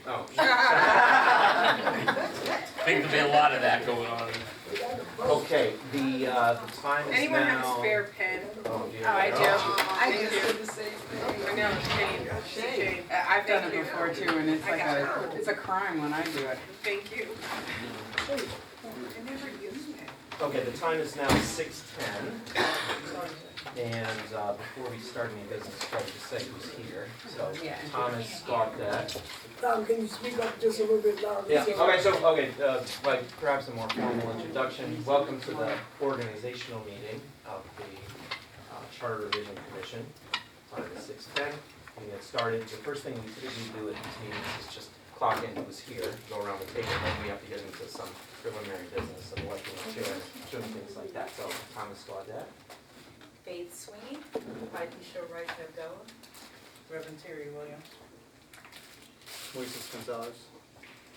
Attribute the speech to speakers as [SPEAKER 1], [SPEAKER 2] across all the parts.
[SPEAKER 1] Oh. I think there'll be a lot of that going on. Okay, the time is
[SPEAKER 2] Anyone
[SPEAKER 1] now.
[SPEAKER 2] have a spare pen?
[SPEAKER 1] Oh, do you?
[SPEAKER 2] Oh, I do.
[SPEAKER 3] I
[SPEAKER 2] Thank
[SPEAKER 3] just
[SPEAKER 2] you.
[SPEAKER 3] did the same thing.
[SPEAKER 2] I know, Shane.
[SPEAKER 3] I've done it
[SPEAKER 2] Thank you.
[SPEAKER 3] before too, and it's
[SPEAKER 2] I
[SPEAKER 3] like
[SPEAKER 2] got
[SPEAKER 3] it's a crime when I do it.
[SPEAKER 2] Thank you. I never used it.
[SPEAKER 1] Okay, the time is now 6:10. And before we start any business, probably just say who's here. So
[SPEAKER 3] Yeah.
[SPEAKER 1] Thomas Gaudet.
[SPEAKER 4] Tom, can you speak up just a little bit louder?
[SPEAKER 1] Yeah, like perhaps a more formal introduction. Welcome to the organizational meeting of the Charter Revision Commission. Time is 6:10. We get started. The first thing we typically do at these meetings is just clock in who's here, go around the table, and then we have to get into some preliminary business of electing a chair, doing things like that. So Thomas Gaudet.
[SPEAKER 5] Faith Sweeney, Vitisha Wright Goa,
[SPEAKER 2] Reverend Terry Williams.
[SPEAKER 6] Moises Gonzalez.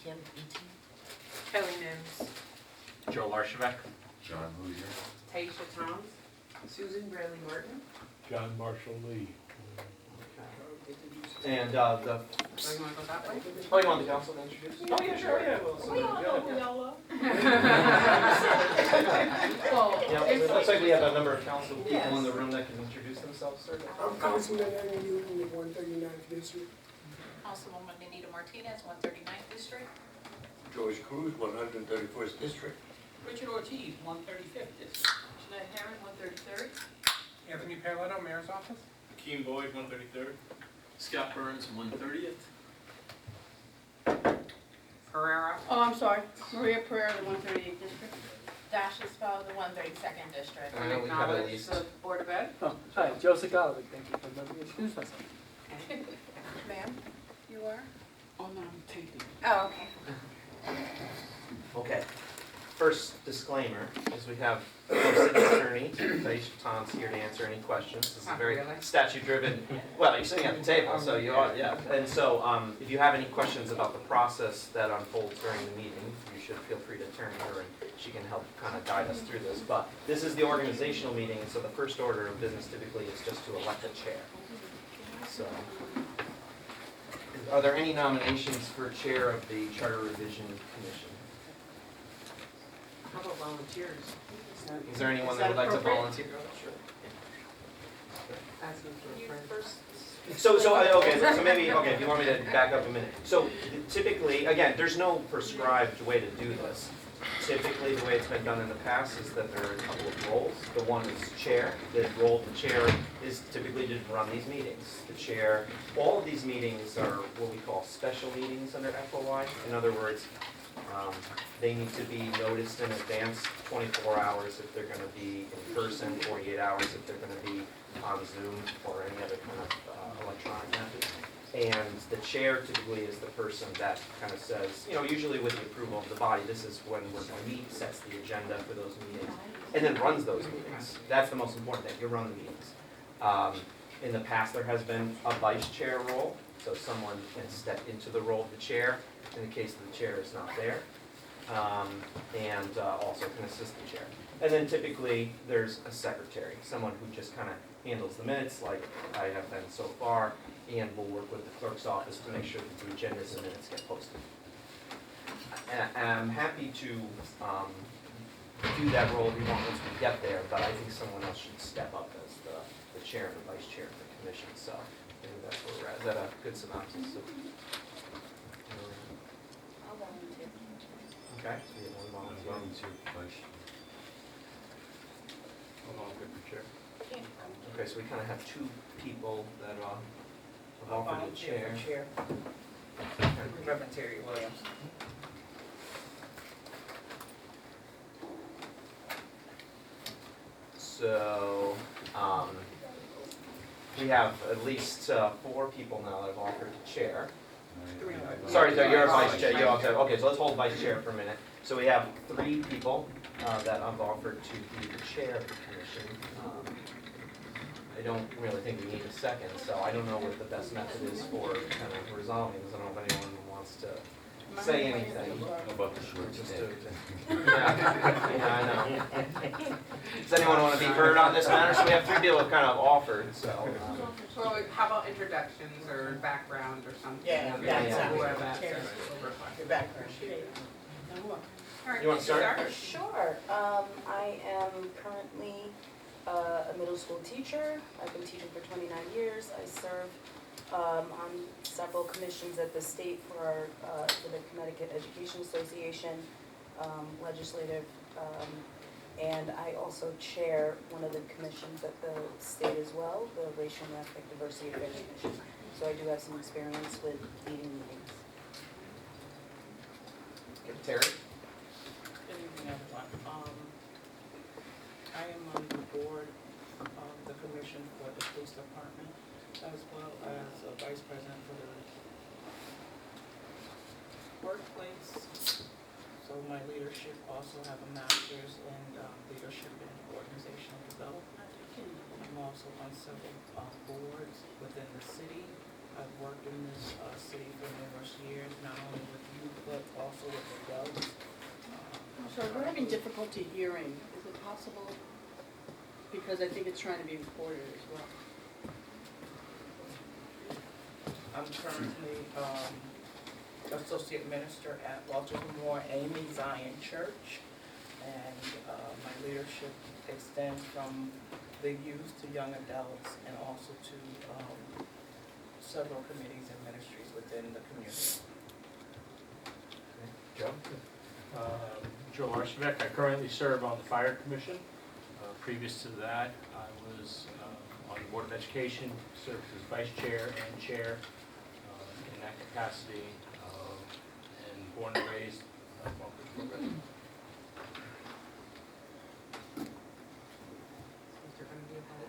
[SPEAKER 5] Kim Eaton,
[SPEAKER 2] Kelly Nims.
[SPEAKER 1] Joe Larchevek.
[SPEAKER 7] John Hoosier.
[SPEAKER 3] Taisha Thomas.
[SPEAKER 2] Susan Bradley Martin.
[SPEAKER 6] John Marshall Lee.
[SPEAKER 1] And
[SPEAKER 3] So you want to go that way?
[SPEAKER 1] oh, you want the council to introduce? Oh, yeah, sure, yeah. Well, so yeah, it looks like we have a number of council people in the room that can introduce themselves, sir.
[SPEAKER 4] I'm Councilman Andrew in the 139th District.
[SPEAKER 5] Councilwoman Anita Martinez, 139th District,
[SPEAKER 7] George Cruz, 131st District.
[SPEAKER 8] Richard Ortiz, 135th District.
[SPEAKER 5] Jeanette Herron, 133rd,
[SPEAKER 2] Anthony Paoletto, Mayor's Office.
[SPEAKER 8] Keem Boyd, 133rd. Scott Burns, 130th.
[SPEAKER 3] Pereira.
[SPEAKER 9] Oh, I'm sorry. Maria Pereira, the 138th District. Dasha Spell, the 132nd District.
[SPEAKER 1] I know we have at
[SPEAKER 3] Acknowledge
[SPEAKER 1] least.
[SPEAKER 3] the Board of Ed.
[SPEAKER 6] Oh, hi, Joseph Golovic. Thank you for letting me introduce myself.
[SPEAKER 2] Ma'am, you are?
[SPEAKER 3] Oh, no, I'm taking.
[SPEAKER 2] Oh, okay.
[SPEAKER 1] Okay. First disclaimer is we have our city attorney, Taisha Tom's here to answer any questions. This is a very
[SPEAKER 3] Really?
[SPEAKER 1] statute-driven, well, you're sitting at the table, so you are, yeah. And so if you have any questions about the process that unfolds during the meeting, you should feel free to turn to her and she can help kind of guide us through this. But this is the organizational meeting, and so the first order of business typically is just to elect a chair. So, are there any nominations for chair of the Charter Revision Commission?
[SPEAKER 3] How about volunteers?
[SPEAKER 1] Is there anyone
[SPEAKER 3] Is
[SPEAKER 1] that would like to
[SPEAKER 3] appropriate?
[SPEAKER 1] volunteer? Sure.
[SPEAKER 3] Asking for
[SPEAKER 5] you
[SPEAKER 3] a friend.
[SPEAKER 5] first.
[SPEAKER 1] So maybe, if you want me to back up a minute. So typically, again, there's no prescribed way to do this. Typically, the way it's been done in the past is that there are a couple of roles. The one is chair. The role of the chair is typically to run these meetings. The chair, all of these meetings are what we call special meetings under FOI. In other words, they need to be noticed in advance, 24 hours if they're going to be in person, 48 hours if they're going to be on Zoom or any other kind of electronic method. And the chair typically is the person that kind of says, usually with the approval of the body, this is when we're going to meet, sets the agenda for those meetings, and then runs those meetings. That's the most important thing, you run the meetings. In the past, there has been a vice chair role, so someone can step into the role of the chair in the case that the chair is not there, and also can assist the chair. And then typically, there's a secretary, someone who just kind of handles the minutes like I have been so far, and will work with the clerk's office to make sure that the agendas and minutes get posted. And I'm happy to do that role if you want once we get there, but I think someone else should step up as the chair and the vice chair of the commission, so I think that's where we're at. Is that a good synopsis?
[SPEAKER 5] I'll volunteer.
[SPEAKER 1] Okay, so we have one volunteer. Okay, so we kind of have two people that have offered the chair.
[SPEAKER 2] Reverend Terry Williams.
[SPEAKER 1] So, we have at least 4 people now that have offered to chair. Sorry, you're a vice chair. Okay, so let's hold vice chair for a minute. So we have 3 people that have offered to be the chair of the commission. I don't really think we need a second, so I don't know what the best method is for kind of resolving this. I don't know if anyone wants to say anything.
[SPEAKER 7] About the short
[SPEAKER 1] Just
[SPEAKER 7] stick.
[SPEAKER 1] yeah, I know. Does anyone want to be heard on this matter? So we have 3 people who kind of offered, so.
[SPEAKER 3] Well, how about introductions or background or something?
[SPEAKER 2] Yeah,
[SPEAKER 1] that's
[SPEAKER 3] Or
[SPEAKER 1] it.
[SPEAKER 3] that.
[SPEAKER 2] Your background.
[SPEAKER 5] All right,
[SPEAKER 1] You wanna start?
[SPEAKER 10] Sure. I am currently a middle school teacher. I've been teaching for 29 years. I serve on several commissions at the state for the Connecticut Education Association, legislative, and I also chair one of the commissions at the state as well, the Racial and Ethnic Diversity Affairs Commission. So I do have some experience with leading meetings.
[SPEAKER 1] Terry?
[SPEAKER 2] Good evening, everyone. I am on the board of the commission for the police department, as well as a vice president for the workplace. So my leadership also have a master's in leadership and organizational development. I'm also on several boards within the city. I've worked in this city for numerous years, not only with youth, but also with adults.
[SPEAKER 11] I'm sorry, we're having difficulty hearing. Is it possible? Because I think it's trying to be recorded as well.
[SPEAKER 2] I'm currently associate minister at Walter Moore Amy Zion Church, and my leadership extends from the youth to young adults, and also to several committees and ministries within the community.
[SPEAKER 1] Joe?
[SPEAKER 6] Joe Archibald. I currently serve on the Fire Commission. Previous to that, I was on the Board of Education, served as vice chair and chair in that capacity, and born and raised on Bridgeport.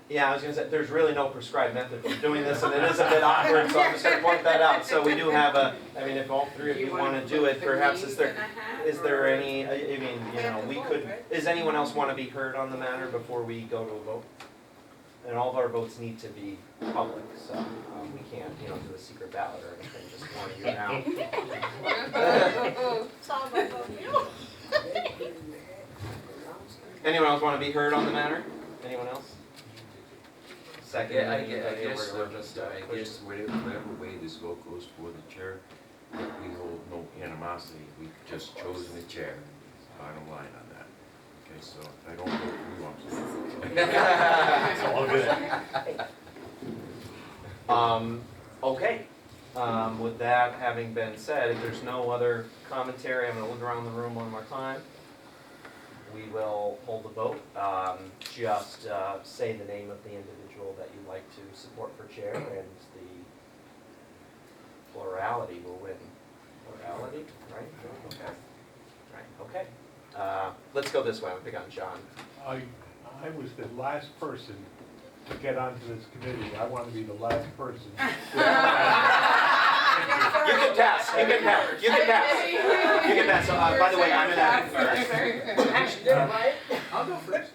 [SPEAKER 1] Yeah, I was gonna say, there's really no prescribed method for doing this, and it is a bit awkward, so I'm just gonna point that out. So we do have a, I mean, if all 3 of you wanna do it, perhaps is there any, I mean, you know, we could, does anyone else wanna be heard on the matter before we go to a vote? And all of our votes need to be public, so we can't, you know, do a secret ballot or anything, just warning you now. Anyone else wanna be heard on the matter? Anyone else? Second,
[SPEAKER 7] Yeah, I
[SPEAKER 1] idea
[SPEAKER 7] guess,
[SPEAKER 1] we're just,
[SPEAKER 7] I guess whatever way this vote goes for the chair, we hold no animosity, we've just chosen the chair, bottom line on that. Okay, so if I don't vote for you, I'm sorry.
[SPEAKER 1] Okay, with that having been said, if there's no other commentary, I'm gonna look around the room one more time. We will hold the vote. Just say the name of the individual that you'd like to support for chair, and the plurality will win. Plurality, right? Okay. Right, okay. Let's go this way. I'm big on John.
[SPEAKER 6] I was the last person to get onto this committee. I want to be the last person.
[SPEAKER 1] You can pass. You can pass. You can pass. You can pass. So, by the way, I'm an advocate.
[SPEAKER 3] I'll go first.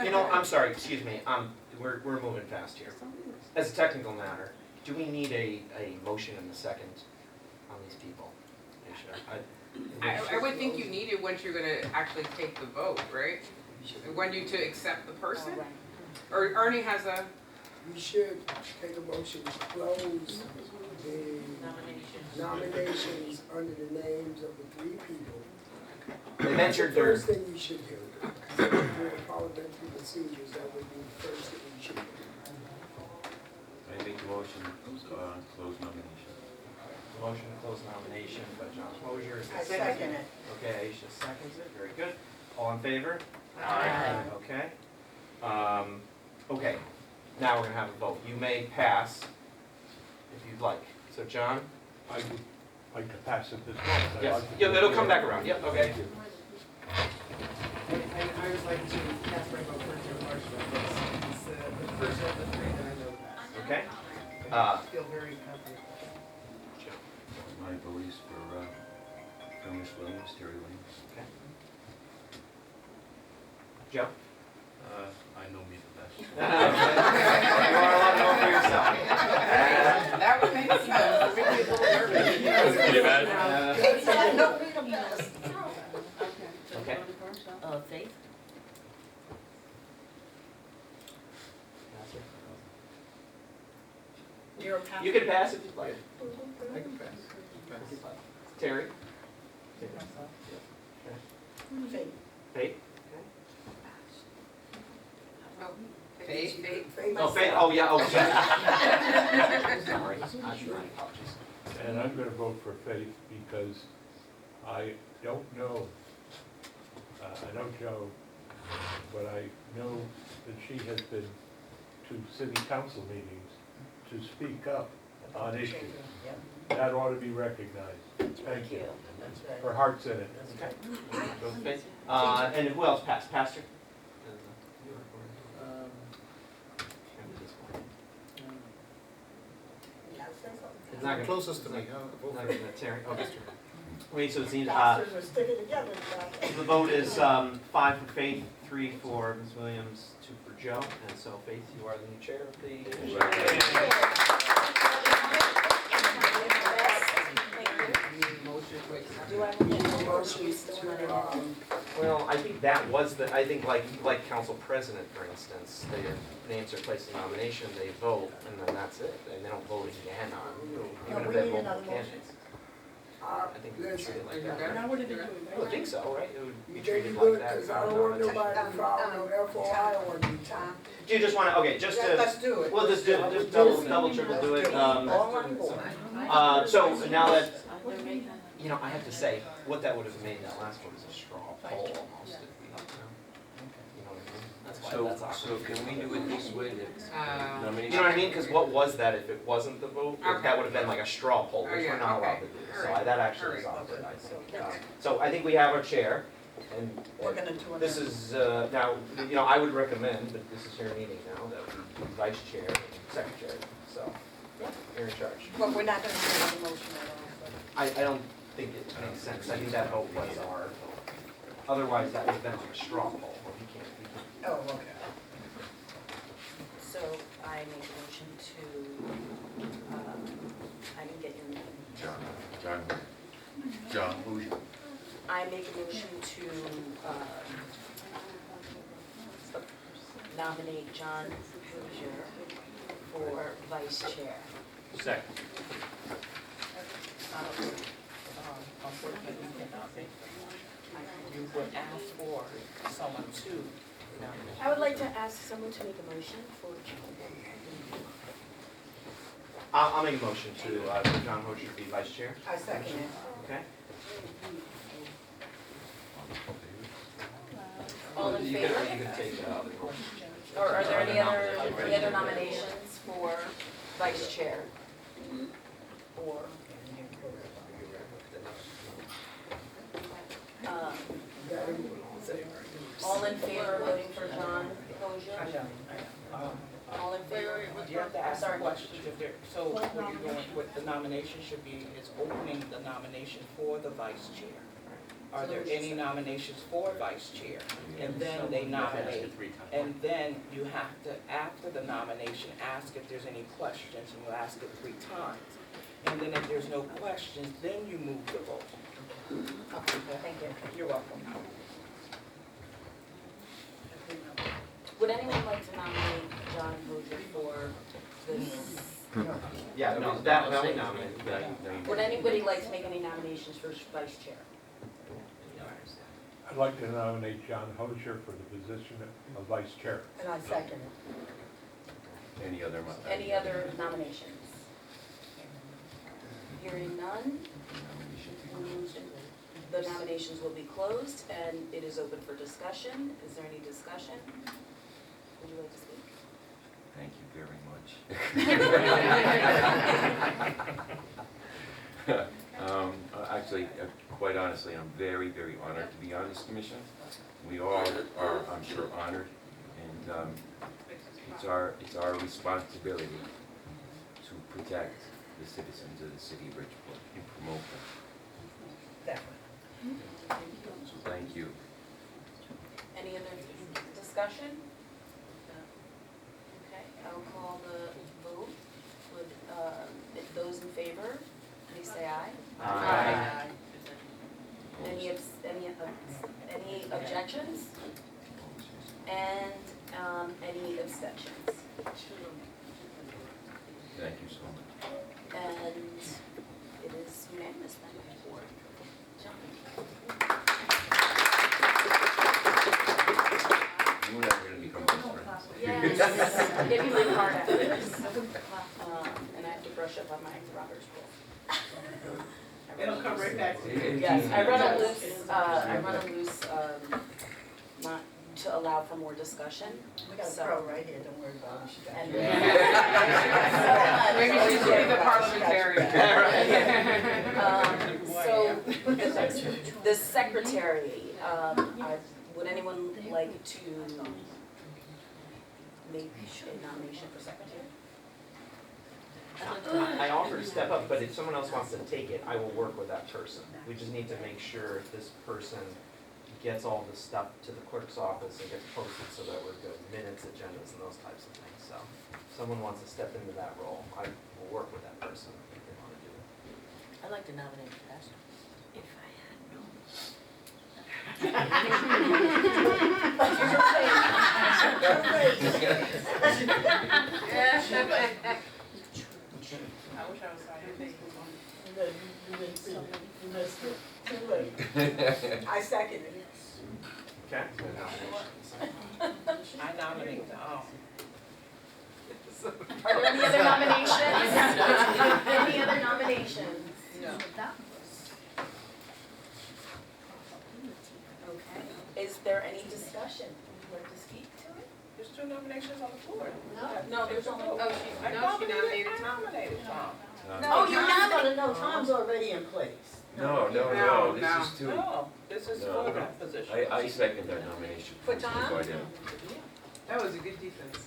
[SPEAKER 1] You know, I'm sorry. Excuse me. We're moving fast here. As a technical matter, do we need a motion in the second on these people?
[SPEAKER 3] I would think you need it once you're gonna actually take the vote, right? When you to accept the person? Or Ernie has a,
[SPEAKER 4] We should take a motion to close the nominations under the names of the 3 people.
[SPEAKER 1] They mentioned
[SPEAKER 4] The
[SPEAKER 1] their.
[SPEAKER 4] first thing we should do, during parliamentary procedures, that would be the first thing we should do.
[SPEAKER 7] I make a motion, close nomination.
[SPEAKER 1] Motion to close nomination by John. What was yours?
[SPEAKER 2] I second it.
[SPEAKER 1] Okay, Aisha seconds it. Very good. All in favor?
[SPEAKER 2] Aye.
[SPEAKER 1] Okay. Okay. Now we're gonna have a vote. You may pass if you'd like. So John?
[SPEAKER 6] I would like to pass it this month.
[SPEAKER 1] Yes. Yeah, it'll come back around. Yep. Okay.
[SPEAKER 2] And I would like to cast my vote for Joe Archibald. He's the first of the 3 that I know best.
[SPEAKER 1] Okay.
[SPEAKER 2] I feel very confident.
[SPEAKER 7] My vote is for Miss Williams, Terry Williams.
[SPEAKER 1] Okay. Joe?
[SPEAKER 6] I know me the best.
[SPEAKER 1] You are allowed to vote for yourself.
[SPEAKER 3] that would make sense. It would make me a little nervous.
[SPEAKER 6] Pretty bad.
[SPEAKER 4] That's it, don't need a pass.
[SPEAKER 1] Okay.
[SPEAKER 11] Faith? You're a pastor.
[SPEAKER 1] You can pass if you'd like.
[SPEAKER 8] I can pass.
[SPEAKER 1] Terry?
[SPEAKER 11] Faith.
[SPEAKER 1] Faith?
[SPEAKER 3] Faith?
[SPEAKER 1] Oh, Faith, oh, yeah, oh, yeah. Sorry, my apologies.
[SPEAKER 12] And I'm gonna vote for Faith because I don't know, I know Joe, but I know that she has been to city council meetings to speak up on issues. That ought to be recognized. Thank you. Her heart's in it.
[SPEAKER 1] Okay. Go with Faith. And who else passed? Pastor? It's not gonna,
[SPEAKER 8] Closest to me, huh?
[SPEAKER 1] it's not gonna, Terry, okay. Wait, so it seems,
[SPEAKER 4] Pastors are sticking together.
[SPEAKER 1] the vote is 5 for Faith, 3 for Ms. Williams, 2 for Joe, and so Faith, you are the new chair of the.
[SPEAKER 10] Do I have a
[SPEAKER 4] Motion to,
[SPEAKER 1] Well, I think that was the, I think like council president, for instance, their names are placed in nomination, they vote, and then that's it, and they don't vote again on, even if they have multiple candidates. I think we would treat it like that.
[SPEAKER 11] Now, what did they do?
[SPEAKER 1] I would think so, right? It would be
[SPEAKER 4] you
[SPEAKER 1] treated
[SPEAKER 4] think
[SPEAKER 1] like
[SPEAKER 4] good,
[SPEAKER 1] that.
[SPEAKER 4] cause I don't want nobody following no FOI ordinance.
[SPEAKER 1] Do you just wanna, okay, just to,
[SPEAKER 3] Let's do it.
[SPEAKER 1] we'll just double, triple do it,
[SPEAKER 10] all on board?
[SPEAKER 1] so now that, you know, I have to say, what that would have made that last one is a straw poll almost, if we, you know what I mean? That's why that's
[SPEAKER 7] So
[SPEAKER 1] awkward.
[SPEAKER 7] can we do it this way, that nomination?
[SPEAKER 1] You know what I mean? Because what was that if it wasn't the vote?
[SPEAKER 3] Okay.
[SPEAKER 1] That would have been like a straw poll,
[SPEAKER 3] Oh,
[SPEAKER 1] which
[SPEAKER 3] yeah,
[SPEAKER 1] we're not allowed
[SPEAKER 3] okay.
[SPEAKER 1] to do.
[SPEAKER 3] All
[SPEAKER 1] So
[SPEAKER 3] right.
[SPEAKER 1] that actually is
[SPEAKER 3] All right.
[SPEAKER 1] awkward, I think. So I think we have our chair, and
[SPEAKER 11] We're gonna do
[SPEAKER 1] this is, now, you know, I would recommend, but this is your meeting now, that we do vice chair and secretary, so you're in charge.
[SPEAKER 11] But we're not gonna do any motion at all.
[SPEAKER 1] I don't think it makes sense. I think that vote was our vote. Otherwise, that would have been like a straw poll. We can't.
[SPEAKER 11] Oh, okay.
[SPEAKER 10] So I make a motion to, I didn't get your name.
[SPEAKER 7] John, who's your?
[SPEAKER 10] I make a motion to nominate John Hoosier for vice chair.
[SPEAKER 6] Second.
[SPEAKER 2] Unfortunately, you cannot make the motion. You would ask for someone to nominate.
[SPEAKER 10] I would like to ask someone to make a motion for
[SPEAKER 1] I'll make a motion to John Hozier be vice chair.
[SPEAKER 11] I second it.
[SPEAKER 1] Okay.
[SPEAKER 10] All in
[SPEAKER 1] You
[SPEAKER 10] favor?
[SPEAKER 1] can take
[SPEAKER 10] Or are there any other nominations for vice chair? Or, all in favor of voting for John Hozier? All in favor?
[SPEAKER 2] You have to ask
[SPEAKER 10] Sorry.
[SPEAKER 2] questions if there, so what you're going, what the nomination should be is opening the nomination for the vice chair. Are there any nominations for vice chair? And then they nominate. And then you have to, after the nomination, ask if there's any questions, and you ask it 3 times. And then if there's no questions, then you move the vote.
[SPEAKER 10] Okay, thank you.
[SPEAKER 2] You're welcome.
[SPEAKER 10] Would anyone like to nominate John Hozier for this?
[SPEAKER 1] Yeah, no, that we nominate.
[SPEAKER 10] Would anybody like to make any nominations for vice chair?
[SPEAKER 12] I'd like to nominate John Hozier for the position of vice chair.
[SPEAKER 11] And I second it.
[SPEAKER 10] Any other nominations? Hearing none, the nominations will be closed and it is open for discussion. Is there any discussion? Would you like to speak?
[SPEAKER 7] Thank you very much. Actually, quite honestly, I'm very, very honored to be on this commission. We all are, I'm sure, honored, and it's our responsibility to protect the citizens of the city of Bridgeport and promote them. So thank you.
[SPEAKER 10] Any other discussion? Okay, I'll call the vote. Would, those in favor, please say aye.
[SPEAKER 3] Aye.
[SPEAKER 10] Any objections? And, any abstentions?
[SPEAKER 7] Thank you so much.
[SPEAKER 10] And it is unanimous then.
[SPEAKER 7] You and I are gonna become best friends.
[SPEAKER 10] Yes, I'll give you my card after this. And I have to brush up on my Robert's rule.
[SPEAKER 2] It'll come right back to you.
[SPEAKER 10] Yes, I run a loose, not to allow for more discussion.
[SPEAKER 11] We got a
[SPEAKER 10] So-
[SPEAKER 11] pro right here, don't worry about it. She got
[SPEAKER 10] And-
[SPEAKER 11] it.
[SPEAKER 3] Maybe she should be the parliamentarian.
[SPEAKER 10] So, the secretary, would anyone like to make a nomination for secretary?
[SPEAKER 1] I offer to step up, but if someone else wants to take it, I will work with that person. We just need to make sure this person gets all the stuff to the clerk's office and gets posted so that we're good, minutes, agendas, and those types of things. So if someone wants to step into that role, I will work with that person if they want to do it.
[SPEAKER 11] I'd like to nominate the pastor.
[SPEAKER 10] If I had known.
[SPEAKER 9] I wish I was sorry.
[SPEAKER 11] You missed it. Too late. I second it.
[SPEAKER 1] Okay?
[SPEAKER 2] I nominate,
[SPEAKER 10] Are there any other nominations? Any other nominations?
[SPEAKER 2] no.
[SPEAKER 10] Okay. Is there any discussion? Would you like to speak to it?
[SPEAKER 2] There's 2 nominations on the floor.
[SPEAKER 10] No, there's only.
[SPEAKER 3] Oh, she nominated Tom.
[SPEAKER 2] Nominated Tom.
[SPEAKER 10] Oh, you nominated.
[SPEAKER 11] No, Tom's already in place.
[SPEAKER 7] No,
[SPEAKER 3] No,
[SPEAKER 7] this is too.
[SPEAKER 2] No, this is
[SPEAKER 7] No.
[SPEAKER 2] for that position.
[SPEAKER 7] I second that nomination.
[SPEAKER 11] For Tom?
[SPEAKER 7] Before I did.
[SPEAKER 3] That was a good defense.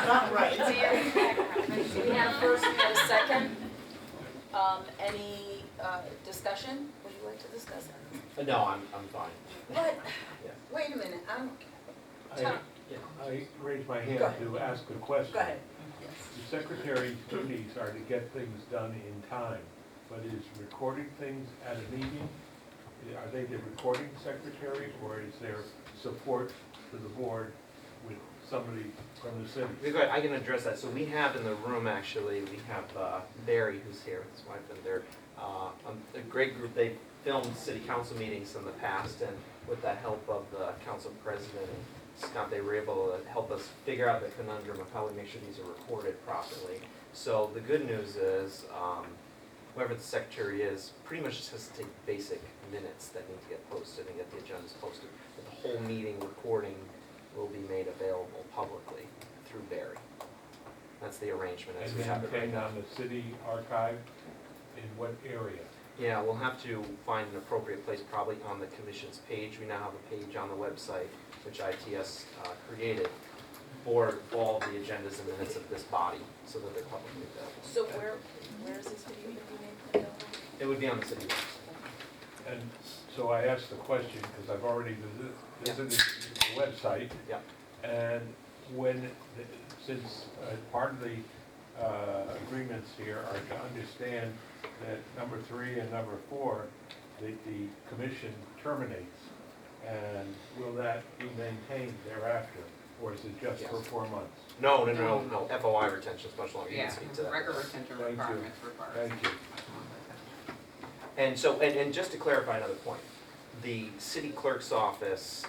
[SPEAKER 11] Not right.
[SPEAKER 10] We had a first, we had a second. Any, discussion? Would you like to discuss it?
[SPEAKER 1] No, I'm fine.
[SPEAKER 11] But,
[SPEAKER 1] Yeah.
[SPEAKER 11] wait a minute,
[SPEAKER 12] I raised my hand
[SPEAKER 11] Go ahead.
[SPEAKER 12] to ask a question.
[SPEAKER 11] go ahead.
[SPEAKER 12] The secretary's duties are to get things done in time, but is recording things at a meeting, are they the recording secretary, or is there support to the board with somebody from the city?
[SPEAKER 1] Go ahead, I can address that. So we have in the room, actually, we have Barry, who's here, his wife, and they're a great group. They filmed city council meetings in the past, and with the help of the council president and Scott, they were able to help us figure out the conundrum of how we make sure these are recorded properly. So the good news is, whoever the secretary is, pretty much just has to take basic minutes that need to get posted and get the agendas posted. But the whole meeting recording will be made available publicly through Barry. That's the arrangement as
[SPEAKER 12] And
[SPEAKER 1] we have it right
[SPEAKER 12] maintained
[SPEAKER 1] now.
[SPEAKER 12] on the city archive, in what area?
[SPEAKER 1] Yeah, we'll have to find an appropriate place, probably on the commission's page. We now have a page on the website, which ITS created, for all the agendas and minutes of this body, so that they're publicly available.
[SPEAKER 10] So where is this video going to be made available?
[SPEAKER 1] It would be on the city website.
[SPEAKER 12] And so I asked the question, because I've already visited the website.
[SPEAKER 1] Yeah.
[SPEAKER 12] And when, since part of the agreements here are to understand that number 3 and number 4, the commission terminates. And will that be maintained thereafter, or is it just for
[SPEAKER 1] Yes.
[SPEAKER 12] 4 months?
[SPEAKER 1] No, FOI retention is much longer. You
[SPEAKER 3] Yeah,
[SPEAKER 1] can speak to that.
[SPEAKER 3] record retention
[SPEAKER 12] Thank you.
[SPEAKER 3] requirements required.
[SPEAKER 12] Thank you.
[SPEAKER 1] And so, and just to clarify another point, the city clerk's office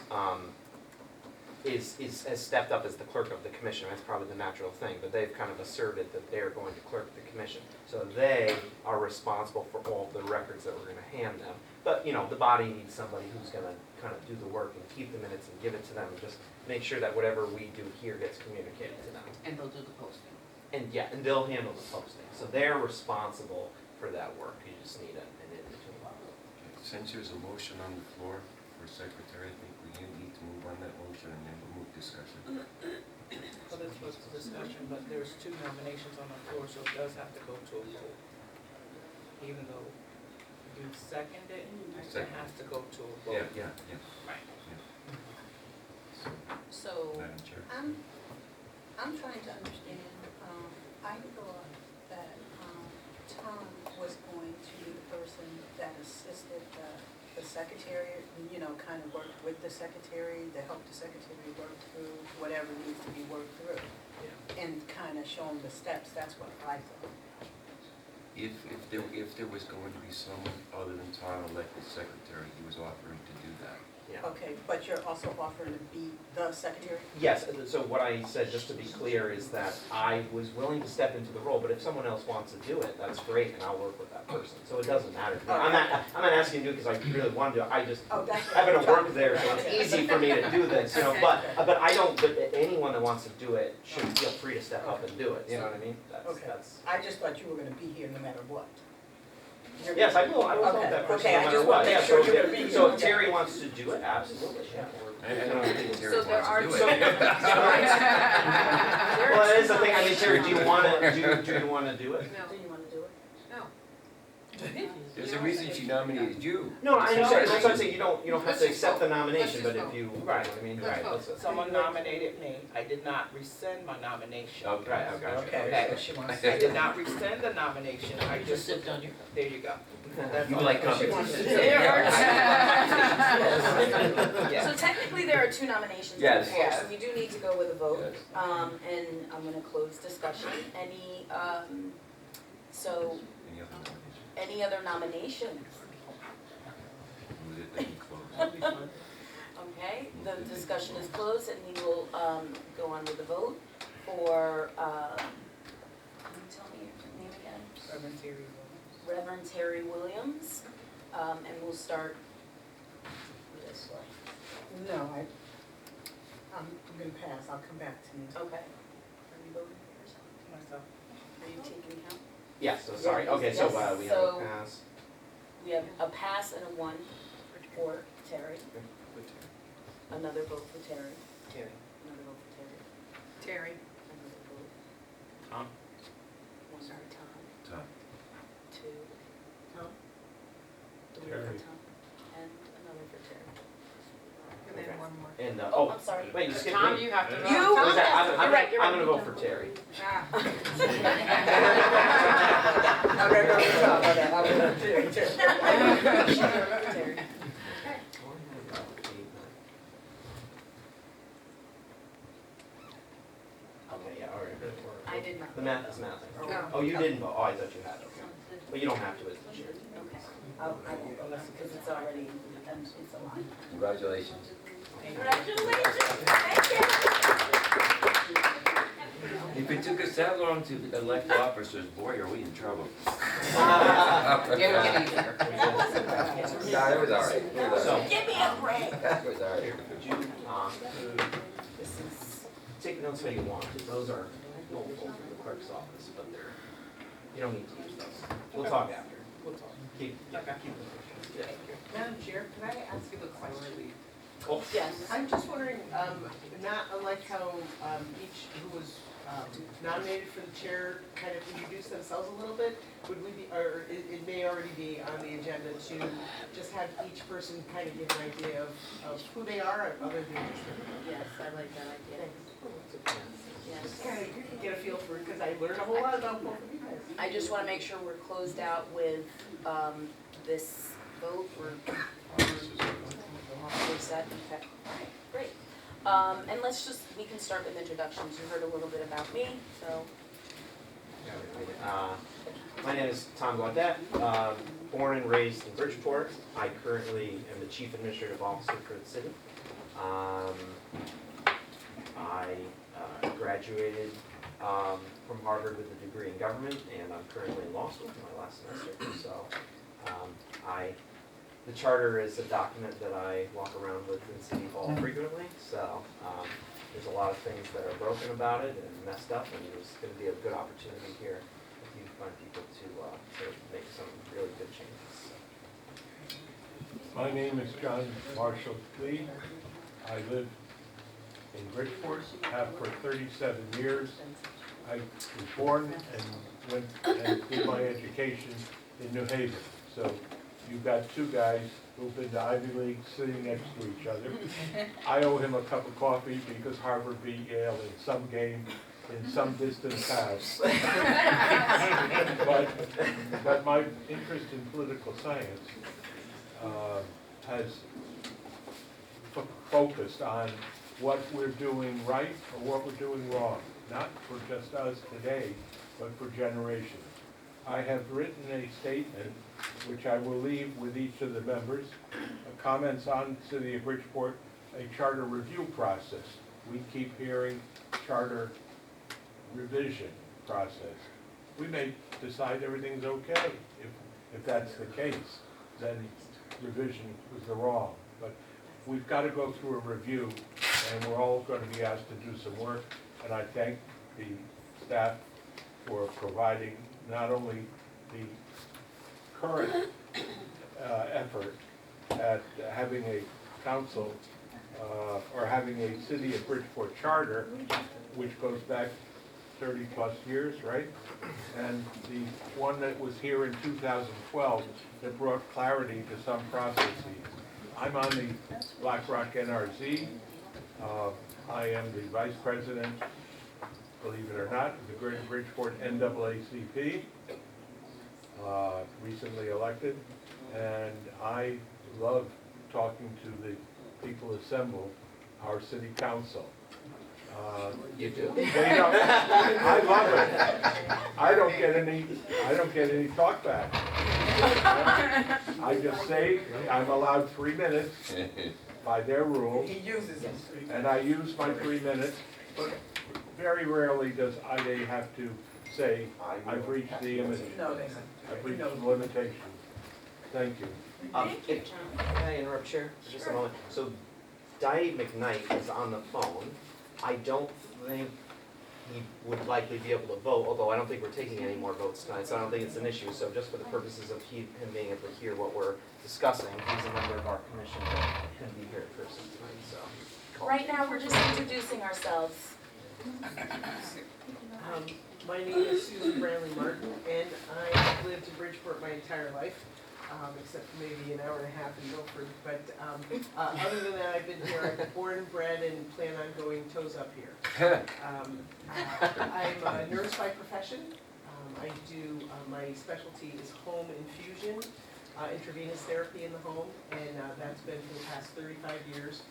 [SPEAKER 1] has stepped up as the clerk of the commission. That's probably the natural thing, but they've kind of asserted that they're going to clerk the commission. So they are responsible for all the records that we're gonna hand them. But, you know, the body needs somebody who's gonna kind of do the work and keep the minutes and give it to them, and just make sure that whatever we do here gets communicated to them.
[SPEAKER 3] And they'll do the posting.
[SPEAKER 1] And yeah, and they'll handle the posting. So they're responsible for that work. You just need an in-between.
[SPEAKER 7] Since there's a motion on the floor for secretary, I think we need to move on that motion and then we'll move discussion.
[SPEAKER 2] So this was the discussion, but there's 2 nominations on the floor, so it does have to go to a vote. Even though you second it, it has to go to a vote.
[SPEAKER 7] Yeah.
[SPEAKER 2] Right.
[SPEAKER 10] So,
[SPEAKER 7] Madam Chair.
[SPEAKER 11] I'm trying to understand
[SPEAKER 13] I thought that Tom was going to be the person that assisted the secretary, you know, kind of worked with the secretary, to help the secretary work through whatever needs to be worked through. And kind of show them the steps, that's what I thought.
[SPEAKER 7] If there was going to be someone other than Tom elected secretary, he was offering to do that.
[SPEAKER 1] Yeah.
[SPEAKER 13] Okay, but you're also offering to be the secretary?
[SPEAKER 1] Yes, so what I said, just to be clear, is that I was willing to step into the role, but if someone else wants to do it, that's great, and I'll work with that person. So it doesn't matter to me. I'm not asking you to do it because I really want to do it. I just
[SPEAKER 13] Oh, that's
[SPEAKER 1] happen to
[SPEAKER 13] what
[SPEAKER 1] work there, so it's easy for me to do this, you know. But I don't. But anyone that wants to do it should feel free to step up and do it. You know what I mean? That's.
[SPEAKER 13] I just thought you were gonna be here no matter what.
[SPEAKER 1] Yes, I will help that person
[SPEAKER 13] Okay,
[SPEAKER 1] no
[SPEAKER 13] I
[SPEAKER 1] matter
[SPEAKER 13] just
[SPEAKER 1] what.
[SPEAKER 13] wanna make
[SPEAKER 1] Yeah,
[SPEAKER 13] sure you're gonna be
[SPEAKER 1] so
[SPEAKER 13] here.
[SPEAKER 1] if Terry wants to do it, absolutely, yeah.
[SPEAKER 7] I don't think Terry
[SPEAKER 10] So there
[SPEAKER 7] wants
[SPEAKER 10] are
[SPEAKER 7] to do
[SPEAKER 10] two-
[SPEAKER 7] it.
[SPEAKER 1] Well, that is the thing. I mean, Terry, do you want to do you want to do it?
[SPEAKER 10] Do you wanna do it?
[SPEAKER 7] There's a reason she nominated you.
[SPEAKER 1] No, I understand. That's what I'm saying. You don't have
[SPEAKER 3] Let's
[SPEAKER 1] to
[SPEAKER 3] just
[SPEAKER 1] accept the
[SPEAKER 3] vote.
[SPEAKER 1] nomination,
[SPEAKER 3] Let's
[SPEAKER 1] but
[SPEAKER 3] just
[SPEAKER 1] if you
[SPEAKER 2] Right.
[SPEAKER 1] I mean,
[SPEAKER 3] Let's
[SPEAKER 1] right.
[SPEAKER 3] vote.
[SPEAKER 1] That's
[SPEAKER 2] Someone nominated me, I did not rescind my nomination.
[SPEAKER 7] Okay.
[SPEAKER 1] Right, I got you.
[SPEAKER 13] Okay, so she wants
[SPEAKER 2] I did not rescind the nomination, I just sit down here. There you go. That's
[SPEAKER 7] You
[SPEAKER 2] all.
[SPEAKER 7] like
[SPEAKER 13] She wants to
[SPEAKER 7] competition.
[SPEAKER 13] do
[SPEAKER 10] There are
[SPEAKER 2] Yeah.
[SPEAKER 10] So technically, there are two nominations on the
[SPEAKER 7] Yes.
[SPEAKER 10] floor, so we do need to go with a vote.
[SPEAKER 7] Yes.
[SPEAKER 10] And I'm gonna close discussion. So,
[SPEAKER 7] Any other nominations?
[SPEAKER 10] any other nominations?
[SPEAKER 7] Move it that you close.
[SPEAKER 10] Okay, the discussion is closed and we will, go on with the vote for, can you tell me your name again?
[SPEAKER 2] Reverend Terry
[SPEAKER 10] Reverend Terry Williams, and we'll start this way.
[SPEAKER 13] No, I'm gonna pass, I'll come back to you.
[SPEAKER 10] Okay. Are you voting for yourself?
[SPEAKER 2] myself.
[SPEAKER 10] Are you taking count?
[SPEAKER 1] Yes. So sorry. Okay. So we have a pass.
[SPEAKER 10] We have a pass and a 1 for Terry. Another vote for Terry.
[SPEAKER 1] Terry.
[SPEAKER 10] Another vote for Terry.
[SPEAKER 3] Terry.
[SPEAKER 10] Another vote.
[SPEAKER 6] Tom?
[SPEAKER 10] One for Tom.
[SPEAKER 7] Tom.
[SPEAKER 10] 2.
[SPEAKER 2] Tom?
[SPEAKER 10] 3 for
[SPEAKER 12] Terry.
[SPEAKER 10] Tom. And another for Terry.
[SPEAKER 3] And then one more.
[SPEAKER 1] And
[SPEAKER 10] Oh, I'm sorry.
[SPEAKER 1] wait, you skipped
[SPEAKER 3] Tom,
[SPEAKER 1] me.
[SPEAKER 3] you have to vote.
[SPEAKER 10] You?
[SPEAKER 1] What was that? I'm
[SPEAKER 10] You're right, you're
[SPEAKER 1] I'm
[SPEAKER 10] right.
[SPEAKER 1] gonna vote for Terry.
[SPEAKER 3] Ah.
[SPEAKER 13] I'm gonna go with Tom on that, I'm gonna do it too.
[SPEAKER 10] Terry.
[SPEAKER 1] Okay. Yeah. All right.
[SPEAKER 10] I did not.
[SPEAKER 1] The math is math.
[SPEAKER 3] No.
[SPEAKER 1] Oh, you didn't vote. Oh, I thought you had. Okay. But you don't have to as the chair.
[SPEAKER 10] Okay. I won't go because it's already, it's a lot.
[SPEAKER 7] Congratulations.
[SPEAKER 10] Congratulations, thank you.
[SPEAKER 7] If it took us that long to elect officers, boy, are we in trouble.
[SPEAKER 3] It'll get easier.
[SPEAKER 7] Yeah, it was all right. It was all right.
[SPEAKER 10] Give me a break.
[SPEAKER 7] It was all right.
[SPEAKER 1] Could you
[SPEAKER 10] This is,
[SPEAKER 1] take notes if you want? Those are helpful from the clerk's office, but they're you don't need to use those. We'll talk after.
[SPEAKER 2] We'll talk.
[SPEAKER 1] Keep
[SPEAKER 2] Okay.
[SPEAKER 1] keep them.
[SPEAKER 3] Madam Chair, can I ask you a question?
[SPEAKER 1] Oh.
[SPEAKER 10] yes.
[SPEAKER 14] I'm just wondering, not unlike how each who was nominated for the chair kind of introduced themselves a little bit, would we be, or it may already be on the agenda to just have each person kind of give an idea of who they are other than just
[SPEAKER 10] Yes, I like that idea.
[SPEAKER 14] just
[SPEAKER 10] Yes.
[SPEAKER 14] kind of get a feel for it, because I learned a whole lot about both of you guys.
[SPEAKER 10] I just want to make sure we're closed out with this vote. We're set. Okay. All right, great. And we can start with introductions. You heard a little bit about me, so.
[SPEAKER 1] My name is Tom Gaudette, born and raised in Bridgeport. I currently am the Chief Administrative Officer for the city. I graduated from Harvard with a degree in government, and I'm currently in law school for my last semester. So the charter is a document that I walk around with in City Hall frequently. So there's a lot of things that are broken about it and messed up, and there's going to be a good opportunity here with you fun people to make some really good changes.
[SPEAKER 12] My name is John Marshall Lee. I live in Bridgeport, have for 37 years. I was born and went and did my education in New Haven. So you've got two guys who've been to Ivy League sitting next to each other. I owe him a cup of coffee because Harvard beat Yale in some game in some distant past. But my interest in political science has focused on what we're doing right or what we're doing wrong, not for just us today, but for generations. I have written a statement, which I will leave with each of the members, comments on City of Bridgeport, a charter review process. We keep hearing charter revision process. We may decide everything's okay. If that's the case, then revision was the wrong. But we've got to go through a review, and we're all going to be asked to do some work. And I thank the staff for providing not only the current effort at having a council or having a City of Bridgeport charter, which goes back 30-plus years, right? And the one that was here in 2012 that brought clarity to some processes. I'm on the BlackRock NRZ. I am the vice president, believe it or not, of the Greater Bridgeport NAACP, recently elected. And I love talking to the people assembled, our city council.
[SPEAKER 1] You do?
[SPEAKER 12] They don't, I love it. I don't get any talk back. I just say, I'm allowed 3 minutes by their rules.
[SPEAKER 14] He uses it.
[SPEAKER 12] And I use my 3 minutes, but very rarely does IDA have to say, I've reached the I've reached the limitation. Thank you.
[SPEAKER 1] Can I interrupt, Chair, for just a moment? So Dave McKnight is on the phone. I don't think he would likely be able to vote, although I don't think we're taking any more votes tonight, so I don't think it's an issue. So just for the purposes of him being able to hear what we're discussing, he's a member of our commission that couldn't be here in person tonight, so.
[SPEAKER 10] Right now, we're just introducing ourselves.
[SPEAKER 14] My name is Susan Branley Martin, and I've lived in Bridgeport my entire life, except for maybe an hour and a half in Milford. But other than that, I've been here. I'm born and bred and plan on going toes up here. I'm a nurse by profession. I do, my specialty is home infusion, intravenous therapy in the home, and that's been for the past 35 years,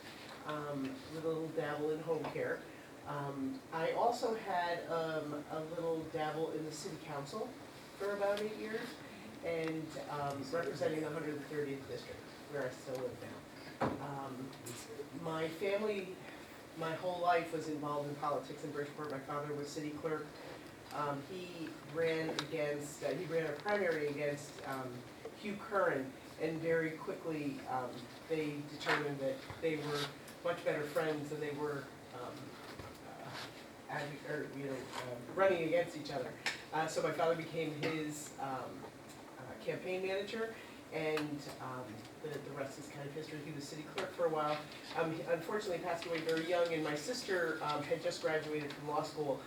[SPEAKER 14] with a little dabble in home care. I also had a little dabble in the city council for about 8 years, and representing the 130th district, where I still live now. My family, my whole life was involved in politics in Bridgeport. My father was city clerk. He ran a primary against Hugh Curran, and very quickly they determined that they were much better friends than they were running against each other. So my father became his campaign manager, and the rest is kind of history. He was city clerk for a while. He unfortunately passed away very young, and my sister had just graduated from law school.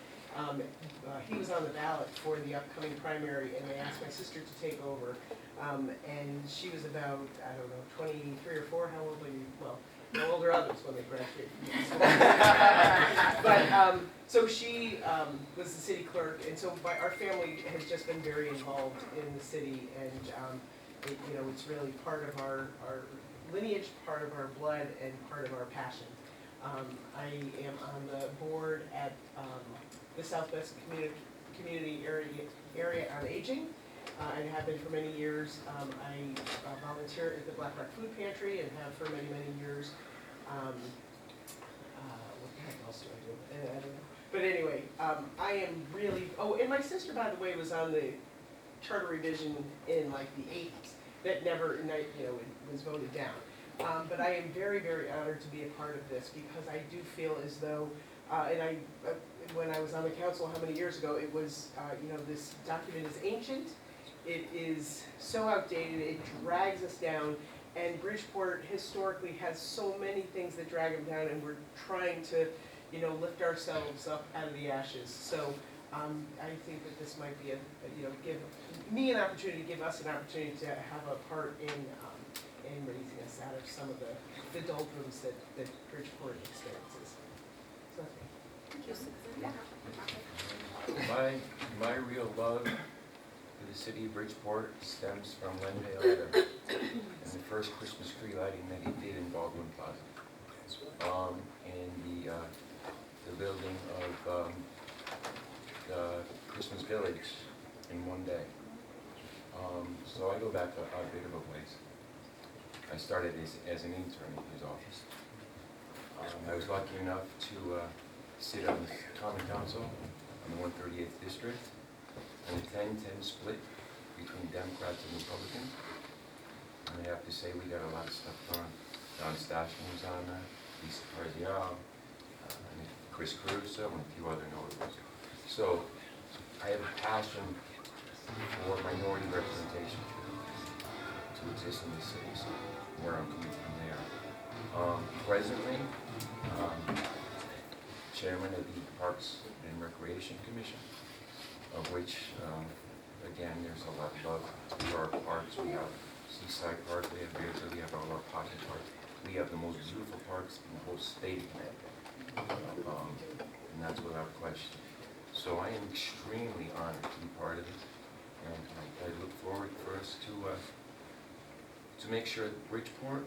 [SPEAKER 14] He was on the ballot for the upcoming primary, and they asked my sister to take over. And she was about, I don't know, 23 or 4. How old were you? Well, how old are others when they graduate from law school? But so she was the city clerk, and so our family has just been very involved in the city, and it's really part of our lineage, part of our blood, and part of our passion. I am on the board at the Southwest Community Area on Aging, and have been for many years. I volunteer at the BlackRock Food Pantry and have for many, many years. What the heck else do I do? I don't know. But anyway, I am really, and my sister, by the way, was on the charter revision in like the 80s that never, was voted down. But I am very, very honored to be a part of this, because I do feel as though, when I was on the council how many years ago, it was, this document is ancient, it is so outdated, it drags us down, and Bridgeport historically has so many things that drag them down, and we're trying to, lift ourselves up out of the ashes. So I think that this might be give me an opportunity, give us an opportunity to have a part in raising us out of some of the doldrums that Bridgeport experiences. So that's me.
[SPEAKER 10] Thank you, Susan. Yeah.
[SPEAKER 7] My real love for the city of Bridgeport stems from Len Violetta and the first Christmas tree lighting that he did in Baldwin Plaza. And the building of the Christmas Village in one day. So I go back a bit of a ways. I started as an intern in his office. I was lucky enough to sit on the Common Council on the 138th District, and a 10-10 split between Democrats and Republicans. And I have to say we got a lot of stuff done. Don Stashman was on that, Lisa Parzial, and Chris Caruso, and a few other notables. So I have a passion for minority representation to exist in the city, so where I'm coming from there. Presently, chairman of the Parks and Recreation Commission, of which, again, there's a lot of love for our parks. We have Seaside Park, we have Beardsley, we have all our pocket parks. We have the most beautiful parks in the whole state of Connecticut, and that's without question. So I am extremely honored to be part of it, and I look forward for us to make sure that Bridgeport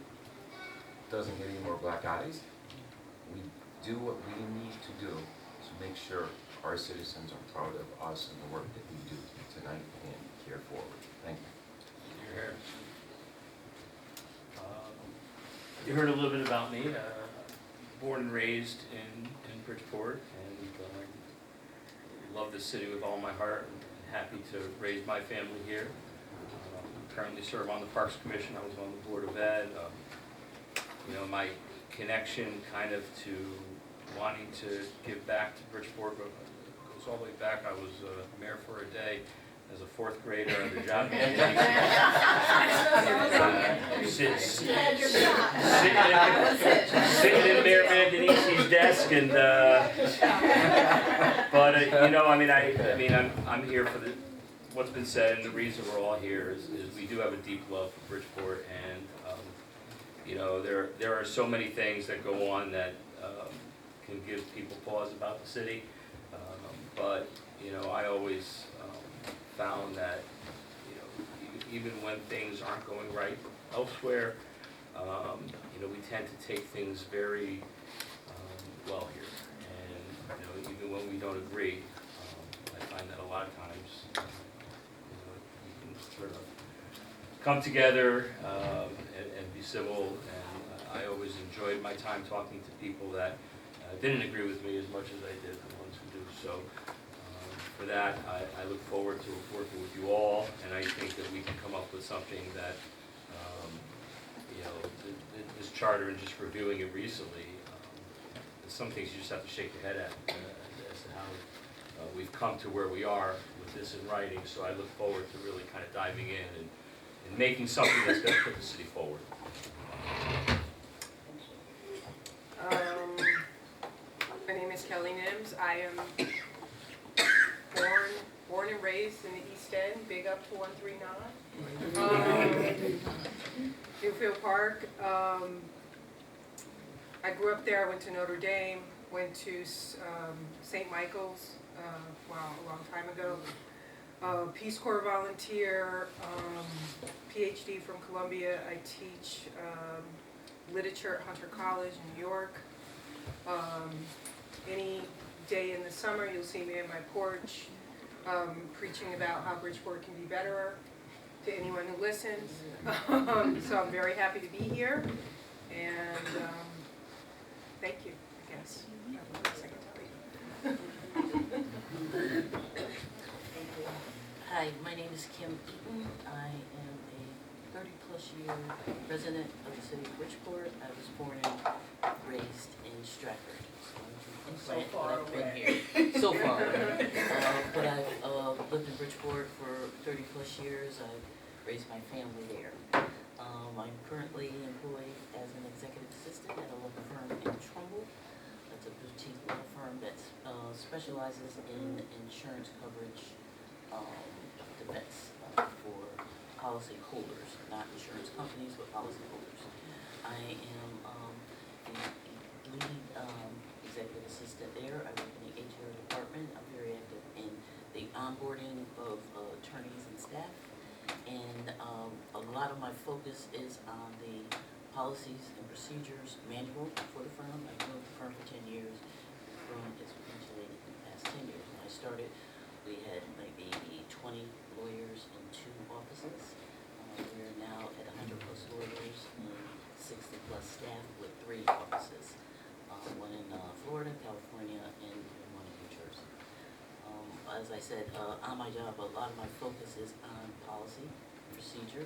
[SPEAKER 7] doesn't get any more black eyes. We do what we need to do to make sure our citizens are proud of us and the work that we do tonight and here forward. Thank you.
[SPEAKER 6] You heard a little bit about me. Born and raised in Bridgeport, and love the city with all my heart. And happy to raise my family here. Currently serve on the Parks Commission. I was on the Board of Ed. You know, my connection kind of to wanting to give back to Bridgeport goes all the way back. I was mayor for a day as a fourth grader under John sitting in Mayor Mandanesi's desk, and but you know, I'm here for what's been said, and the reason we're all here is we do have a deep love for Bridgeport, and you know, there are so many things that go on that can give people pause about the city, but you know, I always found that, you know, even when things aren't going right elsewhere, you know, we tend to take things very well here, and you know, even when we don't agree, I find that a lot of times, you know, we can sort of come together and be civil, and I always enjoyed my time talking to people that didn't agree with me as much as I did the ones who do. So for that, I look forward to working with you all, and I think that we can come up with something that, you know, this charter and just reviewing it recently, some things you just have to shake your head at as to how we've come to where we are with this in writing. So I look forward to really kind of diving in and making something that's going to put the city forward.
[SPEAKER 3] My name is Kelly Nims. I am born and raised in the East End, big up to 139. Newfield Park. I grew up there. I went to Notre Dame, went to St. Michael's, a long time ago. Peace Corps volunteer, PhD from Columbia. I teach literature at Hunter College in New York. Any day in the summer, you'll see me on my porch preaching about how Bridgeport can be better to anyone who listens. So I'm very happy to be here, and thank you, I guess.
[SPEAKER 15] Hi, my name is Kim Eaton. I am a 30-plus year resident of the city of Bridgeport. I was born and raised in Stratford. So I've been here so far. But I've lived in Bridgeport for 30-plus years. I've raised my family there. I'm currently employed as an executive assistant at a law firm in Trumbull. That's a boutique law firm that specializes in insurance coverage defense for policy holders, not insurance companies, but policy holders. I am the lead executive assistant there. I work in the HR department. I'm very active in onboarding of attorneys and staff. And a lot of my focus is on the policies and procedures manual for the firm. I've been with the firm for 10 years. The firm is eventually in the past 10 years. When I started, we had maybe 20 lawyers in 2 offices. We're now at 100 plus lawyers and 60 plus staff with 3 offices. One in Florida, California, and one in New Jersey. As I said, on my job, a lot of my focus is on policy, procedure.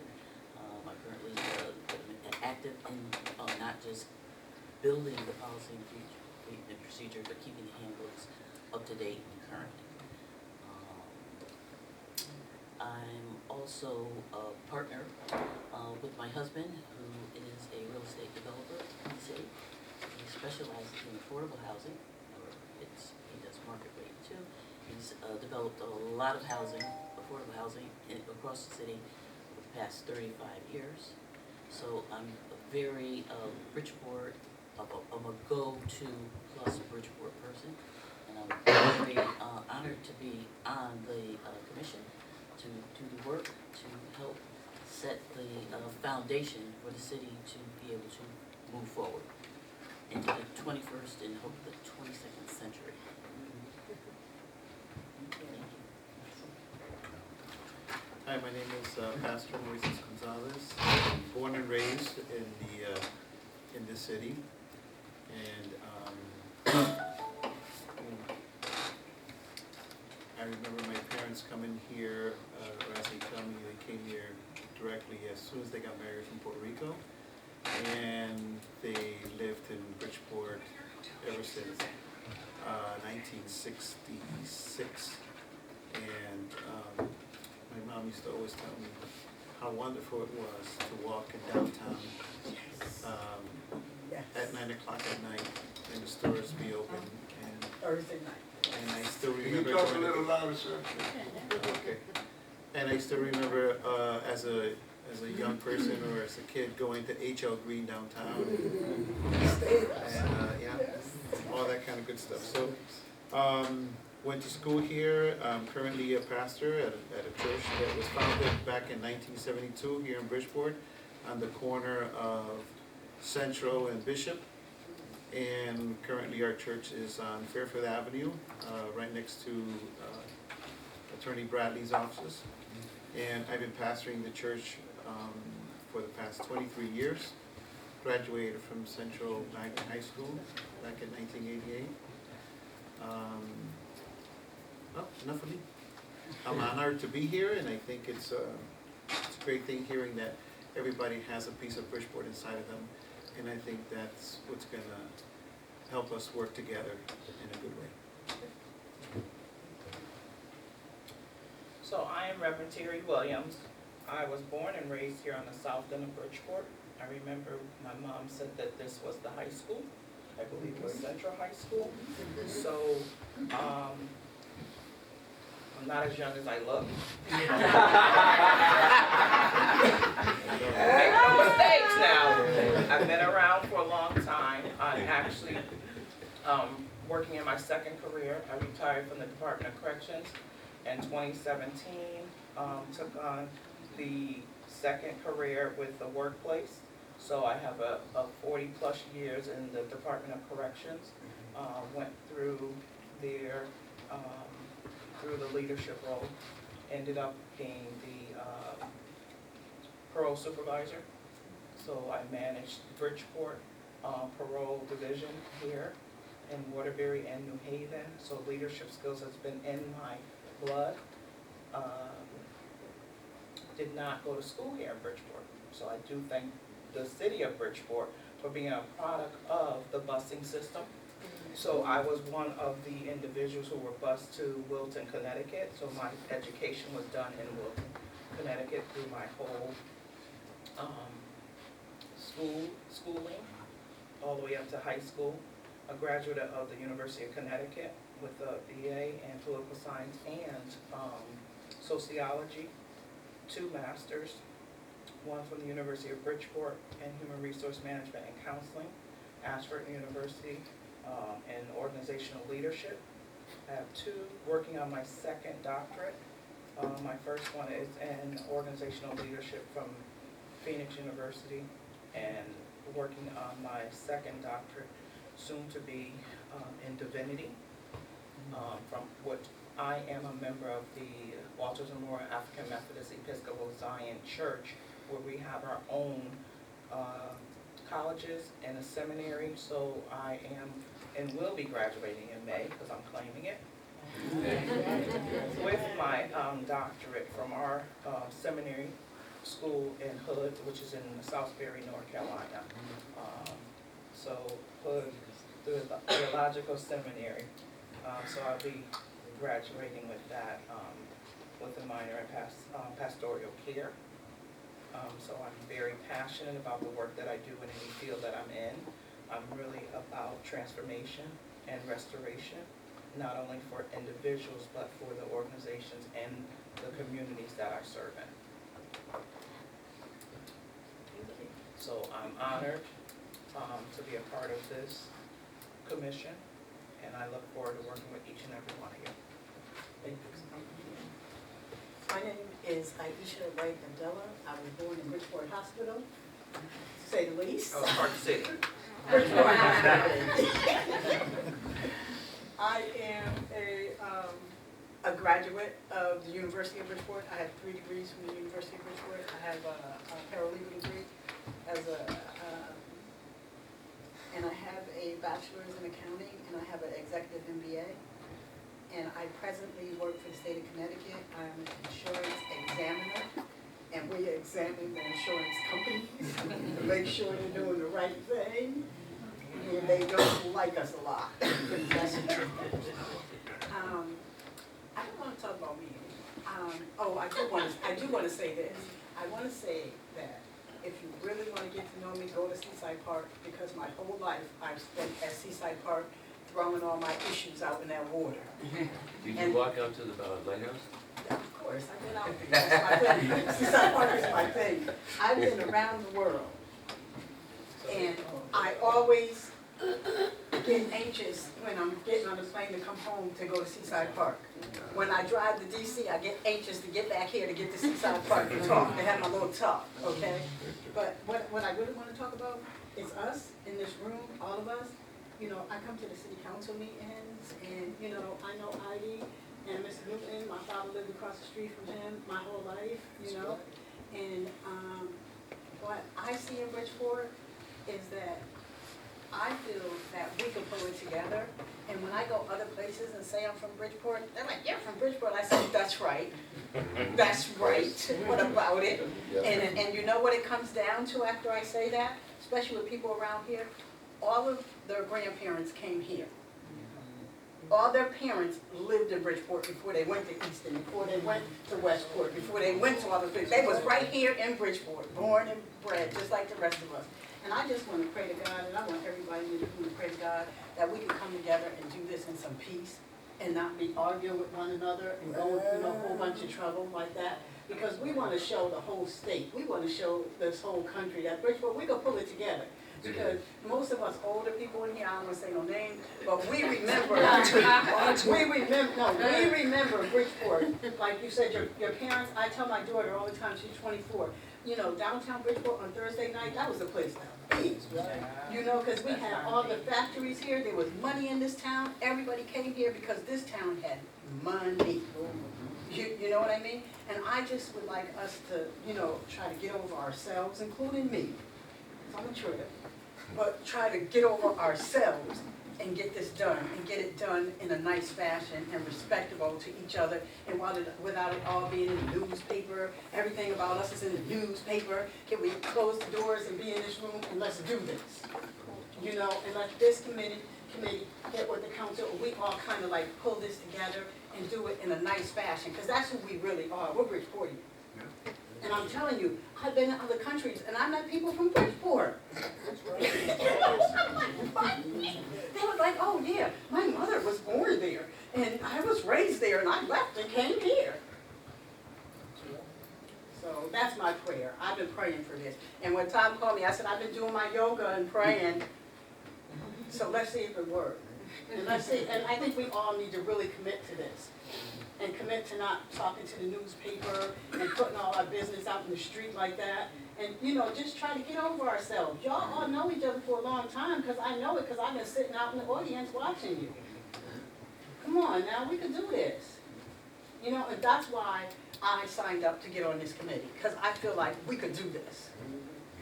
[SPEAKER 15] I'm currently active in not just building the policy and procedure, but keeping the handbooks up to date and current. I'm also a partner with my husband, who is a real estate developer in the city. He specializes in affordable housing, or he does market rate too. He's developed a lot of housing, affordable housing across the city for the past 35 years. So I'm a very Bridgeport, I'm a go-to plus Bridgeport person. And I'm very honored to be on the commission to do the work to help set the foundation for the city to be able to move forward into the 21st and hope the 22nd century.
[SPEAKER 16] Hi, my name is Pastor Moises Gonzalez. Born and raised in the city, and I remember my parents coming here, or as they tell me, they came here directly as soon as they got married from Puerto Rico, and they lived in Bridgeport ever since 1966. And my mom used to always tell me how wonderful it was to walk in downtown at 9 o'clock at night and the stores be open. And
[SPEAKER 4] Thursday night.
[SPEAKER 16] And I still
[SPEAKER 4] Can
[SPEAKER 16] remember.
[SPEAKER 4] you talk a little louder, sir?
[SPEAKER 16] Okay. And I still remember as a young person or as a kid going to H.L. Green downtown. And yeah, all that kind of good stuff. So went to school here. I'm currently a pastor at a church that was founded back in 1972 here in Bridgeport on the corner of Central and Bishop. And currently our church is on Fairfield Avenue, right next to Attorney Bradley's offices. And I've been pastoring the church for the past 23 years. Graduated from Central Magnet High School back in 1988. Well, enough of me. I'm honored to be here, and I think it's a great thing hearing that everybody has a piece of Bridgeport inside of them. And I think that's what's going to help us work together in a good way.
[SPEAKER 2] So I am Reverend Terry Williams. I was born and raised here on the south end of Bridgeport. I remember my mom said that this was the high school. I believe it was Central High School. So I'm not as young as I look. Make no mistakes now. I've been around for a long time. I'm actually working in my second career. I retired from the Department of Corrections in 2017. Took on the second career with the workplace. So I have a 40 plus years in the Department of Corrections. Went through there through the leadership role. Ended up being the parole supervisor. So I managed Bridgeport parole division here in Waterbury and New Haven. So leadership skills has been in my blood. Did not go to school here in Bridgeport. So I do thank the city of Bridgeport for being a product of the busing system. So I was one of the individuals who were bused to Wilton, Connecticut. So my education was done in Wilton, Connecticut through my whole schooling, all the way up to high school. A graduate of the University of Connecticut with a BA in political science and sociology, 2 masters, one from the University of Bridgeport in human resource management and counseling, Ashford University in organizational leadership, I have two, working on my second doctorate. My first one is in organizational leadership from Phoenix University, and working on my second doctorate, soon to be in divinity, from what I am a member of the Walters Memorial African Methodist Episcopal Zion Church, where we have our own colleges and a seminary. So I am and will be graduating in May, because I'm claiming it, with my doctorate from our seminary school in Hood, which is in Southbury, North Carolina. So Hood, the Theological Seminary. So I'll be graduating with that, with a minor in pastoral care. So I'm very passionate about the work that I do in any field that I'm in. I'm really about transformation and restoration, not only for individuals, but for the organizations and the communities that I serve in. So I'm honored to be a part of this commission, and I look forward to working with each and every one of you. Thank you.
[SPEAKER 13] My name is Aisha Wright Mandela. I was born in Bridgeport Hospital, to say the least.
[SPEAKER 1] Oh, it's hard to say that.
[SPEAKER 13] Bridgeport Hospital. I am a graduate of the University of Bridgeport. I have 3 degrees from the University of Bridgeport. I have a paralegal degree and I have a bachelor's in accounting, and I have an executive MBA. And I presently work for the state of Connecticut. I'm an insurance examiner, and we examine the insurance companies to make sure they're doing the right thing. And they don't like us a lot. That's the truth. I don't want to talk about me. I do want to say this. I want to say that if you really want to get to know me, go to Seaside Park, because my whole life I've spent at Seaside Park throwing all my issues out in that water.
[SPEAKER 7] Did you walk out to the lighthouse?
[SPEAKER 13] Of course, I've been out there. That's my thing. Seaside Park is my thing. I've been around the world, and I always get anxious when I'm getting on the plane to come home to go to Seaside Park. When I drive to DC, I get anxious to get back here to get to Seaside Park to talk, to have my little talk, okay? But what I really want to talk about is us in this room, all of us. You know, I come to the city council meetings, and, you know, I know Ivy and Mr. Newton. My father lived across the street from him my whole life, you know. And what I see in Bridgeport is that I feel that we can pull it together. And when I go other places and say I'm from Bridgeport, they're like, "You're from Bridgeport." I say, "That's right. That's right. What about it?" And you know what it comes down to after I say that, especially with people around here? All of their grandparents came here. All their parents lived in Bridgeport before they went to Easton, before they went to Westport, before they went to all the places. They was right here in Bridgeport, born and bred, just like the rest of us. And I just want to pray to God, and I want everybody in the room to pray to God, that we can come together and do this in some peace, and not be arguing with one another and going through a whole bunch of trouble like that. Because we want to show the whole state, we want to show this whole country that Bridgeport, we can pull it together. Because most of us older people in here, I don't want to say no names, but we remember, we remember Bridgeport. Like you said, your parents, I tell my daughter all the time, she's 24, you know, downtown Bridgeport on Thursday night, that was the place to be. You know, because we had all the factories here, there was money in this town, everybody came here because this town had money. You know what I mean? And I just would like us to, you know, try to get over ourselves, including me. I'm a trigger. But try to get over ourselves and get this done, and get it done in a nice fashion and respectable to each other, and without it all being in the newspaper. Everything about us is in the newspaper. Can we close the doors and be in this room, and let's do this? You know, and let this committee get with the council, we all kind of like pull this together and do it in a nice fashion, because that's who we really are. We're Bridgeportians. And I'm telling you, I've been in other countries, and I met people from Bridgeport. They were like, "Oh yeah, my mother was born there, and I was raised there, and I left and came here." So that's my prayer. I've been praying for this. And when Tom called me, I said, "I've been doing my yoga and praying, so let's see if it works."
[SPEAKER 11] And I think we all need to really commit to this. And commit to not talking to the newspaper and putting all our business out in the street like that. And, you know, just try to get over ourselves. Y'all all know each other for a long time, because I know it, because I've been sitting out in the audience watching you. Come on now, we can do this. You know, and that's why I signed up to get on this committee, because I feel like we could do this.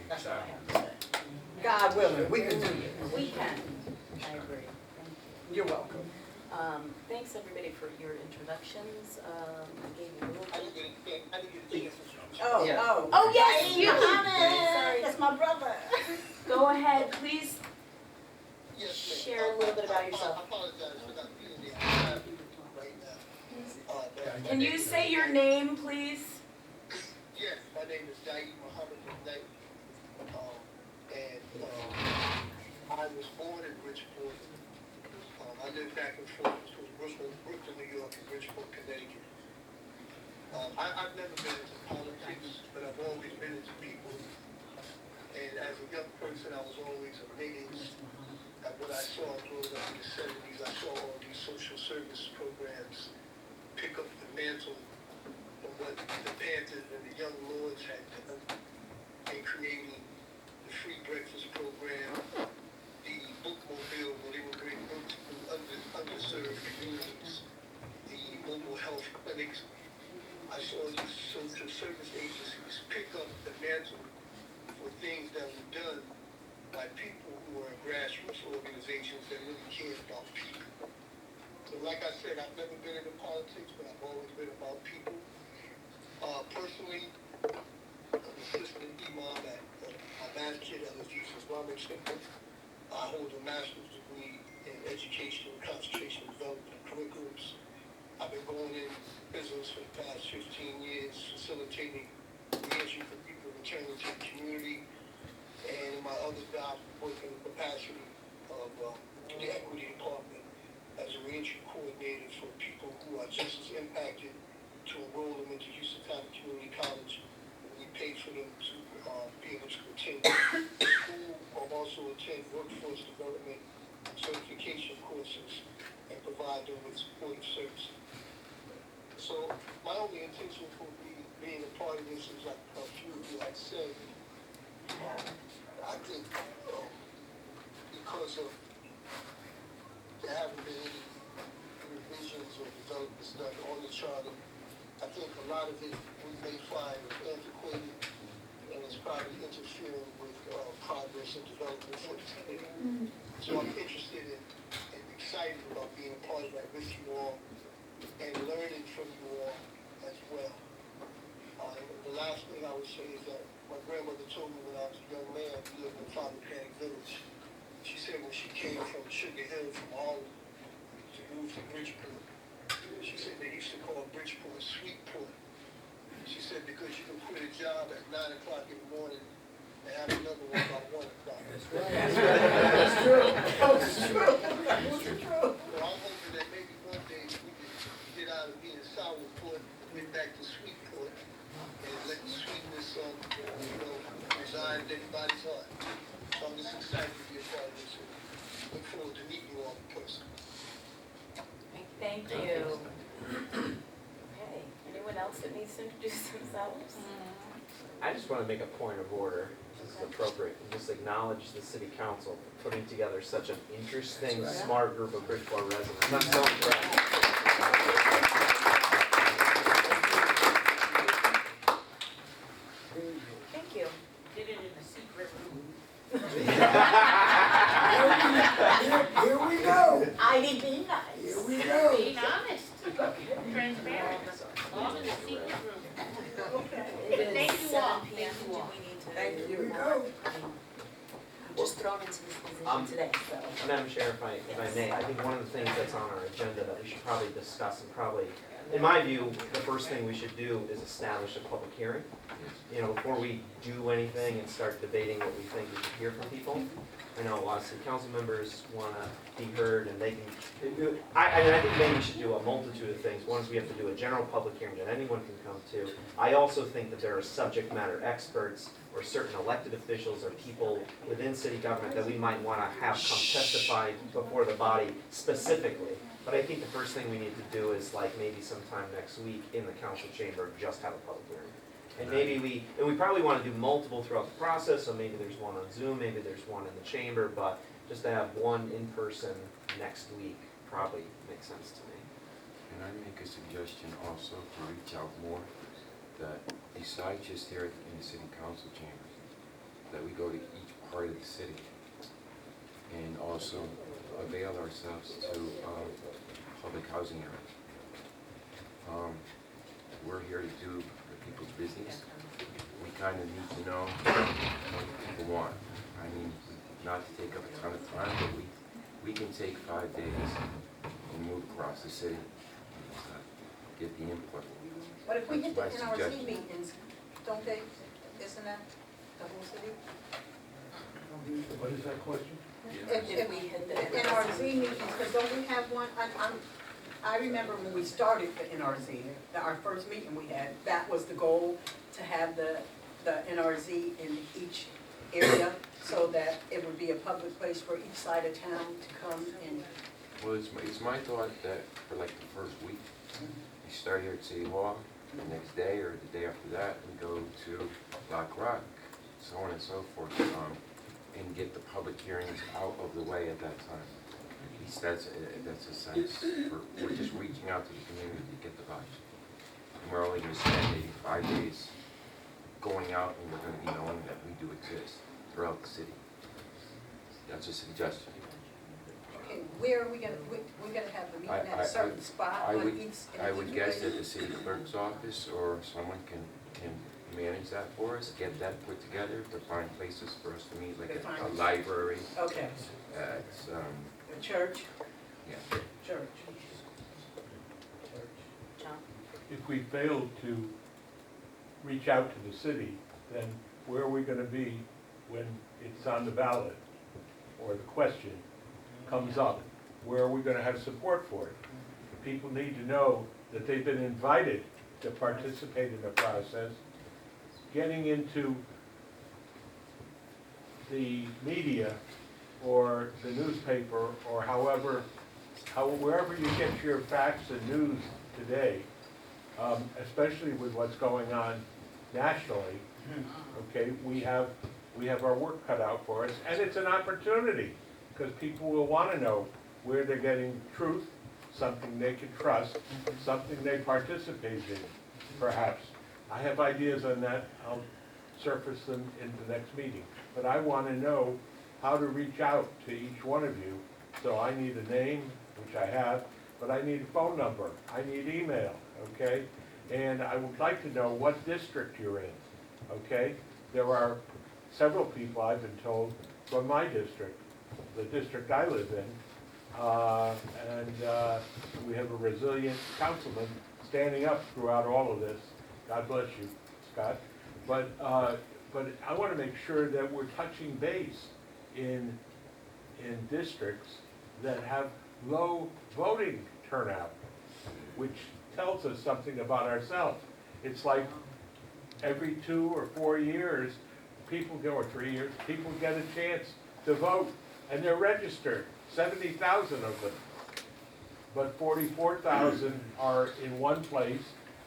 [SPEAKER 11] That's what I have to say. God willing, we can do this.
[SPEAKER 10] We can. I agree. Thank you.
[SPEAKER 11] You're welcome.
[SPEAKER 10] Thanks everybody for your introductions. I gave you a little bit.
[SPEAKER 11] Oh,
[SPEAKER 10] yes, you.
[SPEAKER 11] Sorry, that's my brother.
[SPEAKER 10] Go ahead, please share a little bit about yourself. Can you say your name, please?
[SPEAKER 17] Yes, my name is Daeed Muhammad Nate. I was born in Bridgeport. I lived back and forth between Brooklyn, New York, and Bridgeport, Connecticut. I've never been into politics, but I've always been into people. And as a young person, I was always amazed at what I saw growing up in the 70s. I saw all these social service programs pick up the mantle of what the Panthers and the Young Lords had done in creating the free breakfast program, the bookmobile where they would bring books to underserved communities, the mobile health clinics. I saw these social service agencies pick up the mantle for things that were done by people who are grassroots organizations that really care about people. So like I said, I've never been into politics, but I've always been about people. Personally, I'm an assistant imam at my masjid at Aziz Islamic Center. I hold a master's degree in education, concentration, and development curriculums. I've been going in business for the past 15 years, facilitating reentry for people returning to the community. And in my other job, working in the capacity of the equity department as a reentry coordinator for people who are just as impacted to enroll them into Houston County Community College. We pay for them to be able to attend school or also attend workforce development certification courses and provide them with supportive services. So my only intention for being a part of this is, like a few of you had said, I think because of there haven't been any revisions or developments done on the charter, I think a lot of it we may find antiquated and it's probably interfering with progress and development for the community. So I'm interested in and excited about being a part of that with you all and learning from you all as well. The last thing I would say is that my grandmother told me when I was a young man, we lived in Father Panic Village. She said when she came from Sugar Hill, from Harlem, to move to Bridgeport, she said they used to call Bridgeport Sweetport. She said because you can quit a job at 9 o'clock in the morning and have another one by 1 o'clock. That's right. That's true. That's true. That's true. So I'm hoping that maybe one day we can get out of being Sourport and get back to Sweetport and let the sweetness reside in everybody's heart. So I'm just excited to be a part of this and look forward to meeting you all in person.
[SPEAKER 10] Thank you. Okay, anyone else that needs to introduce themselves?
[SPEAKER 1] I just want to make a point of order, if this is appropriate, and just acknowledge the city council for putting together such an interesting, smart group of Bridgeport residents. I'm so impressed.
[SPEAKER 10] Thank you.
[SPEAKER 15] Did it in a secret room.
[SPEAKER 4] Here we go.
[SPEAKER 11] I did be nice.
[SPEAKER 4] Here we go.
[SPEAKER 15] Being honest. Transparent. All in the secret room.
[SPEAKER 10] It is
[SPEAKER 15] Thank you all.
[SPEAKER 10] 7 p.m.
[SPEAKER 15] Thank you all.
[SPEAKER 10] Do we need to?
[SPEAKER 11] Thank you.
[SPEAKER 4] Here we go.
[SPEAKER 10] I'm just thrown into this position today, so.
[SPEAKER 1] Madam Chair, if I may, I think one of the things that's on our agenda that we should probably discuss and probably in my view, the first thing we should do is establish a public hearing. You know, before we do anything and start debating what we think we should hear from people. I know a lot of city council members wanna be heard and they can, I think maybe we should do a multitude of things. One is we have to do a general public hearing that anyone can come to. I also think that there are subject matter experts or certain elected officials or people within city government that we might wanna have come testify before the body specifically. But I think the first thing we need to do is like maybe sometime next week in the council chamber, just have a public hearing. And maybe we probably wanna do multiple throughout the process, so maybe there's one on Zoom, maybe there's one in the chamber, but just to have one in person next week probably makes sense to me.
[SPEAKER 7] Can I make a suggestion also to reach out more, that besides just here in the city council chambers, that we go to each part of the city and also avail ourselves to public housing areas. We're here to do people's business. We kind of need to know what people want. I mean, not to take up a ton of time, but we can take 5 days and move across the city and get the input.
[SPEAKER 13] But if we hit the
[SPEAKER 7] That's my
[SPEAKER 13] NRC
[SPEAKER 7] suggestion.
[SPEAKER 13] meetings, don't they, isn't that the whole city?
[SPEAKER 12] What is that question?
[SPEAKER 13] If we hit the NRC meetings, because don't we have one, I remember when we started the NRZ, our first meeting we had, that was the goal, to have the NRZ in each area, so that it would be a public place for each side of town to come and.
[SPEAKER 7] Well, it's my thought that for like the first week, we start here at City Hall, the next day or the day after that, we go to Black Rock, so on and so forth, and get the public hearings out of the way at that time. At least that's a sense, we're just reaching out to the community to get the vibes. And we're only gonna spend maybe 5 days going out, and we're gonna be knowing that we do exist throughout the city. That's a suggestion.
[SPEAKER 13] Okay, where are we gonna, we're gonna have the meeting at a certain spot
[SPEAKER 7] I
[SPEAKER 13] on
[SPEAKER 7] would,
[SPEAKER 13] each.
[SPEAKER 7] I would guess that the city clerk's office or someone can manage that for us, get that put together, to find places for us to meet, like a library.
[SPEAKER 13] Okay,
[SPEAKER 7] It's,
[SPEAKER 13] the church,
[SPEAKER 7] yeah.
[SPEAKER 13] church.
[SPEAKER 10] John?
[SPEAKER 12] If we fail to reach out to the city, then where are we gonna be when it's on the ballot? Or the question comes up, where are we gonna have support for it? People need to know that they've been invited to participate in the process. Getting into the media or the newspaper or wherever you get your facts and news today, especially with what's going on nationally, okay, we have our work cut out for us, and it's an opportunity, because people will want to know where they're getting truth, something they can trust, something they participate in, perhaps. I have ideas on that. I'll surface them in the next meeting. But I want to know how to reach out to each one of you. So I need a name, which I have, but I need a phone number. I need email, okay? And I would like to know what district you're in, okay? There are several people, I've been told, from my district, the district I live in, and we have a resilient councilman standing up throughout all of this. God bless you, Scott. But I want to make sure that we're touching base in districts that have low voting turnout, which tells us something about ourselves. It's like every 2 or 4 years, or 3 years, people get a chance to vote, and they're registered, 70,000 of them. But 44,000 are in one place,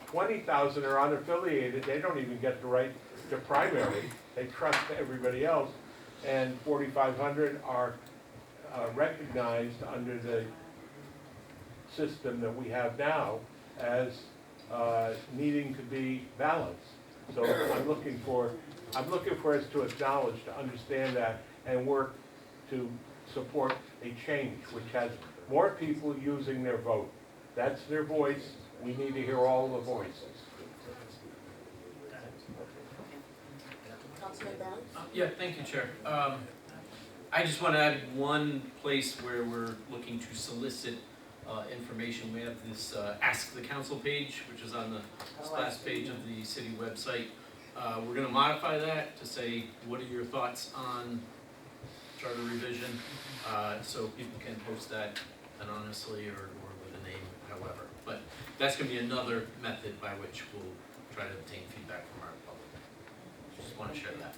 [SPEAKER 12] 20,000 are unaffiliated, they don't even get the right to primary, they trust everybody else, and 4,500 are recognized under the system that we have now as needing to be balanced. So I'm looking for us to acknowledge, to understand that, and work to support a change which has more people using their vote. That's their voice. We need to hear all the voices.
[SPEAKER 10] Councilman Brown?
[SPEAKER 8] Yeah, thank you, Chair. I just want to add one place where we're looking to solicit information. We have this Ask the Council page, which is on the splash page of the city website. We're gonna modify that to say, what are your thoughts on charter revision? So people can post that anonymously or with a name, however. But that's gonna be another method by which we'll try to obtain feedback from our public. Just wanna share that.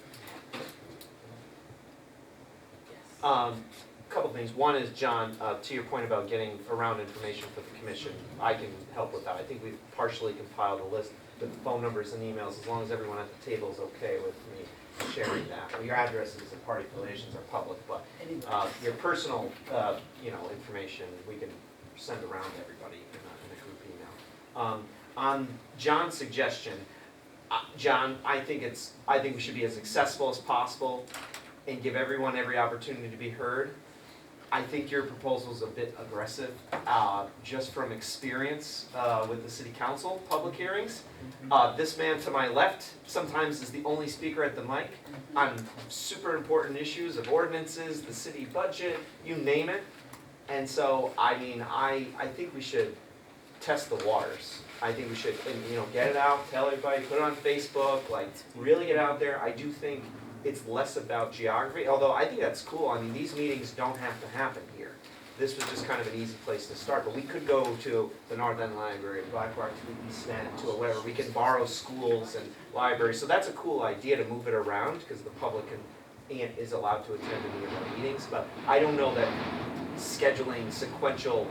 [SPEAKER 1] Couple things. One is, John, to your point about getting around information for the commission, I can help with that. I think we've partially compiled a list with the phone numbers and emails, as long as everyone at the table is okay with me sharing that. Well, your addresses and party affiliations are public, but your personal, information, we can send around to everybody in a group email. On John's suggestion, John, I think we should be as accessible as possible and give everyone every opportunity to be heard. I think your proposal is a bit aggressive, just from experience with the city council public hearings. This man to my left sometimes is the only speaker at the mic on super important issues of ordinances, the city budget, you name it. And so, I mean, I think we should test the waters. I think we should, get it out, tell everybody, put it on Facebook, like, really get out there. I do think it's less about geography, although I think that's cool. I mean, these meetings don't have to happen here. This was just kind of an easy place to start, but we could go to the North End Library, Black Rock to the East End, to whatever. We can borrow schools and libraries, so that's a cool idea to move it around, because the public is allowed to attend any of our meetings, but I don't know that scheduling sequential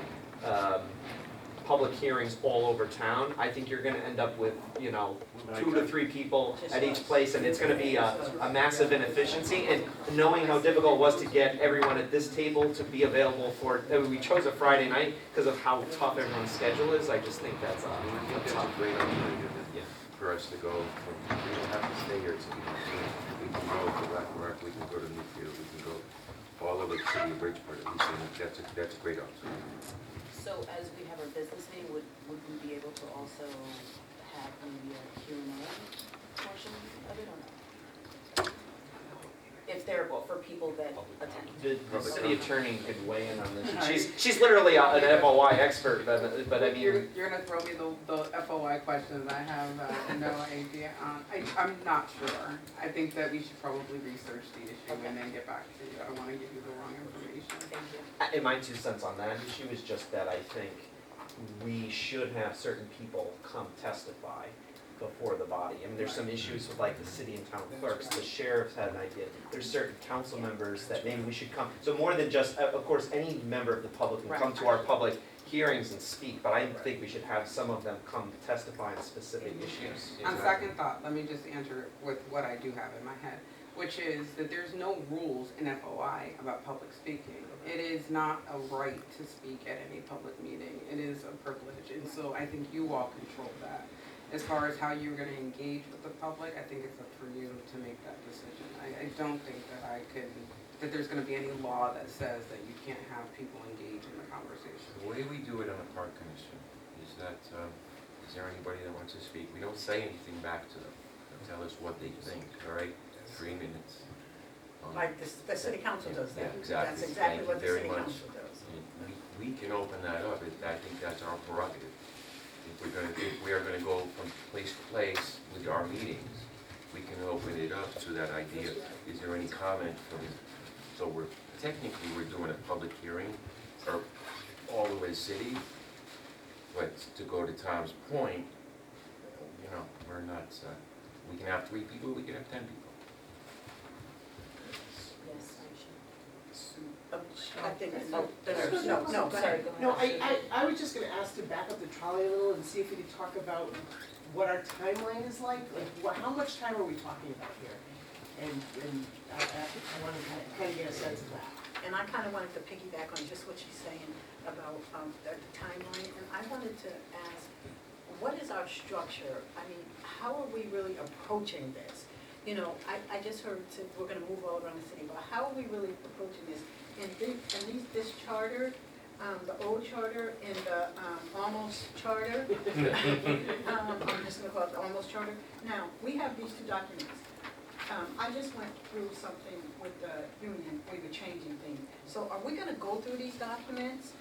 [SPEAKER 1] public hearings all over town, I think you're gonna end up with, 2 to 3 people at each place, and it's gonna be a massive inefficiency. And knowing how difficult it was to get everyone at this table to be available for, we chose a Friday night because of how tough everyone's schedule is, I just think that's
[SPEAKER 7] That's a great alternative for us to go from, we don't have to stay here till we can go to Black Rock, we can go to Newfield, we can go all over the city of Bridgeport, at least, and that's a great alternative.
[SPEAKER 10] So as we have our business meeting, would we be able to also have maybe a Q&A portion of it or not? If they're, for people that attend.
[SPEAKER 1] The city attorney could weigh in on this. She's literally an FOI expert, but I mean.
[SPEAKER 2] You're gonna throw me the FOI questions I have no idea on. I'm not sure. I think that we should probably research the issue and then get back to you. I don't wanna give you the wrong information.
[SPEAKER 10] Thank you.
[SPEAKER 1] In my 2 cents on that issue is just that I think we should have certain people come testify before the body. I mean, there's some issues with like the city and town clerks, the sheriff's had an idea. There's certain council members that maybe we should come. So more than just, of course, any member of the public can come to our public hearings and speak, but I think we should have some of them come testify on specific issues.
[SPEAKER 2] On second thought, let me just answer with what I do have in my head, which is that there's no rules in FOI about public speaking. It is not a right to speak at any public meeting. It is a privilege, and so I think you all control that. As far as how you're gonna engage with the public, I think it's up for you to make that decision. I don't think that there's gonna be any law that says that you can't have people engage in the conversation.
[SPEAKER 7] The way we do it on the park commission is that, is there anybody that wants to speak? We don't say anything back to them. They'll tell us what they think, all right? 3 minutes.
[SPEAKER 11] Like the city council does that.
[SPEAKER 7] Yeah, exactly.
[SPEAKER 11] That's exactly what the
[SPEAKER 7] Thank you
[SPEAKER 11] city
[SPEAKER 7] very much.
[SPEAKER 11] council does.
[SPEAKER 7] We can open that up. I think that's our prerogative. If we are gonna go from place to place with our meetings, we can open it up to that idea. Is there any comment from, so technically we're doing a public hearing, or all the way to city, but to go to Tom's point, we're not, we can have 3 people, we can have 10 people.
[SPEAKER 10] Yes,
[SPEAKER 11] I think,
[SPEAKER 10] Oh,
[SPEAKER 11] no, go ahead.
[SPEAKER 14] No, I was just gonna ask to back up the trolley a little and see if we could talk about what our timeline is like how much time are we talking about here? And I wanna kind of get a sense of that.
[SPEAKER 11] And I kind of wanted to piggyback on just what she's saying about the timeline, and I wanted to ask, what is our structure? I mean, how are we really approaching this? I just heard we're gonna move all around the city, but how are we really approaching this? And this charter, the old charter and the almost charter, I'm just gonna call it the almost charter. Now, we have these 2 documents. I just went through something with the union, we were changing things. So are we gonna go through these documents,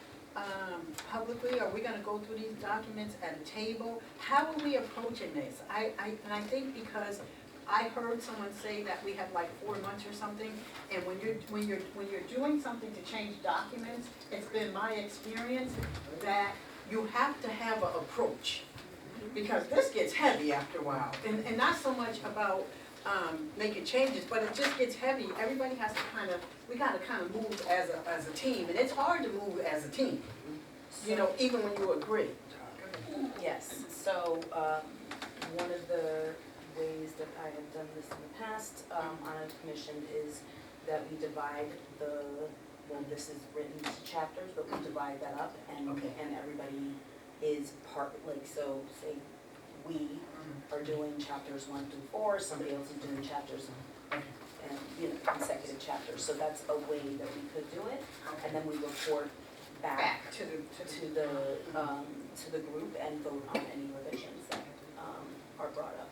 [SPEAKER 13] publicly? Are we gonna go through these documents at a table? How are we approaching this? And I think because I heard someone say that we have like 4 months or something, and when you're doing something to change documents, it's been my experience that you have to have an approach. Because this gets heavy after a while, and not so much about making changes, but it just gets heavy. Everybody has to we gotta kind of move as a team, and it's hard to move as a team, you know, even when you agree.
[SPEAKER 10] Yes, so, one of the ways that I have done this in the past, on a commission is that we divide this is written to chapters, but we divide that up and everybody is part, like, so say we are doing chapters 1 through 4, somebody else is doing chapters and, you know, consecutive chapters. So that's a way that we could do it. And then we report back to the group and vote on any revisions that are brought up.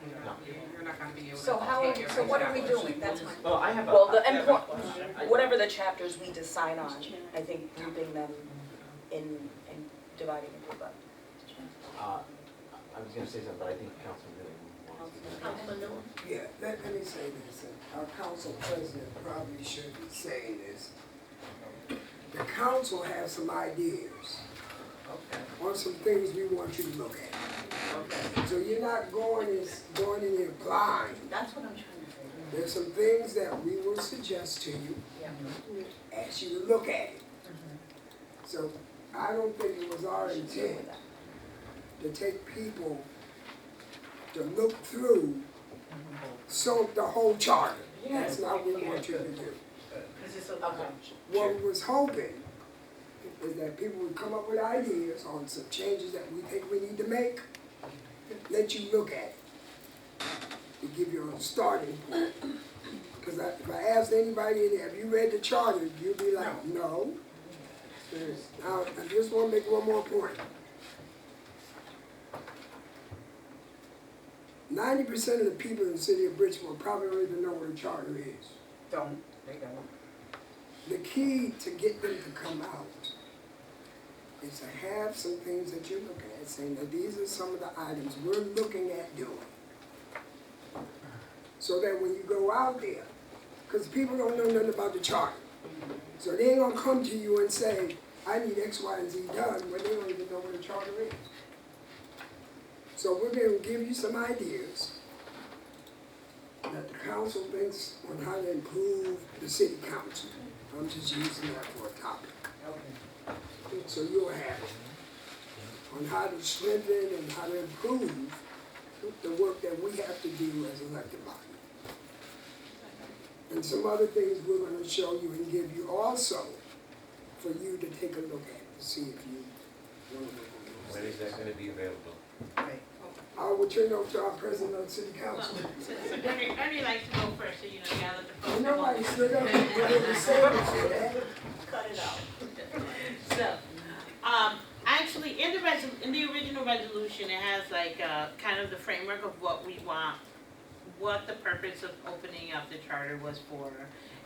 [SPEAKER 3] You're not gonna be able to.
[SPEAKER 13] So what are we doing? That's my.
[SPEAKER 1] Well, I have a.
[SPEAKER 10] Well,
[SPEAKER 1] I have a question.
[SPEAKER 10] whatever the chapters we decide on, I think grouping them in dividing the group up.
[SPEAKER 1] I was gonna say something, but I think council really wants to.
[SPEAKER 4] Yeah, let me say this, and our council president probably should be saying this. The council has some ideas on some things we want you to look at. So you're not going in here blind.
[SPEAKER 13] That's what I'm trying to say.
[SPEAKER 4] There's some things that we will suggest to you, ask you to look at it. So I don't think it was our intent to take people to look through the whole charter. That's not what we want you to do. What we was hoping is that people would come up with ideas on some changes that we think we need to make, let you look at it, to give you a starting point. Because if I asked anybody in there, have you read the charter, you'd be like, no. Now, I just want to make one more point. 90% of the people in the city of Bridgeport probably don't even know what a charter is.
[SPEAKER 13] They don't.
[SPEAKER 4] The key to get them to come out is to have some things that you're looking at, saying that these are some of the items we're looking at doing. So that when you go out there, because people don't know nothing about the charter. So they ain't gonna come to you and say, I need X, Y, and Z done, when they don't even know what a charter is. So we're gonna give you some ideas that the council thinks on how to improve the city council. I'm just using that for a topic. So you'll have it on how to strengthen and how to improve the work that we have to do as elected body. And some other things we're going to show you and give you also for you to take a look at to see if you want to work on those.
[SPEAKER 7] When is that gonna be available?
[SPEAKER 4] I will turn over to our president of the city council.
[SPEAKER 9] So Ernie likes to go first, so you know, you gotta let the folks.
[SPEAKER 4] Ain't nobody stood up and really said that.
[SPEAKER 9] Cut it out. So, actually, in the original resolution, it has like, kind of the framework of what we want, what the purpose of opening up the charter was for.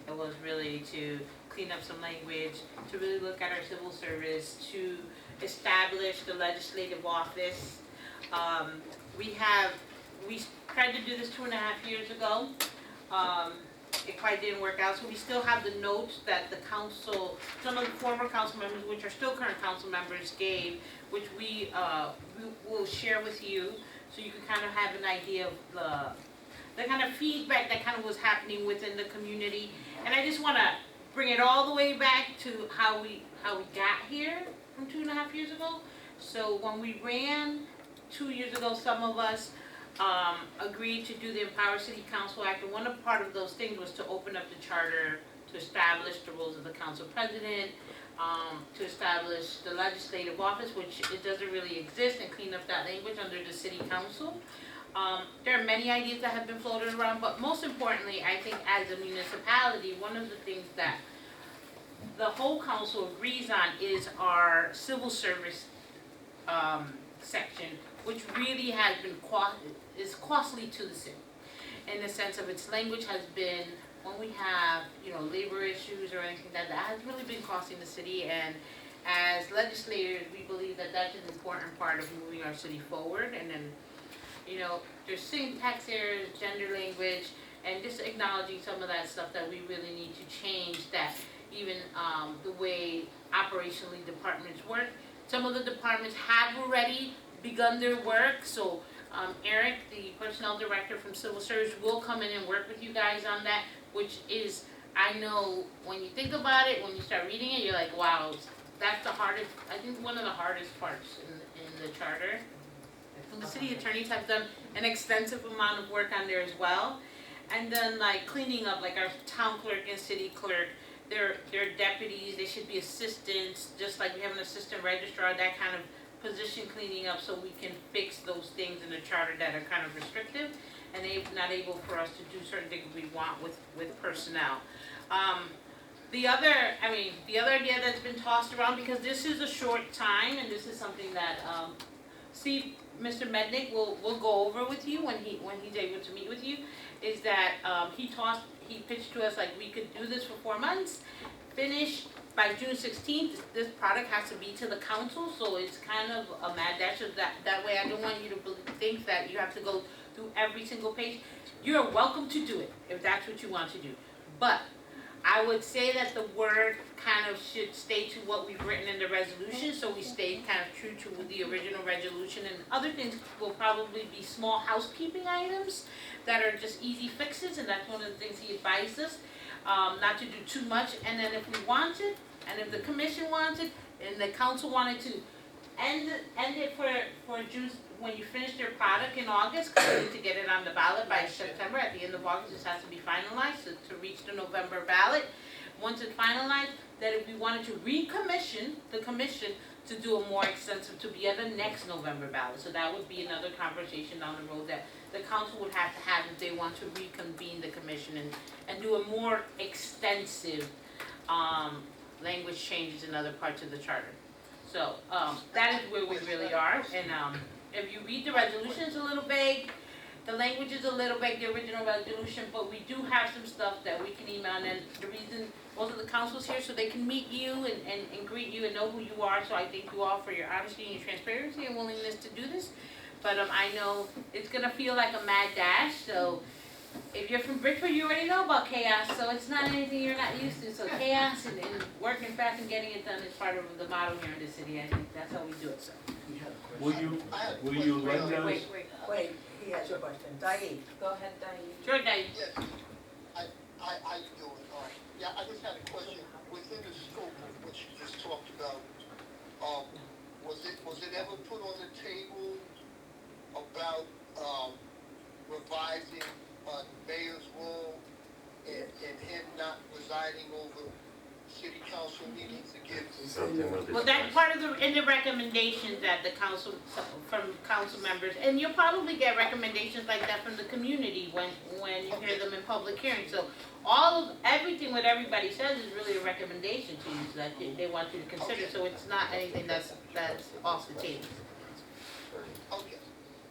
[SPEAKER 9] It was really to clean up some language, to really look at our civil service, to establish the legislative office. We tried to do this 2.5 years ago. It quite didn't work out, so we still have the notes that the council, some of the former council members, which are still current council members, gave, which we will share with you, so you can kind of have an idea of the kind of feedback that kind of was happening within the community. And I just want to bring it all the way back to how we got here from 2.5 years ago. So when we ran 2 years ago, some of us agreed to do the Empower City Council Act, and part of those things was to open up the charter, to establish the roles of the council president, to establish the legislative office, which it doesn't really exist, and clean up that language under the city council. There are many ideas that have been floated around, but most importantly, I think as a municipality, one of the things that the whole council agrees on is our civil service section, which really has been is costly to the city, in the sense of its language has been when we have, you know, labor issues or anything that has really been costing the city, and as legislators, we believe that that's an important part of moving our city forward. And then, you know, there's syntax errors, gender language, and just acknowledging some of that stuff that we really need to change, that even the way operationally departments work. Some of the departments have already begun their work, so Eric, the personnel director from Civil Service, will come in and work with you guys on that, which is, I know, when you think about it, when you start reading it, you're like, wow, that's the hardest, I think one of the hardest parts in the charter. And the city attorneys have done an extensive amount of work on there as well. And then like cleaning up, like our town clerk and city clerk, they're deputies, they should be assistants, just like we have an assistant registrar, that kind of position, cleaning up so we can fix those things in the charter that are kind of restrictive and not able for us to do certain things we want with personnel. The other idea that's been tossed around, because this is a short time and this is something that Steve, Mr. Mednick will go over with you when he's able to meet with you, is that he pitched to us like we could do this for 4 months, finish by June 16th, this product has to be to the council, so it's kind of a mad dash. That way I don't want you to think that you have to go through every single page. You're welcome to do it if that's what you want to do. But I would say that the word kind of should stay to what we've written in the resolution, so we stay kind of true to the original resolution, and other things will probably be small housekeeping items that are just easy fixes, and that's one of the things he advised us, not to do too much. And then if we wanted, and if the commission wanted, and the council wanted to end it for June, when you finish your product in August, because we need to get it on the ballot by September. At the end of August, this has to be finalized to reach the November ballot. Once it's finalized, that if we wanted to recommission the commission to do a more extensive, to be at the next November ballot. So that would be another conversation down the road that the council would have to have if they want to reconvene the commission and do a more extensive language changes in other parts of the charter. So that is where we really are. And if you read the resolution, it's a little vague. The language is a little vague, the original resolution, but we do have some stuff that we can email. And the reason most of the council's here, so they can meet you and greet you and know who you are. So I thank you all for your honesty and your transparency and willingness to do this. But I know it's going to feel like a mad dash. So if you're from Bridgeport, you already know about chaos. So it's not anything you're not used to. So chaos and working fast and getting it done is part of the motto here in the city. I think that's how we do it. So.
[SPEAKER 12] Will you lend us?
[SPEAKER 13] Wait, he has a question. Diane.
[SPEAKER 10] Go ahead, Diane.
[SPEAKER 9] Sure, Diane.
[SPEAKER 17] Yes, I do it, all right. Yeah, I just had a question. Within the scope of what you just talked about, was it ever put on the table about revising mayor's role and him not residing over city council meetings to give
[SPEAKER 7] Something with
[SPEAKER 9] Well, that's part of in the recommendations that the council, from council members, and you'll probably get recommendations like that from the community when you hear them in public hearings. So everything what everybody says is really a recommendation to you that they want you to consider. So it's not anything that's off the table.
[SPEAKER 17] Okay,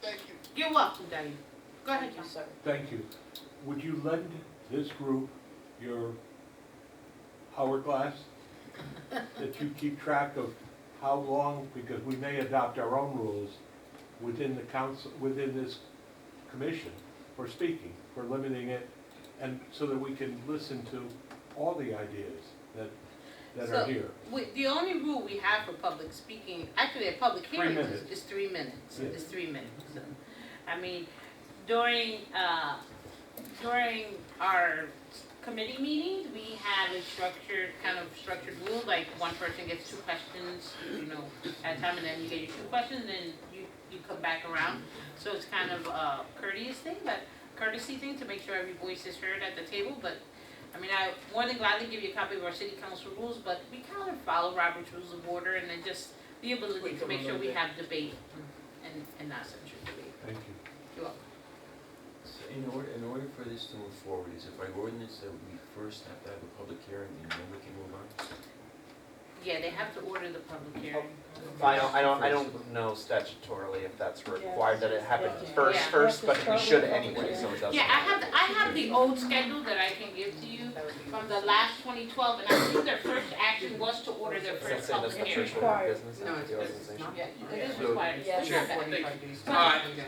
[SPEAKER 17] thank you.
[SPEAKER 9] You're welcome, Diane. Go ahead, John.
[SPEAKER 12] Thank you. Would you lend this group your hourglass that you keep track of how long, because we may adopt our own rules within the council, within this commission for speaking, for limiting it, and so that we can listen to all the ideas that are here.
[SPEAKER 9] The only rule we have for public speaking, actually a public hearing is 3 minutes.
[SPEAKER 12] Yeah.
[SPEAKER 9] It's 3 minutes. So, I mean, during our committee meetings, we have a structured rule, like one person gets 2 questions, at a time, and then you get your 2 questions, and then you come back around. So it's kind of a courtesy thing to make sure every voice is heard at the table. But I mean, I more than gladly give you a copy of our city council rules, but we kind of follow Robert's Rules of Order, and then just the ability to make sure we have debate and not censure debate.
[SPEAKER 12] Thank you.
[SPEAKER 9] You're welcome.
[SPEAKER 7] So in order for this to move forward, is it by ordinance that we first have to have a public hearing and then we can move on?
[SPEAKER 9] Yeah, they have to order the public hearing.
[SPEAKER 1] I don't know statutorily if that's required, that it happens
[SPEAKER 9] Yeah.
[SPEAKER 1] first, but we should anyway, so it doesn't.
[SPEAKER 9] Yeah, I have the old schedule that I can give to you from the last 2012, and I think their first action was to order their
[SPEAKER 1] Does that
[SPEAKER 9] first
[SPEAKER 1] say
[SPEAKER 9] public
[SPEAKER 1] that's the
[SPEAKER 9] hearing.
[SPEAKER 1] first order of business
[SPEAKER 3] No,
[SPEAKER 1] of
[SPEAKER 3] it's
[SPEAKER 1] the
[SPEAKER 3] not.
[SPEAKER 1] organization?
[SPEAKER 9] It is
[SPEAKER 8] So-
[SPEAKER 9] required.
[SPEAKER 10] Yes.
[SPEAKER 9] It's not bad.
[SPEAKER 3] 45 days.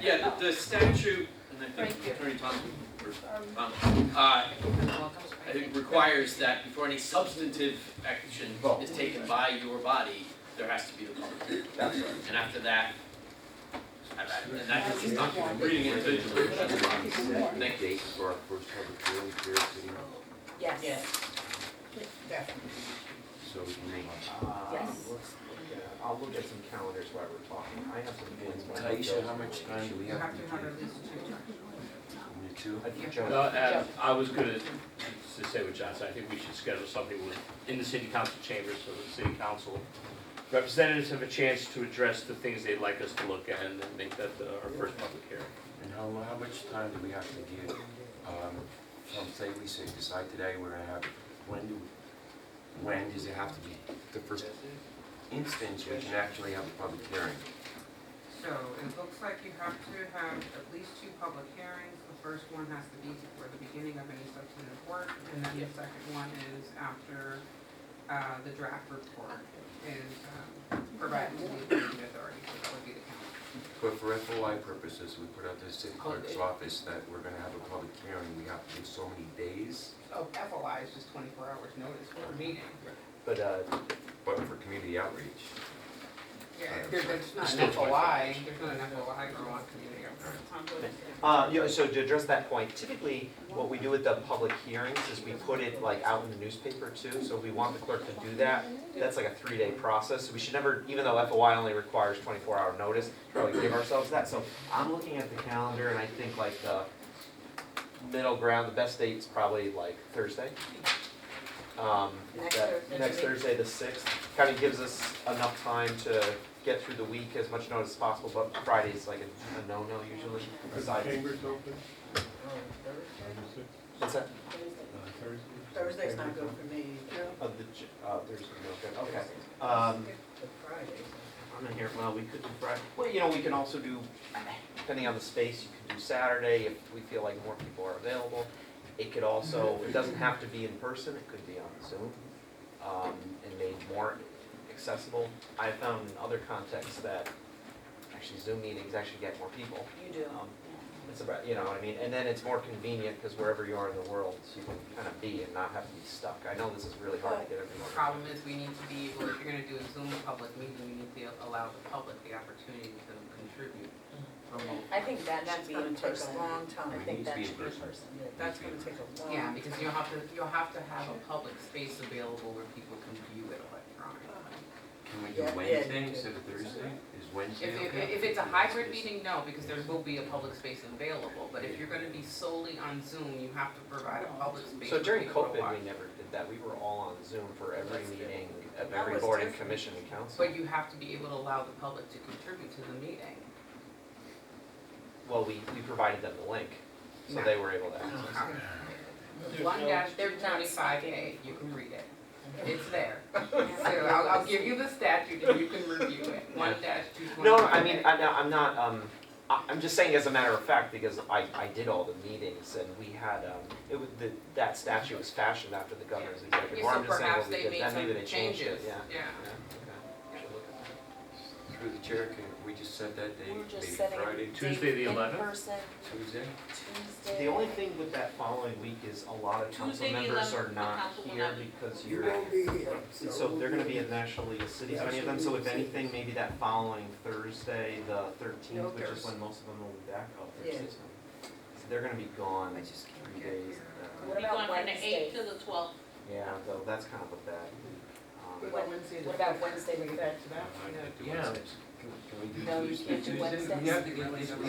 [SPEAKER 8] Yeah, the statute, and I think Attorney Thompson, it requires that before any substantive action is taken by your body, there has to be the public hearing.
[SPEAKER 1] That's right.
[SPEAKER 8] And after that, and that is not, I'm reading it individually.
[SPEAKER 7] Next date for our first public hearing here at City Hall.
[SPEAKER 10] Yes.
[SPEAKER 14] Definitely.
[SPEAKER 7] So we can make.
[SPEAKER 10] Yes.
[SPEAKER 1] Let's look at, I'll look at some calendars while we're talking. I have some feelings when I
[SPEAKER 7] Taisha, how much time do we
[SPEAKER 3] You
[SPEAKER 7] have
[SPEAKER 3] have
[SPEAKER 7] to
[SPEAKER 3] to have
[SPEAKER 7] give?
[SPEAKER 3] at least two.
[SPEAKER 7] Only two?
[SPEAKER 1] I think Joe.
[SPEAKER 6] Well, I was gonna say with Johnson, I think we should schedule something in the city council chambers so the city council representatives have a chance to address the things they'd like us to look at and then make that our first public hearing.
[SPEAKER 7] And how much time do we have to give? From say we decide today we're gonna have, when does it have to be the first instance we can actually have a public hearing?
[SPEAKER 3] So it looks like you have to have at least two public hearings. The first one has to be before the beginning of any substantive work, and then the second one is after the draft report is provided to the appointing authority, so that would be the council.
[SPEAKER 7] But for FOI purposes, we put out to the city clerk's office that we're gonna have a public hearing, we have to give so many days.
[SPEAKER 3] So FOI is just 24 hours notice for a meeting.
[SPEAKER 1] But,
[SPEAKER 7] But for community outreach,
[SPEAKER 3] Yeah, there's not
[SPEAKER 6] Still
[SPEAKER 3] an FOI, there's not an FOI for one community.
[SPEAKER 1] so to address that point, typically, what we do with the public hearings is we put it like out in the newspaper too, so if we want the clerk to do that, that's like a 3-day process, so we should never, even though FOI only requires 24-hour notice, probably give ourselves that, so I'm looking at the calendar and I think like the middle ground, the best date's probably like Thursday. Next Thursday, the 6th, kind of gives us enough time to get through the week as much notice as possible, but Friday's like a no-no usually. Besides,
[SPEAKER 12] Chambers open?
[SPEAKER 1] what's that?
[SPEAKER 12] Thursday?
[SPEAKER 13] Thursday's not good for me.
[SPEAKER 1] There's no good, okay.
[SPEAKER 13] Fridays.
[SPEAKER 1] I'm in here, well, we could do Friday, well, you know, we can also do, depending on the space, you could do Saturday if we feel like more people are available. It could also, it doesn't have to be in person, it could be on Zoom, and made more accessible. I found in other contexts that actually Zoom meetings actually get more people.
[SPEAKER 10] You do.
[SPEAKER 1] It's about, you know what I mean, and then it's more convenient because wherever you are in the world, you can kind of be and not have to be stuck. I know this is really hard to get
[SPEAKER 3] The
[SPEAKER 1] everyone.
[SPEAKER 3] problem is we need to be able, if you're gonna do a Zoom public meeting, we need to allow the public the opportunity to contribute remotely.
[SPEAKER 10] I think that
[SPEAKER 13] That's
[SPEAKER 10] should be in
[SPEAKER 13] gonna take
[SPEAKER 10] person.
[SPEAKER 13] a long time.
[SPEAKER 10] I
[SPEAKER 7] It
[SPEAKER 10] think
[SPEAKER 7] needs to
[SPEAKER 10] that
[SPEAKER 7] be in
[SPEAKER 10] should be in
[SPEAKER 7] person.
[SPEAKER 10] person.
[SPEAKER 13] That's gonna take a long.
[SPEAKER 3] Yeah, because you'll have to have a public space available where people can view it electronically.
[SPEAKER 7] can we do
[SPEAKER 13] Yeah,
[SPEAKER 7] Wednesday
[SPEAKER 13] yeah.
[SPEAKER 7] instead of Thursday? Is Wednesday
[SPEAKER 3] If,
[SPEAKER 7] okay?
[SPEAKER 3] if it's a hybrid meeting, no, because there will be a public space available, but if you're gonna be solely on Zoom, you have to provide a public space
[SPEAKER 1] So
[SPEAKER 3] for
[SPEAKER 1] during
[SPEAKER 3] people to
[SPEAKER 1] COVID,
[SPEAKER 3] watch.
[SPEAKER 1] we never did that. We were all on Zoom for every meeting of
[SPEAKER 13] That
[SPEAKER 1] every
[SPEAKER 13] was
[SPEAKER 1] board and
[SPEAKER 13] different.
[SPEAKER 1] commission and council.
[SPEAKER 3] But you have to be able to allow the public to contribute to the meeting.
[SPEAKER 1] Well, we provided them the link, so
[SPEAKER 3] No.
[SPEAKER 1] they were able to access it.
[SPEAKER 3] 1-225A, you can read it. It's there. So I'll give you the statute and you can review it. 1-225A.
[SPEAKER 1] No, I mean, I'm not, I'm just saying as a matter of fact, because I did all the meetings and we had, it was, that statute was fashioned after the governor's executive
[SPEAKER 3] Yeah,
[SPEAKER 1] order.
[SPEAKER 3] so
[SPEAKER 1] I'm just saying
[SPEAKER 3] perhaps
[SPEAKER 1] what we
[SPEAKER 3] they
[SPEAKER 1] did,
[SPEAKER 3] made
[SPEAKER 1] then maybe
[SPEAKER 3] some
[SPEAKER 1] they changed it,
[SPEAKER 3] changes.
[SPEAKER 1] yeah.
[SPEAKER 3] Yeah.
[SPEAKER 1] Okay. Should look at that.
[SPEAKER 7] Through the chair, can we just set that date,
[SPEAKER 10] We're just
[SPEAKER 7] maybe
[SPEAKER 10] setting a
[SPEAKER 7] Friday,
[SPEAKER 10] date
[SPEAKER 6] Tuesday the
[SPEAKER 10] in
[SPEAKER 6] 11th?
[SPEAKER 10] person,
[SPEAKER 7] Tuesday?
[SPEAKER 10] Tuesday.
[SPEAKER 1] The only thing with that following week is a lot of council
[SPEAKER 9] Tuesday, the
[SPEAKER 1] members
[SPEAKER 9] 11th,
[SPEAKER 1] are
[SPEAKER 9] the
[SPEAKER 1] not
[SPEAKER 9] council will
[SPEAKER 1] here
[SPEAKER 9] not be-
[SPEAKER 1] because
[SPEAKER 4] You
[SPEAKER 1] you're,
[SPEAKER 4] won't be here.
[SPEAKER 1] so they're gonna be in national League of Cities,
[SPEAKER 4] Yeah,
[SPEAKER 1] many of them, so if
[SPEAKER 4] absolutely.
[SPEAKER 1] anything, maybe that following Thursday, the 13th,
[SPEAKER 3] No
[SPEAKER 1] which is
[SPEAKER 3] Thursday.
[SPEAKER 1] when most of them will be back, oh,
[SPEAKER 13] Yeah.
[SPEAKER 1] Thursday's fine. So they're gonna be gone
[SPEAKER 3] I just can't
[SPEAKER 1] 3
[SPEAKER 3] get
[SPEAKER 1] days.
[SPEAKER 3] here.
[SPEAKER 10] What
[SPEAKER 9] We're
[SPEAKER 10] about
[SPEAKER 9] going from the
[SPEAKER 10] Wednesday?
[SPEAKER 9] 8th to the 12th.
[SPEAKER 1] Yeah, so that's kind of what that,
[SPEAKER 13] What about Wednesday?
[SPEAKER 10] What about Wednesday,
[SPEAKER 13] Bring it back to that?
[SPEAKER 7] Yeah, can we do
[SPEAKER 10] No, you
[SPEAKER 7] Tuesday?
[SPEAKER 10] can't do Wednesday?
[SPEAKER 7] We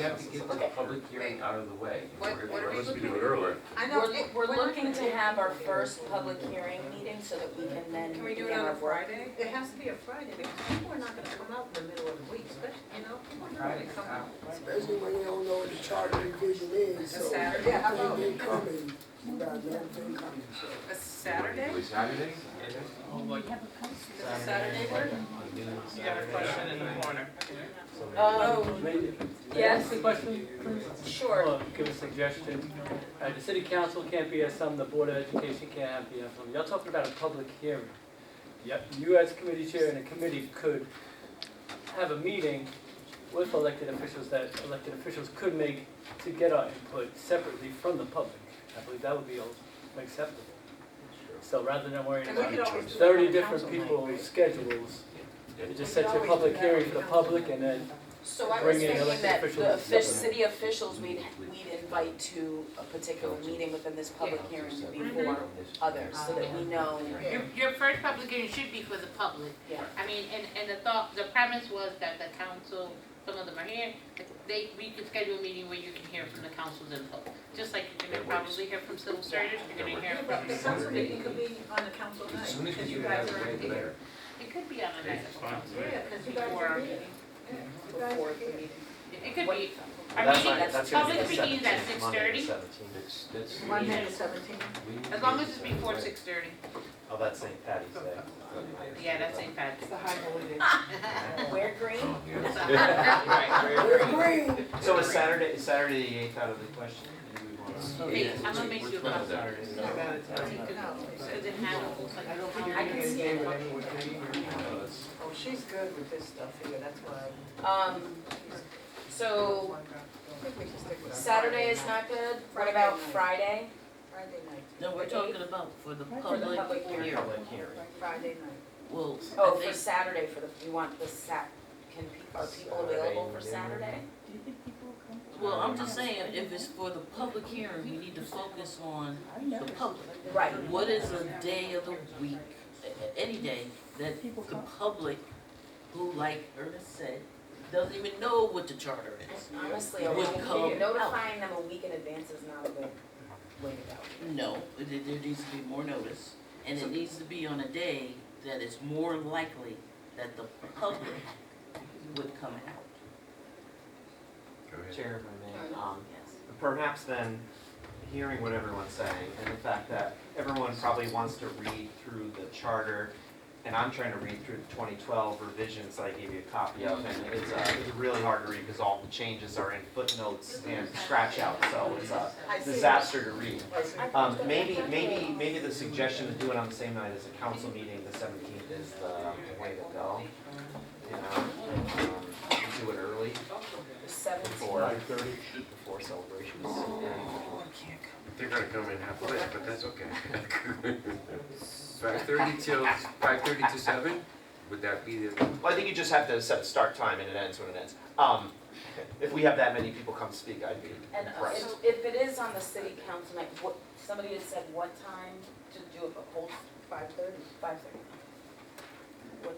[SPEAKER 7] have to get the public hearing out of the way.
[SPEAKER 3] What are we
[SPEAKER 6] Unless we do
[SPEAKER 3] looking
[SPEAKER 6] it earlier.
[SPEAKER 13] I know.
[SPEAKER 10] We're looking to have our first public hearing meeting so that we can then
[SPEAKER 3] Can we do it
[SPEAKER 10] begin
[SPEAKER 3] on
[SPEAKER 10] our
[SPEAKER 3] a
[SPEAKER 10] work.
[SPEAKER 3] Friday?
[SPEAKER 13] It has to be a Friday because people are not gonna come out in the middle of the week, especially, you know, people are not
[SPEAKER 3] Friday,
[SPEAKER 13] gonna come out.
[SPEAKER 4] Especially when you don't know what the charter revision is, so
[SPEAKER 3] Saturday.
[SPEAKER 13] Yeah, how about-
[SPEAKER 4] they come and got another thing coming, so.
[SPEAKER 3] A Saturday?
[SPEAKER 7] Do it Saturday?
[SPEAKER 3] Saturday work?
[SPEAKER 2] You got a question in the corner.
[SPEAKER 10] Yes,
[SPEAKER 18] Ask a question, please?
[SPEAKER 10] sure.
[SPEAKER 18] Or give a suggestion. The city council can't be at some, the board of education can't be at some. You're talking about a public hearing. Yep. You as committee chair and a committee could have a meeting with elected officials that elected officials could make to get our input separately from the public. I believe that would be acceptable. So rather than worrying
[SPEAKER 13] And we
[SPEAKER 18] about
[SPEAKER 13] could always do it
[SPEAKER 18] 30
[SPEAKER 13] on a
[SPEAKER 18] different
[SPEAKER 13] council night,
[SPEAKER 18] people's
[SPEAKER 13] right?
[SPEAKER 18] schedules, you just set your public hearing for the public and then
[SPEAKER 10] So I was
[SPEAKER 18] bring in
[SPEAKER 10] thinking
[SPEAKER 18] elected
[SPEAKER 10] that
[SPEAKER 18] officials
[SPEAKER 10] the
[SPEAKER 18] separately.
[SPEAKER 10] city officials we'd invite to a particular meeting within this public hearing before others, so that we know.
[SPEAKER 9] Your first public hearing should be for the public.
[SPEAKER 10] Yeah.
[SPEAKER 9] I mean, and the premise was that the council, some of them are here, we could schedule a meeting where you can hear from the council's input. Just like you're gonna probably hear from civil service, you're gonna hear
[SPEAKER 13] But
[SPEAKER 9] from.
[SPEAKER 13] the council meeting could be on the council night,
[SPEAKER 7] As soon as we
[SPEAKER 13] because you
[SPEAKER 7] do
[SPEAKER 13] guys
[SPEAKER 7] that,
[SPEAKER 13] are
[SPEAKER 7] right
[SPEAKER 13] here.
[SPEAKER 7] there.
[SPEAKER 9] It could be on a night.
[SPEAKER 13] Yeah, because you guys
[SPEAKER 9] Before our
[SPEAKER 13] are here.
[SPEAKER 9] meeting.
[SPEAKER 13] Yeah, you guys
[SPEAKER 10] Before
[SPEAKER 13] are
[SPEAKER 10] the
[SPEAKER 13] here.
[SPEAKER 10] meeting.
[SPEAKER 9] It could be, our
[SPEAKER 1] That's
[SPEAKER 9] meeting,
[SPEAKER 1] not, that's gonna be
[SPEAKER 9] public
[SPEAKER 1] the
[SPEAKER 9] meeting is at
[SPEAKER 1] 17th, Monday the
[SPEAKER 9] 6:30,
[SPEAKER 1] 17th.
[SPEAKER 7] That's.
[SPEAKER 13] Monday the 17th.
[SPEAKER 9] as long as it's before 6:30.
[SPEAKER 1] Oh, that's St. Patty's Day.
[SPEAKER 9] Yeah, that's St. Patrick's.
[SPEAKER 3] It's a high holy day.
[SPEAKER 10] Wear green?
[SPEAKER 7] Oh, yes.
[SPEAKER 9] Right,
[SPEAKER 4] We're green.
[SPEAKER 1] So is Saturday the 8th out of the question? Do we wanna-
[SPEAKER 9] Hey, I'm gonna make you a
[SPEAKER 7] Which one
[SPEAKER 9] copy.
[SPEAKER 7] is that?
[SPEAKER 9] Because it has, like,
[SPEAKER 3] I don't think you're
[SPEAKER 10] I
[SPEAKER 3] gonna
[SPEAKER 10] can
[SPEAKER 3] get
[SPEAKER 10] see
[SPEAKER 3] a
[SPEAKER 10] it.
[SPEAKER 3] game with anyone, can you?
[SPEAKER 13] Oh, she's good with this stuff here, that's why.
[SPEAKER 10] So
[SPEAKER 13] I think we should stick with our
[SPEAKER 10] Saturday is not good, what about Friday?
[SPEAKER 13] Friday night.
[SPEAKER 15] No, we're talking about for the
[SPEAKER 10] For the
[SPEAKER 15] public
[SPEAKER 10] public hearing.
[SPEAKER 15] hearing.
[SPEAKER 1] Public hearing.
[SPEAKER 13] Friday night.
[SPEAKER 15] Well,
[SPEAKER 10] Oh,
[SPEAKER 15] I
[SPEAKER 10] for
[SPEAKER 15] think,
[SPEAKER 10] Saturday for the, you want the are people available for Saturday?
[SPEAKER 15] well, I'm just saying, if it's for the public hearing, we need to focus on the public.
[SPEAKER 10] Right.
[SPEAKER 15] What is a day of the week, any day, that the public, who, like Ernest said, doesn't even know what the charter is?
[SPEAKER 10] Honestly,
[SPEAKER 15] Would come
[SPEAKER 10] notifying them a week in advance is not a good way to go.
[SPEAKER 15] No, there needs to be more notice, and it needs to be on a day that is more likely that the public would come out.
[SPEAKER 7] Go ahead.
[SPEAKER 1] Chair, if I may,
[SPEAKER 15] Yes.
[SPEAKER 1] perhaps then, hearing what everyone's saying, and the fact that everyone probably wants to read through the charter, and I'm trying to read through the 2012 revisions that I gave you a copy of, and it's really hard to read because all the changes are in footnotes and scratch outs, so it's a disaster to read. Maybe the suggestion to do it on the same night as a council meeting, the 17th, is the way to go. You know, do it early
[SPEAKER 10] The 17th.
[SPEAKER 1] before celebrations.
[SPEAKER 7] They're gonna come in half late, but that's okay. 5:30 to 7, would that be the?
[SPEAKER 1] Well, I think you just have to set a start time and it ends when it ends. If we have that many people come speak, I'd be
[SPEAKER 10] And
[SPEAKER 1] impressed.
[SPEAKER 10] if it is on the city council night, what, somebody had said what time to do it, hold 5:30? 5:30. What-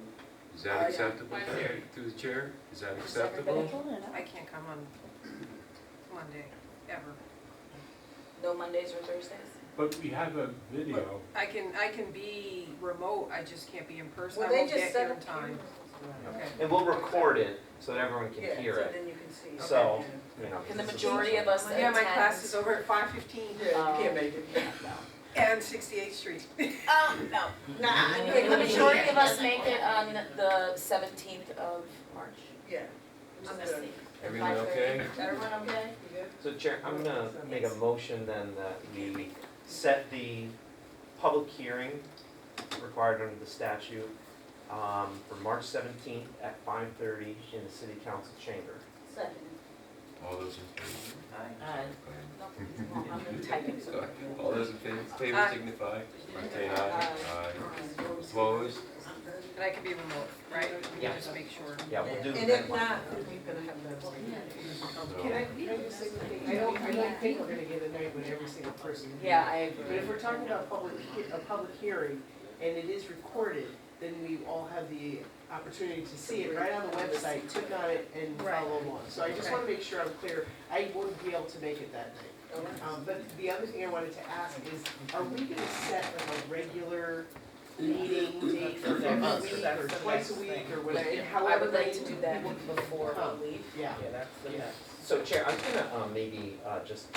[SPEAKER 7] Is that acceptable through the chair? Is that acceptable?
[SPEAKER 3] I can't come on Monday, ever.
[SPEAKER 10] No Mondays or Thursdays?
[SPEAKER 12] But we have a video.
[SPEAKER 3] I can be remote, I just can't be in person.
[SPEAKER 13] Well,
[SPEAKER 3] I
[SPEAKER 13] they
[SPEAKER 3] won't
[SPEAKER 13] just
[SPEAKER 3] get
[SPEAKER 13] set
[SPEAKER 3] here in
[SPEAKER 13] up
[SPEAKER 3] time. Okay.
[SPEAKER 1] And we'll record it so that everyone can
[SPEAKER 13] Yeah,
[SPEAKER 1] hear
[SPEAKER 13] so
[SPEAKER 1] it.
[SPEAKER 13] then you can see.
[SPEAKER 1] So, you know.
[SPEAKER 10] Can the
[SPEAKER 1] this is-
[SPEAKER 10] majority of us
[SPEAKER 3] Yeah, my
[SPEAKER 10] attend?
[SPEAKER 3] class is over at 5:15
[SPEAKER 13] Yeah, you can't make it.
[SPEAKER 3] and 68th Street.
[SPEAKER 10] No.
[SPEAKER 13] Nah.
[SPEAKER 10] Can the majority of us make it on the 17th of March?
[SPEAKER 13] Yeah.
[SPEAKER 10] On this thing?
[SPEAKER 7] Everyone okay?
[SPEAKER 10] Everyone okay?
[SPEAKER 13] You good?
[SPEAKER 1] So Chair, I'm gonna make a motion then that we set the public hearing required under the statute for March 17th at 5:30 in the city council chamber.
[SPEAKER 10] Second.
[SPEAKER 7] All those in favor?
[SPEAKER 15] Aye.
[SPEAKER 10] I'm typing.
[SPEAKER 7] Sorry. All those in favor
[SPEAKER 3] Aye.
[SPEAKER 7] signify by saying aye. Aye. Opposed?
[SPEAKER 3] And I can be remote, right?
[SPEAKER 1] Yeah.
[SPEAKER 3] Just make sure.
[SPEAKER 1] Yeah, we'll do
[SPEAKER 13] And
[SPEAKER 1] that.
[SPEAKER 13] if not, then we're gonna have that.
[SPEAKER 14] Can I just say one thing? I don't think we're gonna get a night with every single person.
[SPEAKER 10] Yeah, I
[SPEAKER 14] But
[SPEAKER 10] agree.
[SPEAKER 14] if we're talking about a public hearing, and it is recorded, then we all have the opportunity to see it right on the website, click on it, and follow along. So I just wanna make sure I'm clear, I wouldn't be able to make it that night. But the other thing I wanted to ask is, are we gonna set like a regular meeting date for every week, or twice a week, or whatever,
[SPEAKER 10] I
[SPEAKER 14] however
[SPEAKER 10] would like
[SPEAKER 14] many
[SPEAKER 10] to do that
[SPEAKER 14] people
[SPEAKER 10] before
[SPEAKER 14] come?
[SPEAKER 10] we leave.
[SPEAKER 14] Yeah.
[SPEAKER 1] Yeah, that's the next. So Chair, I'm gonna maybe just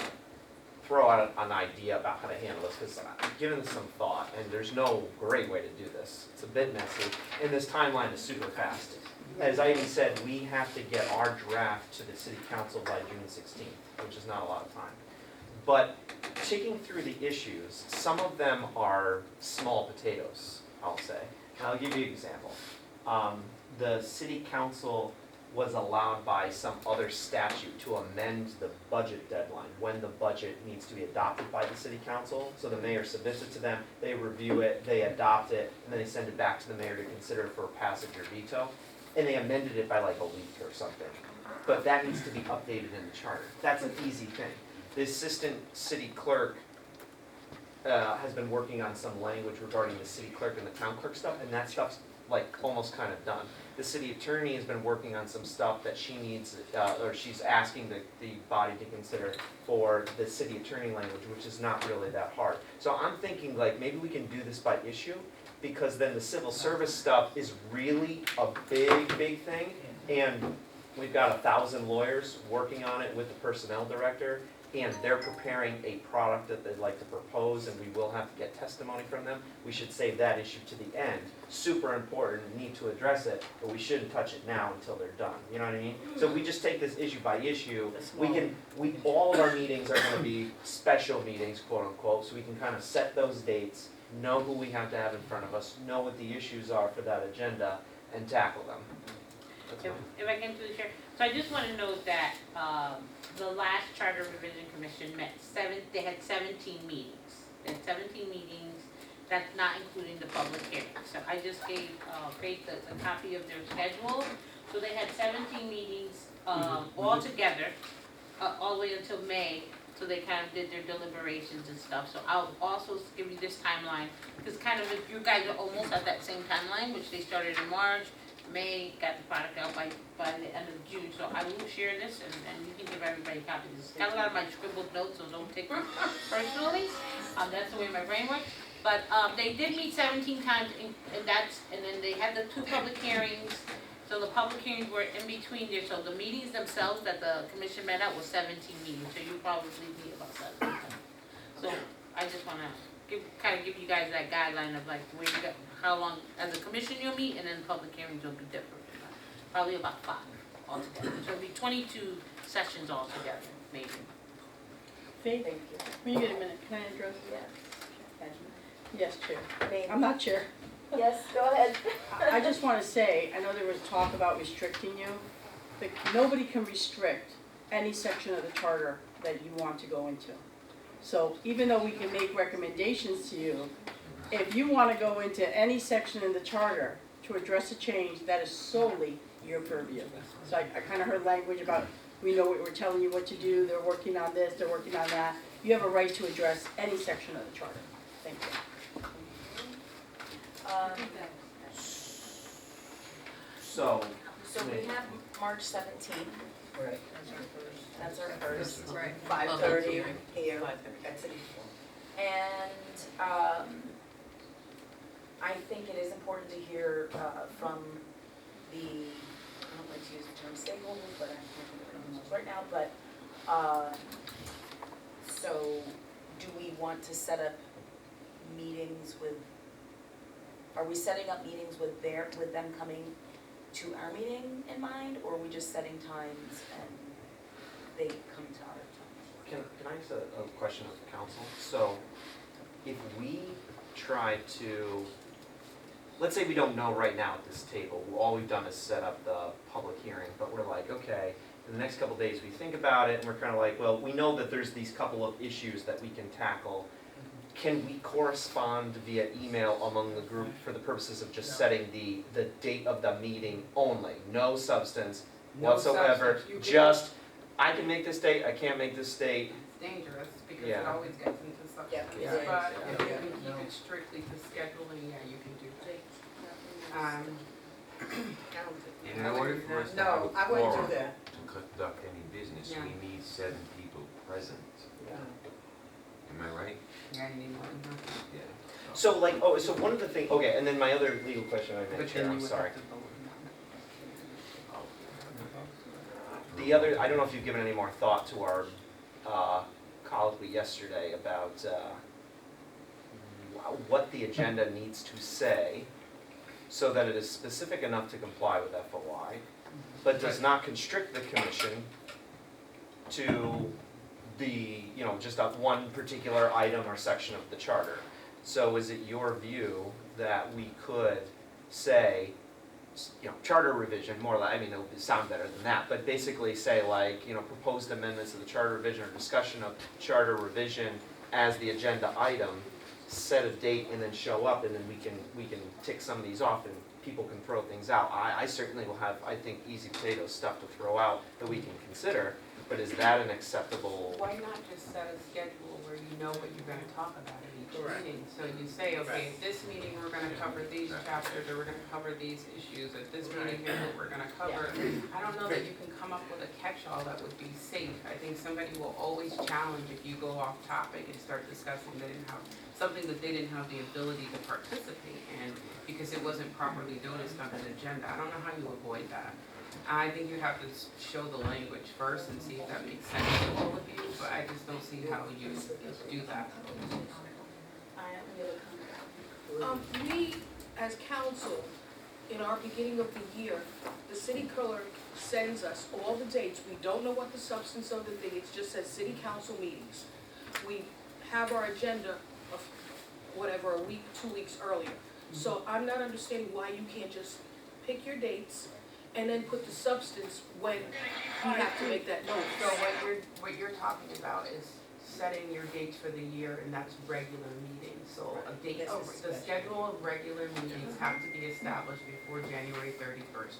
[SPEAKER 1] throw out an idea about how to handle this, because I've given this some thought, and there's no great way to do this. It's a bit messy, and this timeline is super fast. As Ivy said, we have to get our draft to the city council by June 16th, which is not a lot of time. But checking through the issues, some of them are small potatoes, I'll say. And I'll give you an example. The city council was allowed by some other statute to amend the budget deadline when the budget needs to be adopted by the city council. So the mayor submits it to them, they review it, they adopt it, and then they send it back to the mayor to consider for passage or veto. And they amended it by like a week or something. But that needs to be updated in the charter. That's an easy thing. The assistant city clerk has been working on some language regarding the city clerk and the town clerk stuff, and that stuff's like almost kind of done. The city attorney has been working on some stuff that she needs, or she's asking the body to consider for the city attorney language, which is not really that hard. So I'm thinking like maybe we can do this by issue, because then the civil service stuff is really a big thing, and we've got 1,000 lawyers working on it with the personnel director, and they're preparing a product that they'd like to propose, and we will have to get testimony from them. We should save that issue to the end. Super important, need to address it, but we shouldn't touch it now until they're done. You know what I mean? So if we just take this issue by issue, all of our meetings are gonna be special meetings, quote unquote, so we can kind of set those dates, know who we have to have in front of us, know what the issues are for that agenda, and tackle them. That's fine.
[SPEAKER 9] If I can do the chair, so I just wanna note that, the last Charter Revision Commission they had 17 meetings. They had 17 meetings, that's not including the public hearing. So I just gave, Faith a copy of their schedule. So they had 17 meetings, all together, all the way until May. So they kind of did their deliberations and stuff. So I'll also give you this timeline, because kind of if you guys are almost at that same timeline, which they started in March, May, got the product out by the end of June. So I will share this, and you can give everybody copies. It's got a lot of my scribbled notes, so don't take them personally. That's the way my brain works. But they did meet 17 times, and then they had the 2 public hearings. So the public hearings were in between there. So the meetings themselves that the commission met at was 17 meetings. So you probably meet about 17 times. So I just want to kind of give you guys that guideline of like where you got, how long as a commission you'll meet, and then public hearings will be different. Probably about 5 altogether. So it'll be 22 sessions altogether, maybe.
[SPEAKER 11] Faith,
[SPEAKER 10] Thank you.
[SPEAKER 11] when you get a minute, can I address?
[SPEAKER 10] Yes.
[SPEAKER 11] Yes, Chair.
[SPEAKER 10] Name.
[SPEAKER 11] I'm not Chair.
[SPEAKER 10] Yes, go ahead.
[SPEAKER 11] I just want to say, I know there was talk about restricting you, but nobody can restrict any section of the charter that you want to go into. So even though we can make recommendations to you, if you want to go into any section in the charter to address a change, that is solely your purview. So I kind of heard language about, we know what we're telling you what to do, they're working on this, they're working on that. You have a right to address any section of the charter. Thank you.
[SPEAKER 1] So
[SPEAKER 10] We have March 17th.
[SPEAKER 18] Right.
[SPEAKER 10] That's our first.
[SPEAKER 3] Right.
[SPEAKER 10] 5:30 here at City Hall. And I think it is important to hear from the, I don't like to use the term stakeholders, but I'm thinking of those right now, but so do we want to set up meetings with, are we setting up meetings with them coming to our meeting in mind, or are we just setting times and they come to our time?
[SPEAKER 1] Can I ask a question of the council? So if we try to, let's say we don't know right now at this table, all we've done is set up the public hearing, but we're like, okay, in the next couple of days we think about it and we're kind of like, well, we know that there's these couple of issues that we can tackle. Can we correspond via email among the group for the purposes of just setting the date of the meeting only? No substance whatsoever, just, I can make this date, I can't make this date.
[SPEAKER 3] It's dangerous because
[SPEAKER 1] Yeah.
[SPEAKER 3] it always gets into such
[SPEAKER 10] Yeah.
[SPEAKER 3] a
[SPEAKER 10] Yeah.
[SPEAKER 3] spot.
[SPEAKER 1] Yeah.
[SPEAKER 3] If you can keep it strictly to scheduling, yeah, you can do that.
[SPEAKER 7] In order for us to have
[SPEAKER 11] No,
[SPEAKER 7] a
[SPEAKER 11] I wouldn't
[SPEAKER 7] quorum
[SPEAKER 11] do that.
[SPEAKER 7] to conduct any business,
[SPEAKER 3] Yeah.
[SPEAKER 7] we need 7 people present. Am I right?
[SPEAKER 3] Yeah, you need more than that.
[SPEAKER 7] Yeah.
[SPEAKER 1] So like, so one of the things, okay, and then my other legal question I
[SPEAKER 3] But
[SPEAKER 1] meant, Chair,
[SPEAKER 3] then
[SPEAKER 1] I'm
[SPEAKER 3] you would
[SPEAKER 1] sorry.
[SPEAKER 3] have to vote.
[SPEAKER 1] The other, I don't know if you've given any more thought to our colloquy yesterday about what the agenda needs to say so that it is specific enough to comply with FOI, but does not constrict the commission to the, just of one particular item or section of the charter. So is it your view that we could say, charter revision, more like, it would sound better than that, but basically say like, proposed amendments to the charter revision or discussion of charter revision as the agenda item, set a date and then show up, and then we can tick some of these off and people can throw things out. I certainly will have, I think, easy potato stuff to throw out that we can consider, but is that an acceptable?
[SPEAKER 19] Why not just set a schedule where you know what you're gonna talk about at each
[SPEAKER 14] Correct.
[SPEAKER 19] meeting? So you say, okay, at this meeting, we're gonna cover these chapters, or we're gonna cover these issues, at this meeting, here's what we're gonna cover. I don't know that you can come up with a catch-all that would be safe. I think somebody will always challenge if you go off topic and start discussing something that they didn't have the ability to participate in because it wasn't properly noticed on an agenda. I don't know how you avoid that. I think you have to show the language first and see if that makes sense to all of you, but I just don't see how you do that.
[SPEAKER 20] We, as council, in our beginning of the year, the city clerk sends us all the dates. We don't know what the substance of the thing, it just says city council meetings. We have our agenda of whatever, a week, 2 weeks earlier. So I'm not understanding why you can't just pick your dates and then put the substance when you have to make that note.
[SPEAKER 19] So what you're talking about is setting your dates for the year, and that's regular meetings. So a date, the schedule of regular meetings have to be established before January 31st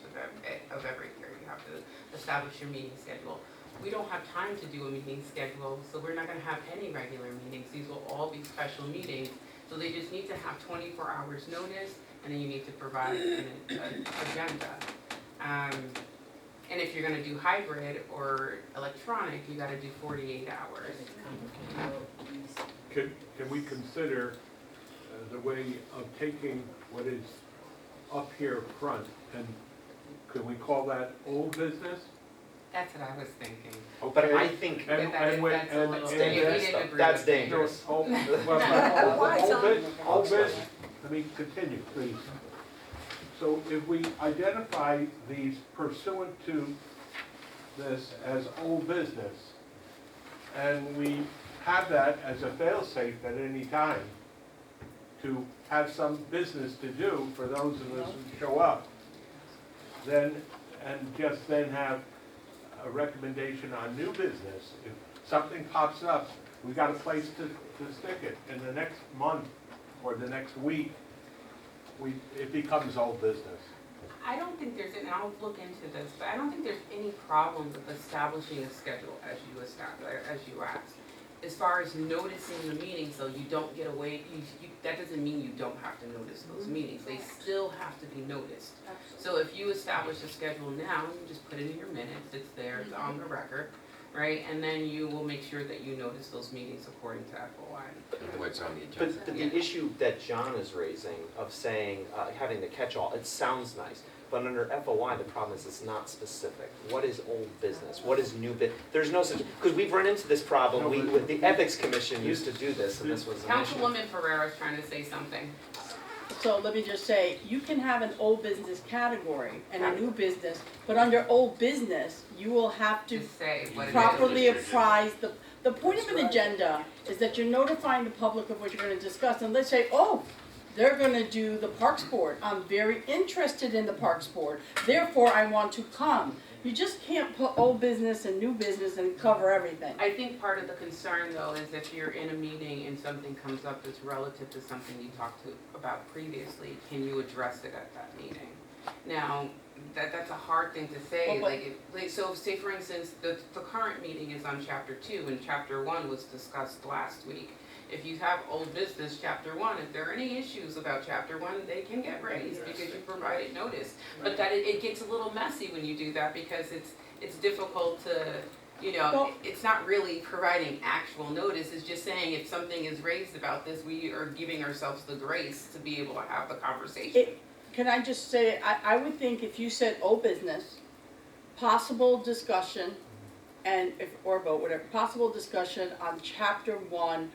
[SPEAKER 19] of every year. You have to establish your meeting schedule. We don't have time to do a meeting schedule, so we're not gonna have any regular meetings. These will all be special meetings. So they just need to have 24 hours notice, and then you need to provide an agenda. And if you're gonna do hybrid or electronic, you gotta do 48 hours.
[SPEAKER 12] Can we consider the way of taking what is up here front, and could we call that old business?
[SPEAKER 19] That's what I was thinking.
[SPEAKER 1] But I think that's dangerous.
[SPEAKER 12] Old business, let me continue, please. So if we identify these pursuant to this as old business, and we have that as a fail-safe at any time to have some business to do for those of us who show up, then, and just then have a recommendation on new business. If something pops up, we got a place to stick it. In the next month or the next week, it becomes old business.
[SPEAKER 19] I don't think there's, and I'll look into this, but I don't think there's any problem with establishing a schedule as you asked. As far as noticing the meetings, so you don't get away, that doesn't mean you don't have to notice those meetings. They still have to be noticed. So if you establish a schedule now, you just put it in your minutes, it's there, it's on the record, right? And then you will make sure that you notice those meetings according to FOI.
[SPEAKER 7] What's on the agenda.
[SPEAKER 1] But the issue that John is raising of saying, having the catch-all, it sounds nice. But under FOI, the problem is it's not specific. What is old business? What is new business? There's no such, because we've run into this problem. With the Ethics Commission used to do this, and this was an issue.
[SPEAKER 19] Councilwoman Ferrera's trying to say something.
[SPEAKER 20] So let me just say, you can have an old business category and a new business, but under old business, you will have to
[SPEAKER 19] say what
[SPEAKER 20] properly apprise the point of an agenda is that you're notifying the public of what you're gonna discuss, and let's say, oh, they're gonna do the Parks Board. I'm very interested in the Parks Board, therefore I want to come. You just can't put old business and new business and cover everything.
[SPEAKER 19] I think part of the concern though is if you're in a meeting and something comes up that's relative to something you talked about previously, can you address it at that meeting? Now, that's a hard thing to say, so say for instance, the current meeting is on chapter 2 and chapter 1 was discussed last week. If you have old business, chapter 1, if there are any issues about chapter 1, they can get raised because you provided notice. But that it gets a little messy when you do that because it's difficult to, it's not really providing actual notice, it's just saying if something is raised about this, we are giving ourselves the grace to be able to have the conversation.
[SPEAKER 20] Can I just say, I would think if you said old business, possible discussion,
[SPEAKER 11] and if, or vote, whatever, possible discussion on chapter 1,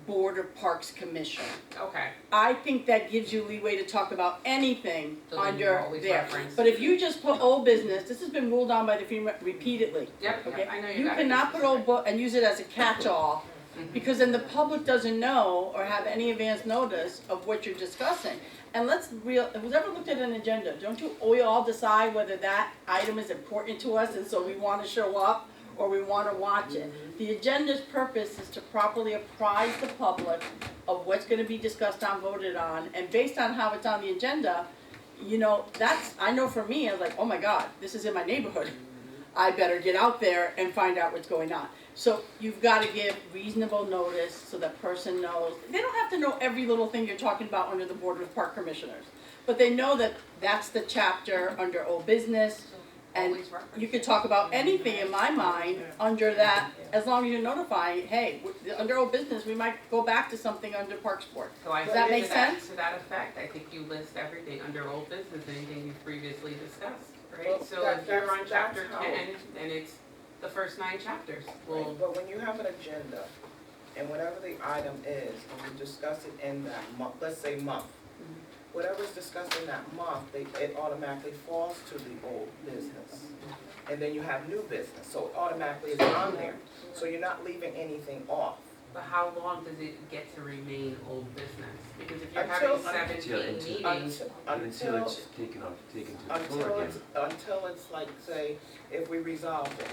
[SPEAKER 11] Board of Parks Commission.
[SPEAKER 19] Okay,
[SPEAKER 11] I think that gives you leeway to talk about anything
[SPEAKER 19] so then you
[SPEAKER 11] under
[SPEAKER 19] always
[SPEAKER 11] there.
[SPEAKER 19] reference.
[SPEAKER 11] But if you just put old business, this has been ruled on by the FEMA repeatedly.
[SPEAKER 19] Yep,
[SPEAKER 11] Okay,
[SPEAKER 19] yep, I know you
[SPEAKER 11] you
[SPEAKER 19] got it.
[SPEAKER 11] cannot put old book and use it as a catch-all,
[SPEAKER 19] Mhm.
[SPEAKER 11] because then the public doesn't know or have any advance notice of what you're discussing. And who's ever looked at an agenda, don't we all decide whether that item is important to us and so we wanna show up or we wanna watch it? The agenda's purpose is to properly apprise the public of what's gonna be discussed on, voted on, and based on how it's on the agenda, you know, I know for me, I was like, oh my God, this is in my neighborhood. I better get out there and find out what's going on. So you've gotta give reasonable notice so that person knows. They don't have to know every little thing you're talking about under the Board of Park Commissioners, but they know that that's the chapter under old business. And
[SPEAKER 19] Always reference
[SPEAKER 11] you could
[SPEAKER 19] it.
[SPEAKER 11] talk about anything in my mind under that, as long as you're notifying, hey, under old business, we might go back to something under Parks Board.
[SPEAKER 19] So I
[SPEAKER 11] Does that
[SPEAKER 19] think
[SPEAKER 11] make sense?
[SPEAKER 19] to that effect, I think you list everything under old business, anything you've previously discussed, right?
[SPEAKER 2] Well,
[SPEAKER 19] So
[SPEAKER 2] that-
[SPEAKER 19] if you're
[SPEAKER 2] that's-
[SPEAKER 19] on chapter
[SPEAKER 2] that's how-
[SPEAKER 19] 10, then it's the first 9 chapters. Well,
[SPEAKER 2] But when you have an agenda, and whatever the item is, and you discuss it in that month, let's say month, whatever's discussed in that month, it automatically falls to the old business. And then you have new business, so it automatically is on there, so you're not leaving anything off.
[SPEAKER 19] but how long does it get to remain old business? Because if you're
[SPEAKER 2] Until-
[SPEAKER 19] having 17 meetings,
[SPEAKER 7] Until it's taken to the floor
[SPEAKER 2] Until
[SPEAKER 7] again.
[SPEAKER 2] until it's like, say, if we resolve it,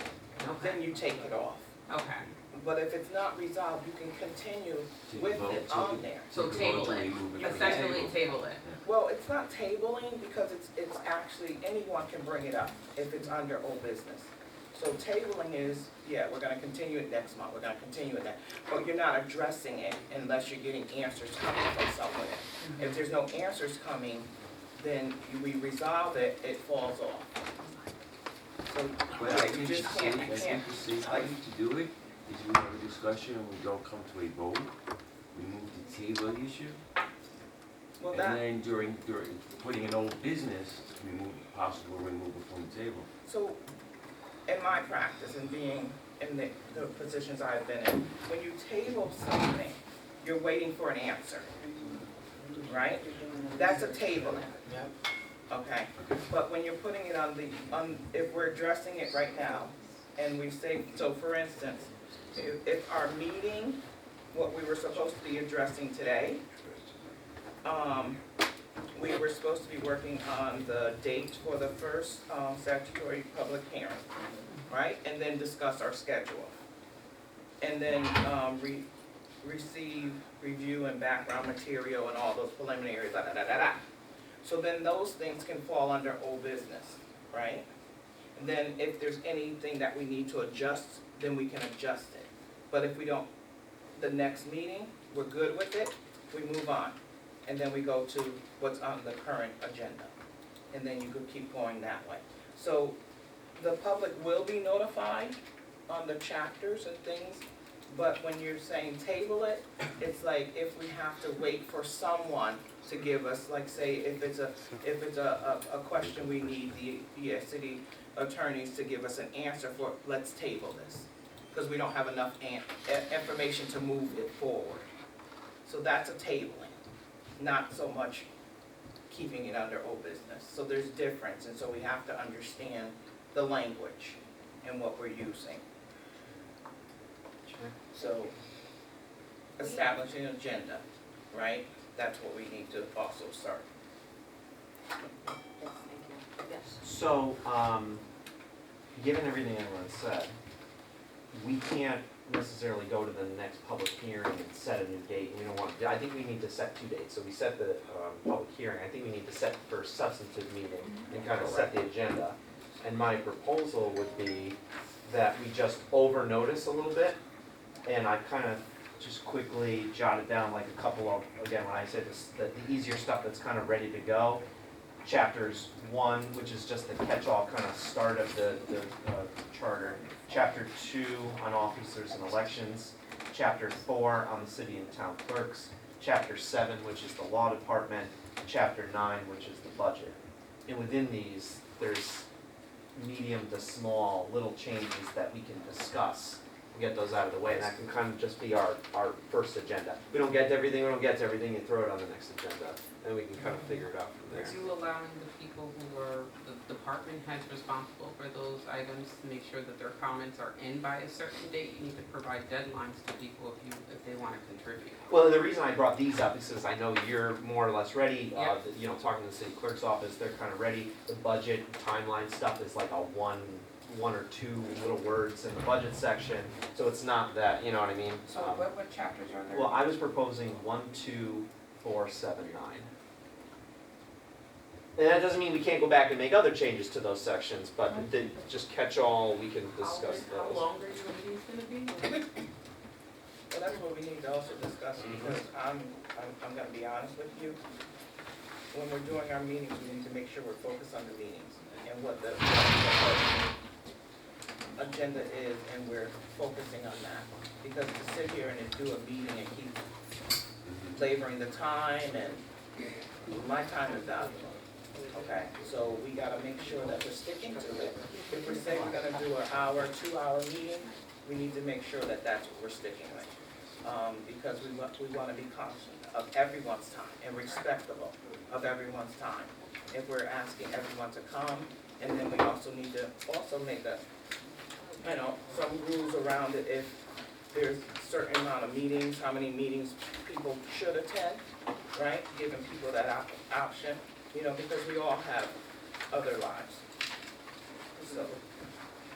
[SPEAKER 2] then you take it off.
[SPEAKER 19] okay,
[SPEAKER 2] But if it's not resolved, you can continue
[SPEAKER 7] Take a
[SPEAKER 2] with
[SPEAKER 7] vote,
[SPEAKER 2] it
[SPEAKER 7] take
[SPEAKER 2] on
[SPEAKER 7] it.
[SPEAKER 2] there.
[SPEAKER 19] so
[SPEAKER 7] Take a vote
[SPEAKER 19] table
[SPEAKER 7] to
[SPEAKER 19] it,
[SPEAKER 7] remove it from the
[SPEAKER 19] essentially
[SPEAKER 7] table.
[SPEAKER 19] table it.
[SPEAKER 2] Well, it's not tabling because it's actually, anyone can bring it up if it's under old business. So tabling is, yeah, we're gonna continue it next month, we're gonna continue it next, but you're not addressing it unless you're getting answers coming from somewhere. If there's no answers coming, then we resolve it, it falls off. So,
[SPEAKER 7] But
[SPEAKER 2] yeah,
[SPEAKER 7] I
[SPEAKER 2] you
[SPEAKER 7] think
[SPEAKER 2] just can't, you can't.
[SPEAKER 7] the safe way to do it is we have a discussion and we don't come to a vote. We move the table issue.
[SPEAKER 2] Well,
[SPEAKER 7] And
[SPEAKER 2] that,
[SPEAKER 7] then during putting an old business, possible removal from the table.
[SPEAKER 2] so, in my practice and being in the positions I've been in, when you table something, you're waiting for an answer, right? That's a tabling. Okay, but when you're putting it if we're addressing it right now, and we say, so for instance, if our meeting, what we were supposed to be addressing today, we were supposed to be working on the date for the first statutory public hearing, right? And then discuss our schedule. And then receive, review, and background material and all those preliminaries, da-da-da-da-da. So then those things can fall under old business, right? And then if there's anything that we need to adjust, then we can adjust it. But if we don't, the next meeting, we're good with it, we move on. And then we go to what's on the current agenda. And then you could keep going that way. So the public will be notified on the chapters and things, but when you're saying table it, it's like if we have to wait for someone to give us, like say, if it's a question we need the city attorneys to give us an answer for, let's table this. Because we don't have enough information to move it forward. So that's a tabling, not so much keeping it under old business. So there's difference, and so we have to understand the language and what we're using. So, establishing an agenda, right? That's what we need to also start.
[SPEAKER 10] Yes.
[SPEAKER 1] So, given everything everyone said, we can't necessarily go to the next public hearing and set a new date. We don't want, I think we need to set 2 dates. So we set the public hearing. I think we need to set the first substantive meeting and kind of set the agenda. And my proposal would be that we just over notice a little bit. And I kind of just quickly jotted down like a couple of, again, when I say this, the easier stuff that's kind of ready to go. Chapters 1, which is just the catch-all kind of start of the charter. Chapter 2 on officers and elections. Chapter 4 on the city and town clerks. Chapter 7, which is the law department. Chapter 9, which is the budget. And within these, there's medium to small, little changes that we can discuss. Get those out of the way, and that can kind of just be our first agenda. If we don't get to everything, you throw it on the next agenda, and we can kind of figure it out from there.
[SPEAKER 19] Are you allowing the people who are the department heads responsible for those items to make sure that their comments are in by a certain date? You need to provide deadlines to people if they want to contribute.
[SPEAKER 1] Well, the reason I brought these up is because I know you're more or less ready.
[SPEAKER 19] Yep.
[SPEAKER 1] You know, talking to the city clerk's office, they're kind of ready. The budget timeline stuff is like a one or two little words in the budget section, so it's not that, you know what I mean?
[SPEAKER 19] So what chapters are there?
[SPEAKER 1] Well, I was proposing 1, 2, 4, 7, 9. And that doesn't mean we can't go back and make other changes to those sections, but just catch all, we can discuss those.
[SPEAKER 19] How long are your meetings gonna be?
[SPEAKER 2] Well, that's what we need to also discuss, because I'm gonna be honest with you. When we're doing our meetings, we need to make sure we're focused on the meetings and what the agenda is, and we're focusing on that. Because to sit here and do a meeting and keep laboring the time, and my time is valuable, okay? So we gotta make sure that we're sticking to it. If we say we're gonna do an hour, 2-hour meeting, we need to make sure that that's what we're sticking with. Because we wanna be conscious of everyone's time and respectable of everyone's time. If we're asking everyone to come, and then we also need to also make a, you know, some rules around it. If there's a certain amount of meetings, how many meetings people should attend, right? Giving people that option, you know, because we all have other lives. So,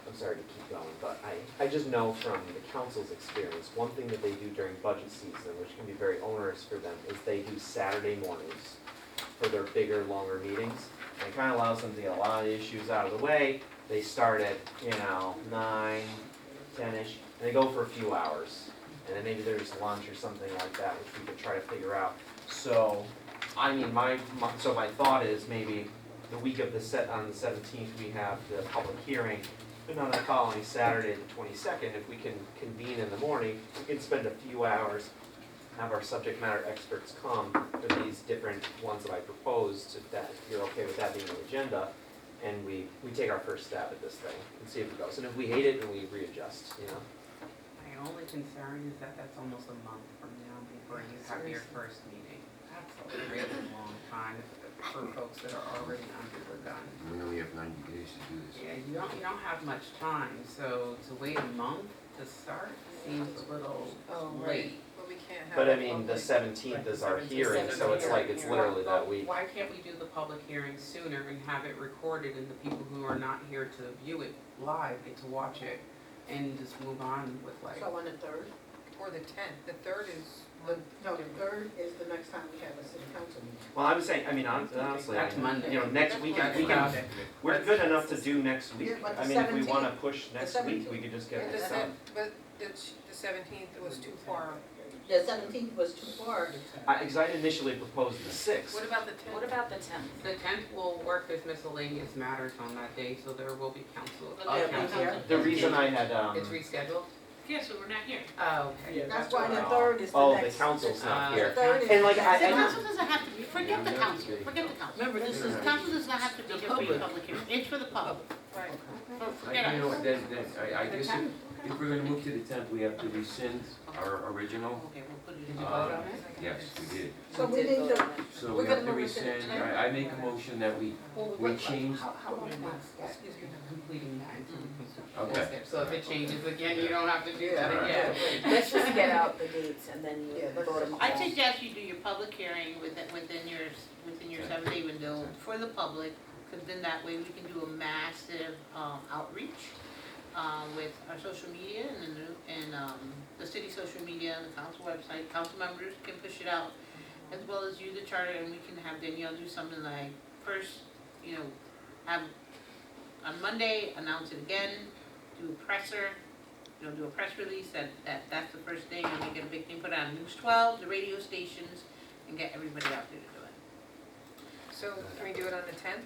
[SPEAKER 1] I'm sorry to keep going, but I just know from the council's experience, one thing that they do during budget season, which can be very onerous for them, is they do Saturday mornings for their bigger, longer meetings. And it kind of allows them to get a lot of the issues out of the way. They start at, 9, 10-ish, and they go for a few hours. And then maybe there's lunch or something like that, which we could try to figure out. So, I mean, my thought is maybe the week of on the 17th, we have the public hearing. But on the following Saturday, the 22nd, if we can convene in the morning, we can spend a few hours, have our subject matter experts come for these different ones that I proposed, if you're okay with that being the agenda, and we take our first stab at this thing and see if it goes. And if we hate it, then we readjust, you know?
[SPEAKER 19] My only concern is that that's almost a month from now before you have your first meeting. That's a really long time for folks that are already under the gun.
[SPEAKER 7] We only have 90 days to do this.
[SPEAKER 19] Yeah, you don't have much time, so to wait a month to start seems a little late.
[SPEAKER 3] But we can't have.
[SPEAKER 1] But I mean, the 17th is our hearing, so it's like it's literally that week.
[SPEAKER 19] Why can't we do the public hearing sooner and have it recorded, and the people who are not here to view it live get to watch it and just move on with like.
[SPEAKER 11] So on the 3rd?
[SPEAKER 3] Or the 10th, the 3rd is.
[SPEAKER 11] No, the 3rd is the next time we have a city council meeting.
[SPEAKER 1] Well, I was saying, I mean, honestly,
[SPEAKER 19] That's Monday.
[SPEAKER 1] you know, next week, we can, we're good enough to do next week.
[SPEAKER 11] But the
[SPEAKER 1] I mean, if we
[SPEAKER 11] 17th
[SPEAKER 1] wanna push next week, we could just get this done.
[SPEAKER 3] But the 17th was too far.
[SPEAKER 11] The 17th was too far.
[SPEAKER 1] Because I initially proposed the 6th.
[SPEAKER 3] What about the 10th?
[SPEAKER 10] What about the 10th?
[SPEAKER 19] The 10th will work as miscellaneous matters on that day, so there will be council.
[SPEAKER 1] The reason I had,
[SPEAKER 19] It's rescheduled?
[SPEAKER 9] Yeah, so we're not here.
[SPEAKER 19] Oh, okay.
[SPEAKER 11] That's why the 3rd is the
[SPEAKER 1] oh,
[SPEAKER 11] next.
[SPEAKER 1] the council's not here.
[SPEAKER 11] The 3rd is.
[SPEAKER 1] And like,
[SPEAKER 9] The
[SPEAKER 1] I,
[SPEAKER 9] council doesn't have to be, forget the council, forget the council.
[SPEAKER 15] Remember, this is
[SPEAKER 9] The council does not have to be here for your public hearing, it's for the public.
[SPEAKER 3] Right.
[SPEAKER 9] Forget
[SPEAKER 7] You know
[SPEAKER 9] us.
[SPEAKER 7] what, I guess if we're gonna move to the 10th, we have to rescind our original.
[SPEAKER 9] Okay, we'll put it
[SPEAKER 19] Did
[SPEAKER 9] in.
[SPEAKER 19] you vote on it?
[SPEAKER 7] Yes, we did.
[SPEAKER 11] So we need to,
[SPEAKER 7] So
[SPEAKER 11] We're
[SPEAKER 7] we have
[SPEAKER 11] gonna
[SPEAKER 7] to
[SPEAKER 11] move it to the
[SPEAKER 7] rescind,
[SPEAKER 11] 10th?
[SPEAKER 7] I make a motion that we change,
[SPEAKER 19] How long was that? Excuse me, completing that until we
[SPEAKER 7] Okay.
[SPEAKER 19] So if it changes again, you don't have to do that again.
[SPEAKER 10] Let's just get out the dates and then you vote them all.
[SPEAKER 9] I suggest you do your public hearing within your 7-day window for the public, because then that way we can do a massive outreach with our social media and the city social media and the council website. Council members can push it out, as well as use the charter, and we can have Danielle do something like first, have on Monday, announce it again, do a presser, do a press release, that's the first thing, and we get a big thing put on News 12, the radio stations, and get everybody out there to do it.
[SPEAKER 3] So can we do it on the 10th?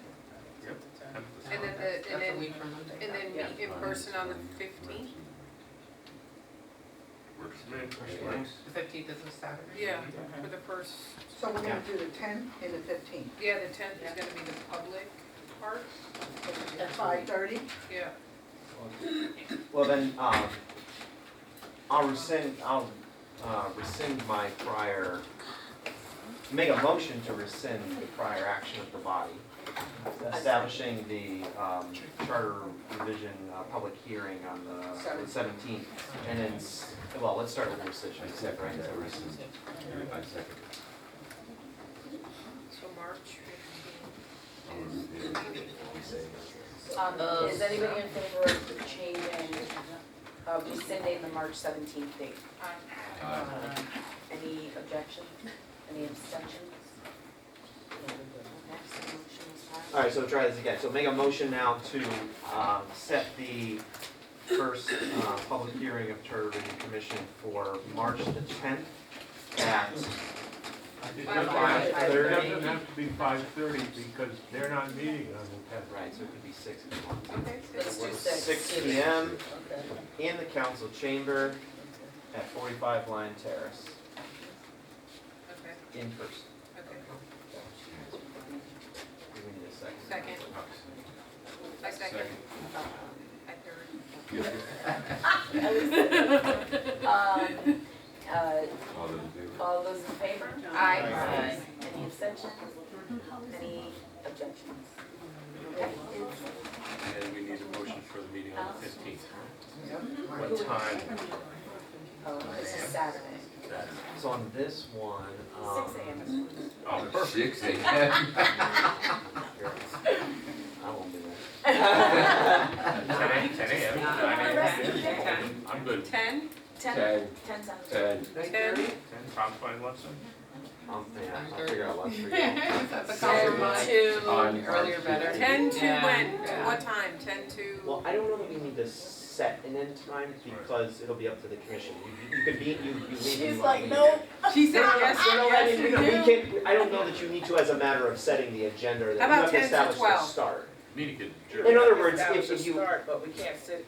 [SPEAKER 7] Yep.
[SPEAKER 3] And then
[SPEAKER 19] That's a week from Monday.
[SPEAKER 3] and then meet in person on the 15th?
[SPEAKER 7] works for me.
[SPEAKER 19] The 15th is a Saturday?
[SPEAKER 3] Yeah, for the first,
[SPEAKER 11] so we're gonna do the 10th and the 15th.
[SPEAKER 3] yeah, the 10th is gonna be the public Parks?
[SPEAKER 11] At 5:30?
[SPEAKER 3] Yeah.
[SPEAKER 1] Well, then, I'll rescind my prior, make a motion to rescind the prior action of the body, establishing the charter revision public hearing on the 17th, and then, well, let's start with the rescission, right? So rescind.
[SPEAKER 7] I second.
[SPEAKER 3] So March
[SPEAKER 10] Is anybody in favor of changing, rescinding the March 17th date? Any objection? Any abstentions? Okay, so the motion is passed.
[SPEAKER 1] All right, so try this again. So make a motion now to set the first public hearing of Charter Review Commission for March the 10th at
[SPEAKER 12] It doesn't have to be 5:30 because they're not meeting on the 10th.
[SPEAKER 1] Right, so it could be 6 if you want.
[SPEAKER 3] Okay.
[SPEAKER 10] Let's do 6.
[SPEAKER 1] 6 p.m. in the council chamber at 45 Lion Terrace,
[SPEAKER 3] Okay,
[SPEAKER 1] in person.
[SPEAKER 3] okay.
[SPEAKER 1] Do we need a second?
[SPEAKER 3] Second. I second. I third.
[SPEAKER 10] All those in favor?
[SPEAKER 3] Aye.
[SPEAKER 10] Any abstentions? Any objections? Okay.
[SPEAKER 6] And we need a motion for the meeting on the 15th.
[SPEAKER 1] What time?
[SPEAKER 10] Oh, this is Saturday.
[SPEAKER 1] So on this one,
[SPEAKER 10] 6 a.m.
[SPEAKER 6] Oh, perfect.
[SPEAKER 7] 6 a.m.
[SPEAKER 1] I won't be there.
[SPEAKER 6] 10 a.m., 9 a.m. I'm good.
[SPEAKER 3] 10?
[SPEAKER 10] 10 sounds good.
[SPEAKER 3] 10?
[SPEAKER 6] 10, Tom's fine, what's it?
[SPEAKER 1] I'll figure out lunch for you.
[SPEAKER 19] That's a
[SPEAKER 10] 10
[SPEAKER 19] compromise.
[SPEAKER 10] to,
[SPEAKER 19] Earlier better.
[SPEAKER 3] 10 to
[SPEAKER 19] Yeah.
[SPEAKER 3] when?
[SPEAKER 19] Yeah.
[SPEAKER 3] What time? 10 to?
[SPEAKER 1] Well, I don't know that we need to set an end time because it'll be up to the commission. You could be, you maybe.
[SPEAKER 11] She's
[SPEAKER 1] wanna
[SPEAKER 11] like,
[SPEAKER 1] be
[SPEAKER 11] no.
[SPEAKER 3] She said yes, yes,
[SPEAKER 1] We
[SPEAKER 3] you do.
[SPEAKER 1] can, I don't know that you need to as a matter of setting the agenda, or that
[SPEAKER 3] How
[SPEAKER 1] you
[SPEAKER 3] about
[SPEAKER 1] have to
[SPEAKER 3] 10 to
[SPEAKER 1] establish the
[SPEAKER 3] 12?
[SPEAKER 1] start.
[SPEAKER 6] Need to get.
[SPEAKER 1] In other words,
[SPEAKER 2] Establish
[SPEAKER 1] if
[SPEAKER 2] a
[SPEAKER 1] you,
[SPEAKER 2] start, but we can't sit,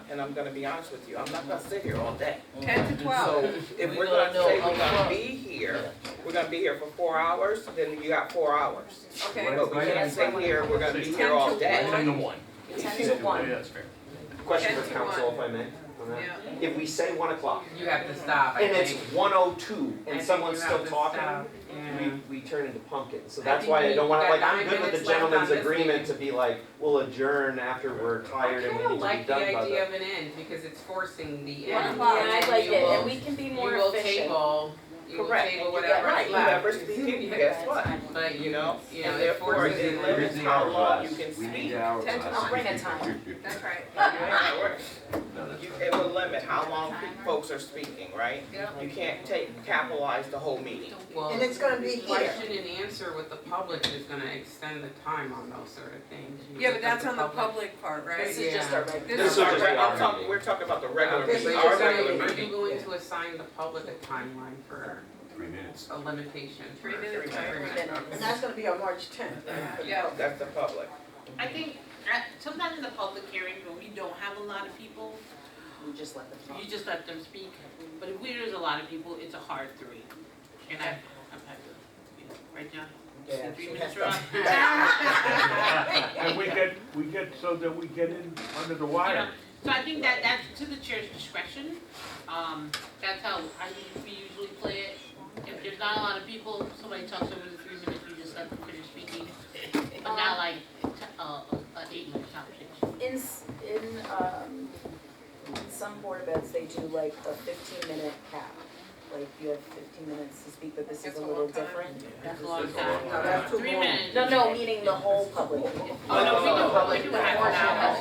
[SPEAKER 2] and I'm gonna be honest with you, I'm not gonna sit here all day.
[SPEAKER 3] 10 to 12.
[SPEAKER 2] So if we're gonna say we're gonna be here, we're gonna be here for 4 hours, then you got 4 hours.
[SPEAKER 3] Okay.
[SPEAKER 2] But we can't say here, we're gonna be here all day.
[SPEAKER 6] 10 to 1.
[SPEAKER 10] 10 to 1.
[SPEAKER 6] Yeah, that's fair.
[SPEAKER 1] question
[SPEAKER 3] 10
[SPEAKER 1] for
[SPEAKER 3] to
[SPEAKER 1] council,
[SPEAKER 3] 1.
[SPEAKER 1] if I may, on that.
[SPEAKER 3] Yeah.
[SPEAKER 1] If we say 1 o'clock,
[SPEAKER 19] You have to stop, I
[SPEAKER 1] and it's
[SPEAKER 19] think.
[SPEAKER 1] 1:02,
[SPEAKER 19] I
[SPEAKER 1] and
[SPEAKER 19] think
[SPEAKER 1] someone's
[SPEAKER 19] you
[SPEAKER 1] still
[SPEAKER 19] have to
[SPEAKER 1] talking,
[SPEAKER 19] stop. Yeah.
[SPEAKER 1] we turn into pumpkins. So
[SPEAKER 19] I
[SPEAKER 1] that's
[SPEAKER 19] think
[SPEAKER 1] why I
[SPEAKER 19] we
[SPEAKER 1] don't wanna,
[SPEAKER 19] got
[SPEAKER 1] like, I'm
[SPEAKER 19] 9
[SPEAKER 1] good with the
[SPEAKER 19] minutes left on
[SPEAKER 1] gentleman's
[SPEAKER 19] this
[SPEAKER 1] agreement to be like, we'll adjourn after we're tired and we need to be
[SPEAKER 19] I kinda like
[SPEAKER 1] done
[SPEAKER 19] the
[SPEAKER 1] by
[SPEAKER 19] idea
[SPEAKER 1] the.
[SPEAKER 19] of an end, because it's forcing the
[SPEAKER 10] 1
[SPEAKER 19] end.
[SPEAKER 10] o'clock,
[SPEAKER 19] And
[SPEAKER 10] I
[SPEAKER 19] then
[SPEAKER 10] like
[SPEAKER 19] you
[SPEAKER 10] it,
[SPEAKER 19] will-
[SPEAKER 10] and we can be more
[SPEAKER 19] You will
[SPEAKER 10] efficient.
[SPEAKER 19] table
[SPEAKER 2] Correct, and you
[SPEAKER 19] whatever
[SPEAKER 2] got,
[SPEAKER 19] is
[SPEAKER 2] right,
[SPEAKER 19] left.
[SPEAKER 2] whoever's speaking, guess what?
[SPEAKER 19] But
[SPEAKER 2] You know,
[SPEAKER 19] you know,
[SPEAKER 2] and
[SPEAKER 19] it
[SPEAKER 2] therefore
[SPEAKER 19] forces
[SPEAKER 2] it
[SPEAKER 19] it.
[SPEAKER 2] limits how long you can
[SPEAKER 7] We
[SPEAKER 2] speak.
[SPEAKER 7] need hours.
[SPEAKER 3] 10 to
[SPEAKER 10] I'll bring a time.
[SPEAKER 3] That's right.
[SPEAKER 2] Yeah, it works. It will limit how long folks are speaking, right?
[SPEAKER 3] Yep.
[SPEAKER 2] You can't capitalize the whole meeting.
[SPEAKER 19] Well,
[SPEAKER 11] And it's gonna be here.
[SPEAKER 19] question and answer with the public is gonna extend the time on those sort of things.
[SPEAKER 3] Yeah, but that's on the public part, right?
[SPEAKER 10] This is just our regular.
[SPEAKER 3] This
[SPEAKER 1] This
[SPEAKER 3] is
[SPEAKER 1] will
[SPEAKER 3] our
[SPEAKER 1] just be
[SPEAKER 3] regular.
[SPEAKER 1] our meeting.
[SPEAKER 2] We're talking about the regular
[SPEAKER 19] Okay,
[SPEAKER 2] meeting,
[SPEAKER 19] but
[SPEAKER 2] our
[SPEAKER 19] you're
[SPEAKER 2] regular
[SPEAKER 19] saying, are you
[SPEAKER 2] meeting.
[SPEAKER 19] going to assign the public a timeline for
[SPEAKER 7] 3 minutes.
[SPEAKER 19] a limitation?
[SPEAKER 3] 3 minutes, right?
[SPEAKER 19] 3
[SPEAKER 10] 3
[SPEAKER 19] minutes.
[SPEAKER 10] minutes.
[SPEAKER 11] And that's gonna be on March 10th.
[SPEAKER 3] Yeah.
[SPEAKER 2] That's the public.
[SPEAKER 9] I think, sometimes in the public hearings, when we don't have a lot of people,
[SPEAKER 10] We just let them talk.
[SPEAKER 9] you just let them speak. But if there's a lot of people, it's a hard 3. And I've had to, you know, right, John?
[SPEAKER 2] Yeah,
[SPEAKER 9] 3
[SPEAKER 2] she
[SPEAKER 9] minutes
[SPEAKER 2] has
[SPEAKER 9] are
[SPEAKER 2] to-
[SPEAKER 9] up.
[SPEAKER 12] And we get so that we get in under the wire.
[SPEAKER 9] So I think that's to the chair's discretion. That's how we usually play it. If there's not a lot of people, somebody talks over the 3 minutes, we just let them finish speaking. But not like an 8-minute conversation.
[SPEAKER 10] In some board events, they do like a 15-minute cap. Like you have 15 minutes to speak, but this is
[SPEAKER 3] That's
[SPEAKER 10] a
[SPEAKER 3] a
[SPEAKER 10] little
[SPEAKER 3] long time.
[SPEAKER 10] different.
[SPEAKER 9] That's a long
[SPEAKER 7] That's a
[SPEAKER 9] time.
[SPEAKER 7] long
[SPEAKER 11] No, that's too
[SPEAKER 9] 3
[SPEAKER 11] long.
[SPEAKER 9] minutes.
[SPEAKER 10] No, meaning the whole public.
[SPEAKER 9] Oh, no, we do
[SPEAKER 10] Public.
[SPEAKER 9] a half an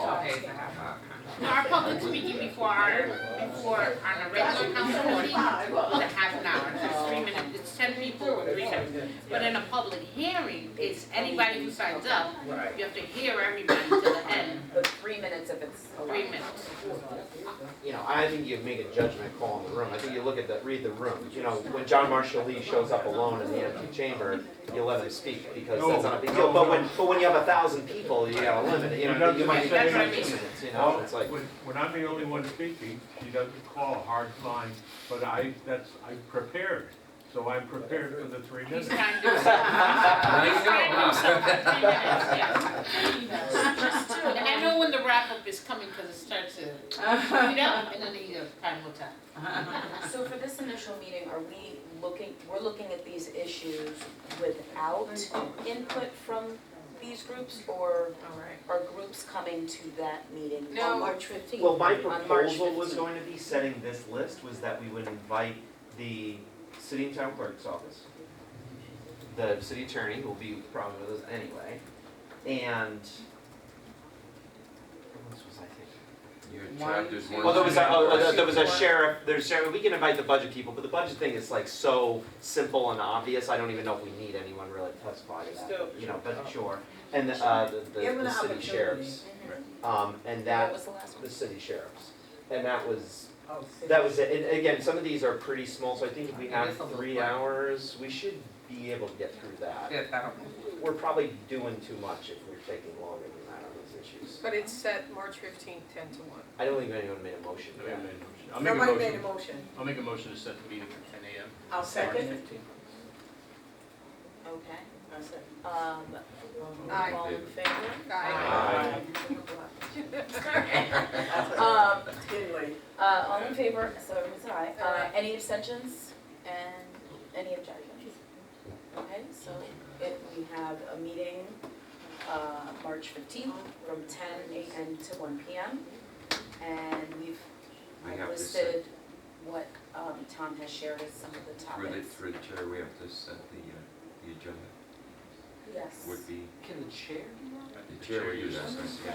[SPEAKER 9] hour.
[SPEAKER 19] Okay, it's a half hour.
[SPEAKER 9] No, our public speaking before on a regular council meeting is a half an hour, so it's 3 minutes, it's 10 people, 3 minutes. But in a public hearing, it's anybody who signs up,
[SPEAKER 2] Right.
[SPEAKER 9] you have to hear everybody to the end,
[SPEAKER 10] But 3 minutes if it's allowed.
[SPEAKER 9] 3 minutes.
[SPEAKER 1] You know, I think you make a judgment call in the room. I think you look at read the room. You know, when John Marshall Lee shows up alone in the empty chamber, you let him speak because that's not a big deal. But when you have 1,000 people, you got a limit. You know, you might
[SPEAKER 9] That's what I
[SPEAKER 1] 2
[SPEAKER 9] mean.
[SPEAKER 1] minutes. You know, it's like.
[SPEAKER 12] When I'm the only one speaking, she doesn't call a hard line, but I'm prepared. So I'm prepared for the 3 minutes.
[SPEAKER 9] He's trying to do something. He's trying to do something for 3 minutes, yes. And I know when the wrap-up is coming, because it starts to heat up, and then you have time will tell.
[SPEAKER 10] So for this initial meeting, are we we're looking at these issues without input from these groups, or are groups coming to that meeting
[SPEAKER 9] No.
[SPEAKER 10] on March 15th?
[SPEAKER 1] Well, my
[SPEAKER 10] On March
[SPEAKER 1] proposal was
[SPEAKER 10] 15th.
[SPEAKER 1] going to be setting this list, was that we would invite the city and town clerk's office, the city attorney, who will be probably with us anyway, and what else was I thinking?
[SPEAKER 7] Your
[SPEAKER 19] One,
[SPEAKER 7] chapters
[SPEAKER 19] two,
[SPEAKER 7] one.
[SPEAKER 1] Well, there was a
[SPEAKER 19] Four.
[SPEAKER 1] sheriff, we can invite the budget people, but the budget thing is like so simple and obvious, I don't even know if we need anyone really to testify to that, you know, but sure. And
[SPEAKER 11] Give
[SPEAKER 1] the
[SPEAKER 11] an
[SPEAKER 1] city
[SPEAKER 11] opportunity.
[SPEAKER 1] sheriffs, and
[SPEAKER 10] What
[SPEAKER 1] that,
[SPEAKER 10] was the last one?
[SPEAKER 1] the city sheriffs, and that was
[SPEAKER 11] Oh,
[SPEAKER 1] that was it, and again, some of these are pretty small, so I think if we
[SPEAKER 19] It
[SPEAKER 1] have
[SPEAKER 19] is a little
[SPEAKER 1] 3
[SPEAKER 19] quick.
[SPEAKER 1] hours, we should be able to get through that.
[SPEAKER 19] Yeah, that'll.
[SPEAKER 1] We're probably doing too much if we're taking longer than that on these issues.
[SPEAKER 3] But it's set March 15th, 10 to 1.
[SPEAKER 1] I don't think anyone made a motion
[SPEAKER 6] I
[SPEAKER 1] yet.
[SPEAKER 6] made a motion. I'll make a
[SPEAKER 11] Somebody made a
[SPEAKER 6] motion.
[SPEAKER 11] motion.
[SPEAKER 6] I'll make a motion to set the meeting for 10 a.m.
[SPEAKER 11] I'll second.
[SPEAKER 6] March 15th.
[SPEAKER 10] Okay.
[SPEAKER 3] Aye.
[SPEAKER 10] All in favor?
[SPEAKER 1] Aye.
[SPEAKER 11] It's getting late.
[SPEAKER 10] All in favor, so everyone's aye. Any abstentions and any objections? Okay, so we have a meeting, March 15th from 10 a.m. to 1 p.m. And
[SPEAKER 7] We
[SPEAKER 10] I've
[SPEAKER 7] have to
[SPEAKER 10] listed what Tom has shared as some of the
[SPEAKER 7] Through
[SPEAKER 10] topics.
[SPEAKER 7] the chair, we have to set the agenda,
[SPEAKER 10] Yes.
[SPEAKER 7] would be,
[SPEAKER 1] Can the chair do that?
[SPEAKER 7] the chair would do that, yeah.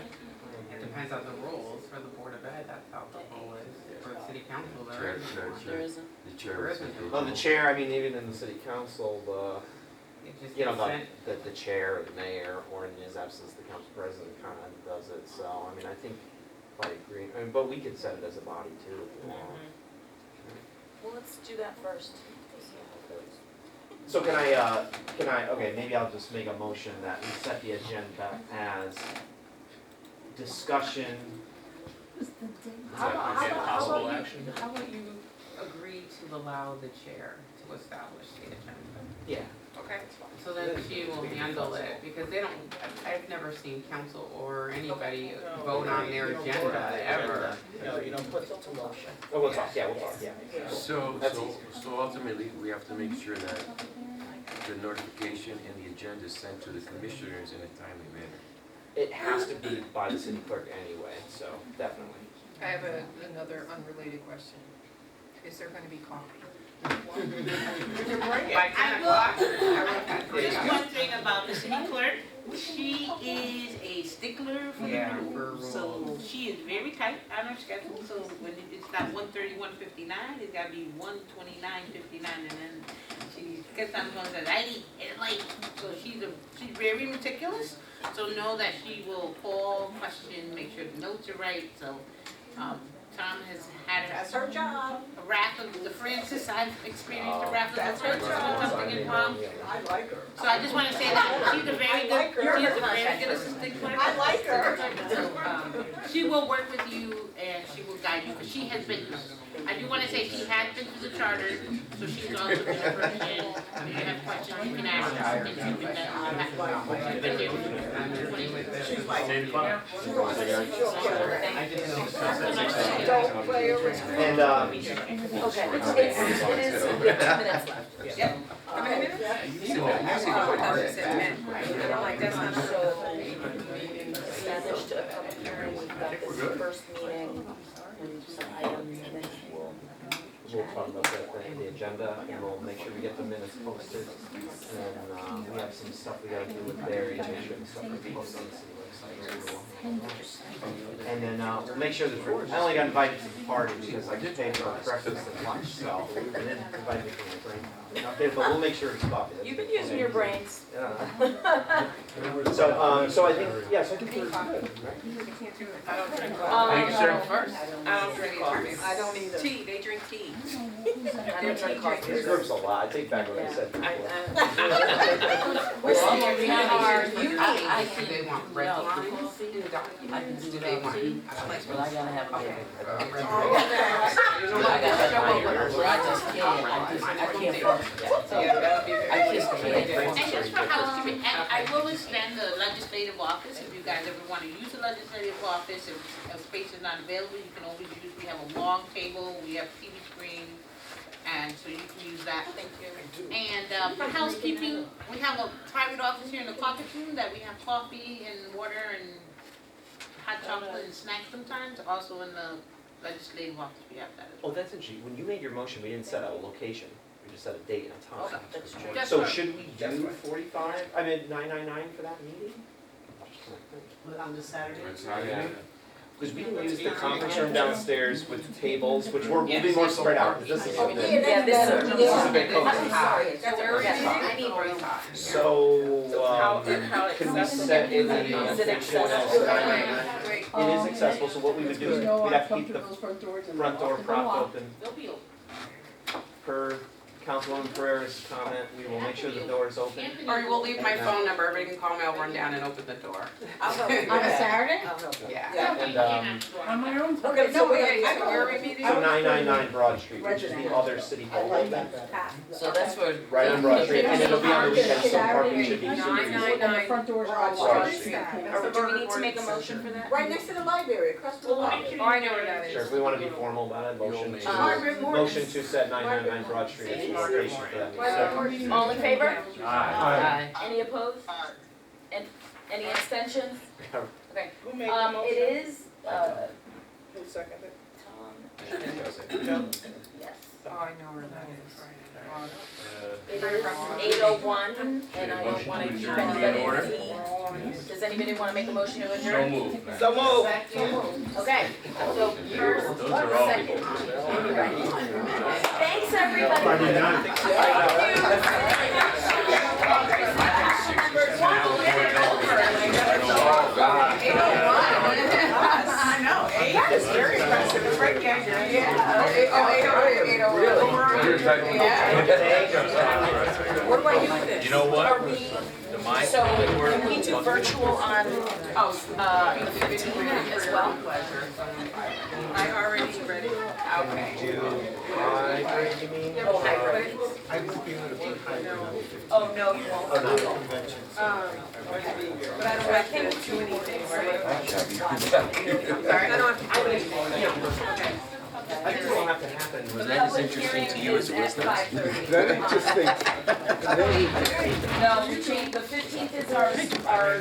[SPEAKER 19] It depends on the rules for the Board of Ed, that's how the rule is. For the city council, there
[SPEAKER 7] Chair,
[SPEAKER 19] is.
[SPEAKER 10] There isn't.
[SPEAKER 7] the chair would set the.
[SPEAKER 1] Well, the chair, I mean, even in the city council,
[SPEAKER 19] It just
[SPEAKER 1] you know,
[SPEAKER 19] gets sent.
[SPEAKER 1] the chair, or the mayor, or in his absence, the council president kind of does it, so, I mean, I think by agreeing, I mean, but we could set it as a body too, if you want.
[SPEAKER 10] Well, let's do that first. We'll see how it goes.
[SPEAKER 1] So okay, maybe I'll just make a motion that we set the agenda as discussion.
[SPEAKER 6] Is that possible action?
[SPEAKER 19] How about you agree to allow the chair to establish the agenda?
[SPEAKER 1] Yeah.
[SPEAKER 3] Okay.
[SPEAKER 19] So then she will handle it, because they don't, I've never seen council or anybody vote on their agenda ever.
[SPEAKER 2] No, you don't put it to motion.
[SPEAKER 1] Oh, we'll talk, yeah, yeah.
[SPEAKER 7] So,
[SPEAKER 1] That's
[SPEAKER 7] so,
[SPEAKER 1] easy.
[SPEAKER 7] so ultimately, we have to make sure that the notification and the agenda is sent to the commissioners in a timely manner.
[SPEAKER 1] It has to be by the city clerk anyway, so definitely.
[SPEAKER 3] I have another unrelated question. Is there going to be coffee?
[SPEAKER 19] By 10
[SPEAKER 9] I will-
[SPEAKER 19] o'clock, I wrote that for you.
[SPEAKER 9] Just one thing about the city clerk, she is a stickler for the
[SPEAKER 19] Yeah,
[SPEAKER 9] rules.
[SPEAKER 19] for
[SPEAKER 9] So
[SPEAKER 19] rules.
[SPEAKER 9] she is very tight on her schedule, so when it's not 1:30, 1:59, it's gotta be 1:29, 59, and then she gets on the phone and says, I need it late. So she's very meticulous, so know that she will call, question, make sure the notes are right, so, Tom has had
[SPEAKER 11] That's her job.
[SPEAKER 9] a wrath of the Francis, I've experienced the wrath of
[SPEAKER 11] That's
[SPEAKER 9] the
[SPEAKER 11] her
[SPEAKER 9] Francis
[SPEAKER 11] job.
[SPEAKER 9] when something is wrong.
[SPEAKER 11] I like her.
[SPEAKER 9] So I just wanna say that she's a very
[SPEAKER 11] I like
[SPEAKER 9] good,
[SPEAKER 11] her.
[SPEAKER 9] she's a very good assistant clerk.
[SPEAKER 11] I like her.
[SPEAKER 9] So, she will work with you and she will guide you, because she has been, I do wanna say she has been to the charter, so she's also been a person, if you have questions, you can ask her, and she's been, she's been here for 20 years.
[SPEAKER 11] She's like,
[SPEAKER 6] Same fun.
[SPEAKER 19] I just know.
[SPEAKER 11] don't play her.
[SPEAKER 1] And,
[SPEAKER 10] Okay, it is 2 minutes left.
[SPEAKER 3] Yep. How many minutes?
[SPEAKER 7] You said that, you said that.
[SPEAKER 3] I said 10. I'm like, that's not
[SPEAKER 10] So, established a public hearing, we've got this first meeting, and some items, and then
[SPEAKER 1] we'll talk about the agenda, and we'll make sure we get the minutes posted. And then, we have some stuff we gotta do with Barry, make sure the stuff is posted on the city website. And then, we'll make sure that, I only got invited to the party because I just paid for breakfast and lunch, so they didn't invite me for my drink. Okay, but we'll make sure it's coffee. That's
[SPEAKER 10] you've been
[SPEAKER 1] good.
[SPEAKER 10] using your brains.
[SPEAKER 1] So I think, yes, I think we're good, right?
[SPEAKER 3] I don't drink
[SPEAKER 10] Um,
[SPEAKER 3] coffee.
[SPEAKER 6] Thank you, sir.
[SPEAKER 3] I don't drink coffee.
[SPEAKER 11] I don't either.
[SPEAKER 3] Tea, they drink tea.
[SPEAKER 10] I don't drink coffee.
[SPEAKER 1] This group's a lot, I take back what I said before.
[SPEAKER 10] We're seeing, we are
[SPEAKER 19] I think they want red wine in the document. Do they want?
[SPEAKER 15] But I gotta have a.
[SPEAKER 11] Oh,
[SPEAKER 8] You know
[SPEAKER 15] I
[SPEAKER 8] what?
[SPEAKER 15] got
[SPEAKER 8] Show up
[SPEAKER 15] that,
[SPEAKER 8] with
[SPEAKER 15] where I just can't, I can't function.
[SPEAKER 19] Yeah, that would be very.
[SPEAKER 15] I just can't
[SPEAKER 9] And
[SPEAKER 15] function.
[SPEAKER 9] just for housekeeping, and I will extend the legislative office, if you guys ever wanna use the legislative office, if a space is not available, you can always use, we have a long table, we have TV screen, and so you can use that.
[SPEAKER 20] Thank you.
[SPEAKER 9] And, for housekeeping, we have a private office here in the caucus room that we have coffee and water and hot chocolate and snacks sometimes, also in the legislative office, we have that as well.
[SPEAKER 1] Oh, that's interesting. When you made your motion, we didn't set a location. We just set a date and a time.
[SPEAKER 9] Okay,
[SPEAKER 15] that's true.
[SPEAKER 9] That's
[SPEAKER 1] So
[SPEAKER 9] right.
[SPEAKER 1] should we do 45, 999 for that meeting?
[SPEAKER 14] On the Saturday?
[SPEAKER 1] Because we can use the conference room downstairs with tables, which will be more spread out. This is a bit,
[SPEAKER 10] Yeah, this is.
[SPEAKER 1] this is a bit cozy.
[SPEAKER 19] That's where
[SPEAKER 10] I need room.
[SPEAKER 1] So,
[SPEAKER 19] how
[SPEAKER 1] can we set in the notation as 999? It is accessible, so what we would do is we'd have to keep the front door propped open.
[SPEAKER 9] They'll be open.
[SPEAKER 1] Per Councilwoman Pereira's comment, we will make sure the door is open.
[SPEAKER 19] Or we'll leave my phone number, everybody can call me, I'll run down and open the door.
[SPEAKER 10] I'll help you.
[SPEAKER 9] On a Saturday?
[SPEAKER 10] I'll help you.
[SPEAKER 19] Yeah.
[SPEAKER 1] And,
[SPEAKER 14] On my own.
[SPEAKER 10] Okay, so wait,
[SPEAKER 19] So where are we meeting?
[SPEAKER 1] so 999 Broad Street, which is the other city hall building,
[SPEAKER 15] So that's for.
[SPEAKER 1] right on Broad Street, and it'll be on the weekend, so parking should be.
[SPEAKER 19] 999
[SPEAKER 14] Front doors are all
[SPEAKER 19] Broad
[SPEAKER 14] locked.
[SPEAKER 19] Street.
[SPEAKER 10] Or do we need to make a motion for that?
[SPEAKER 11] Right next to the library, across the hall.
[SPEAKER 19] Oh, I know where that is.
[SPEAKER 1] Sure, if we want to be formal about it, motion to,
[SPEAKER 11] Margaret Morris.
[SPEAKER 1] motion to set 999 Broad Street as the location for that meeting.
[SPEAKER 10] All in favor?
[SPEAKER 15] Aye.
[SPEAKER 10] Any opposed? And any abstentions? Okay.
[SPEAKER 20] Who made the motion?
[SPEAKER 10] It is,
[SPEAKER 20] Who seconded?
[SPEAKER 10] Tom, yes.
[SPEAKER 19] Oh, I know where that is.
[SPEAKER 10] It is 8:01, and I don't want to keep anybody waiting. Does anybody want to make a motion to adjourn?
[SPEAKER 1] So moved.
[SPEAKER 10] Okay, so first, second. Thanks, everybody.
[SPEAKER 14] I know, that is very impressive, it's right there, yeah. 808.
[SPEAKER 10] What do I do with this?
[SPEAKER 8] You know what?
[SPEAKER 10] Are we, so
[SPEAKER 8] work.
[SPEAKER 10] can we do virtual on, the 15th as well?
[SPEAKER 19] I already read it.
[SPEAKER 10] Okay.
[SPEAKER 1] Do hybrid, you mean?
[SPEAKER 10] Oh, hybrid.
[SPEAKER 16] I won't be able to be hybrid on the 15th.
[SPEAKER 10] Oh, no, you won't.
[SPEAKER 1] Oh, no.
[SPEAKER 16] Convention, so
[SPEAKER 19] But I don't have to do anything, right?
[SPEAKER 10] Sorry, I don't have
[SPEAKER 19] Okay.
[SPEAKER 1] I think what'll have to happen.
[SPEAKER 10] Was that as interesting to you as it was to us?
[SPEAKER 16] That interesting.
[SPEAKER 10] No, we changed, the 15th is our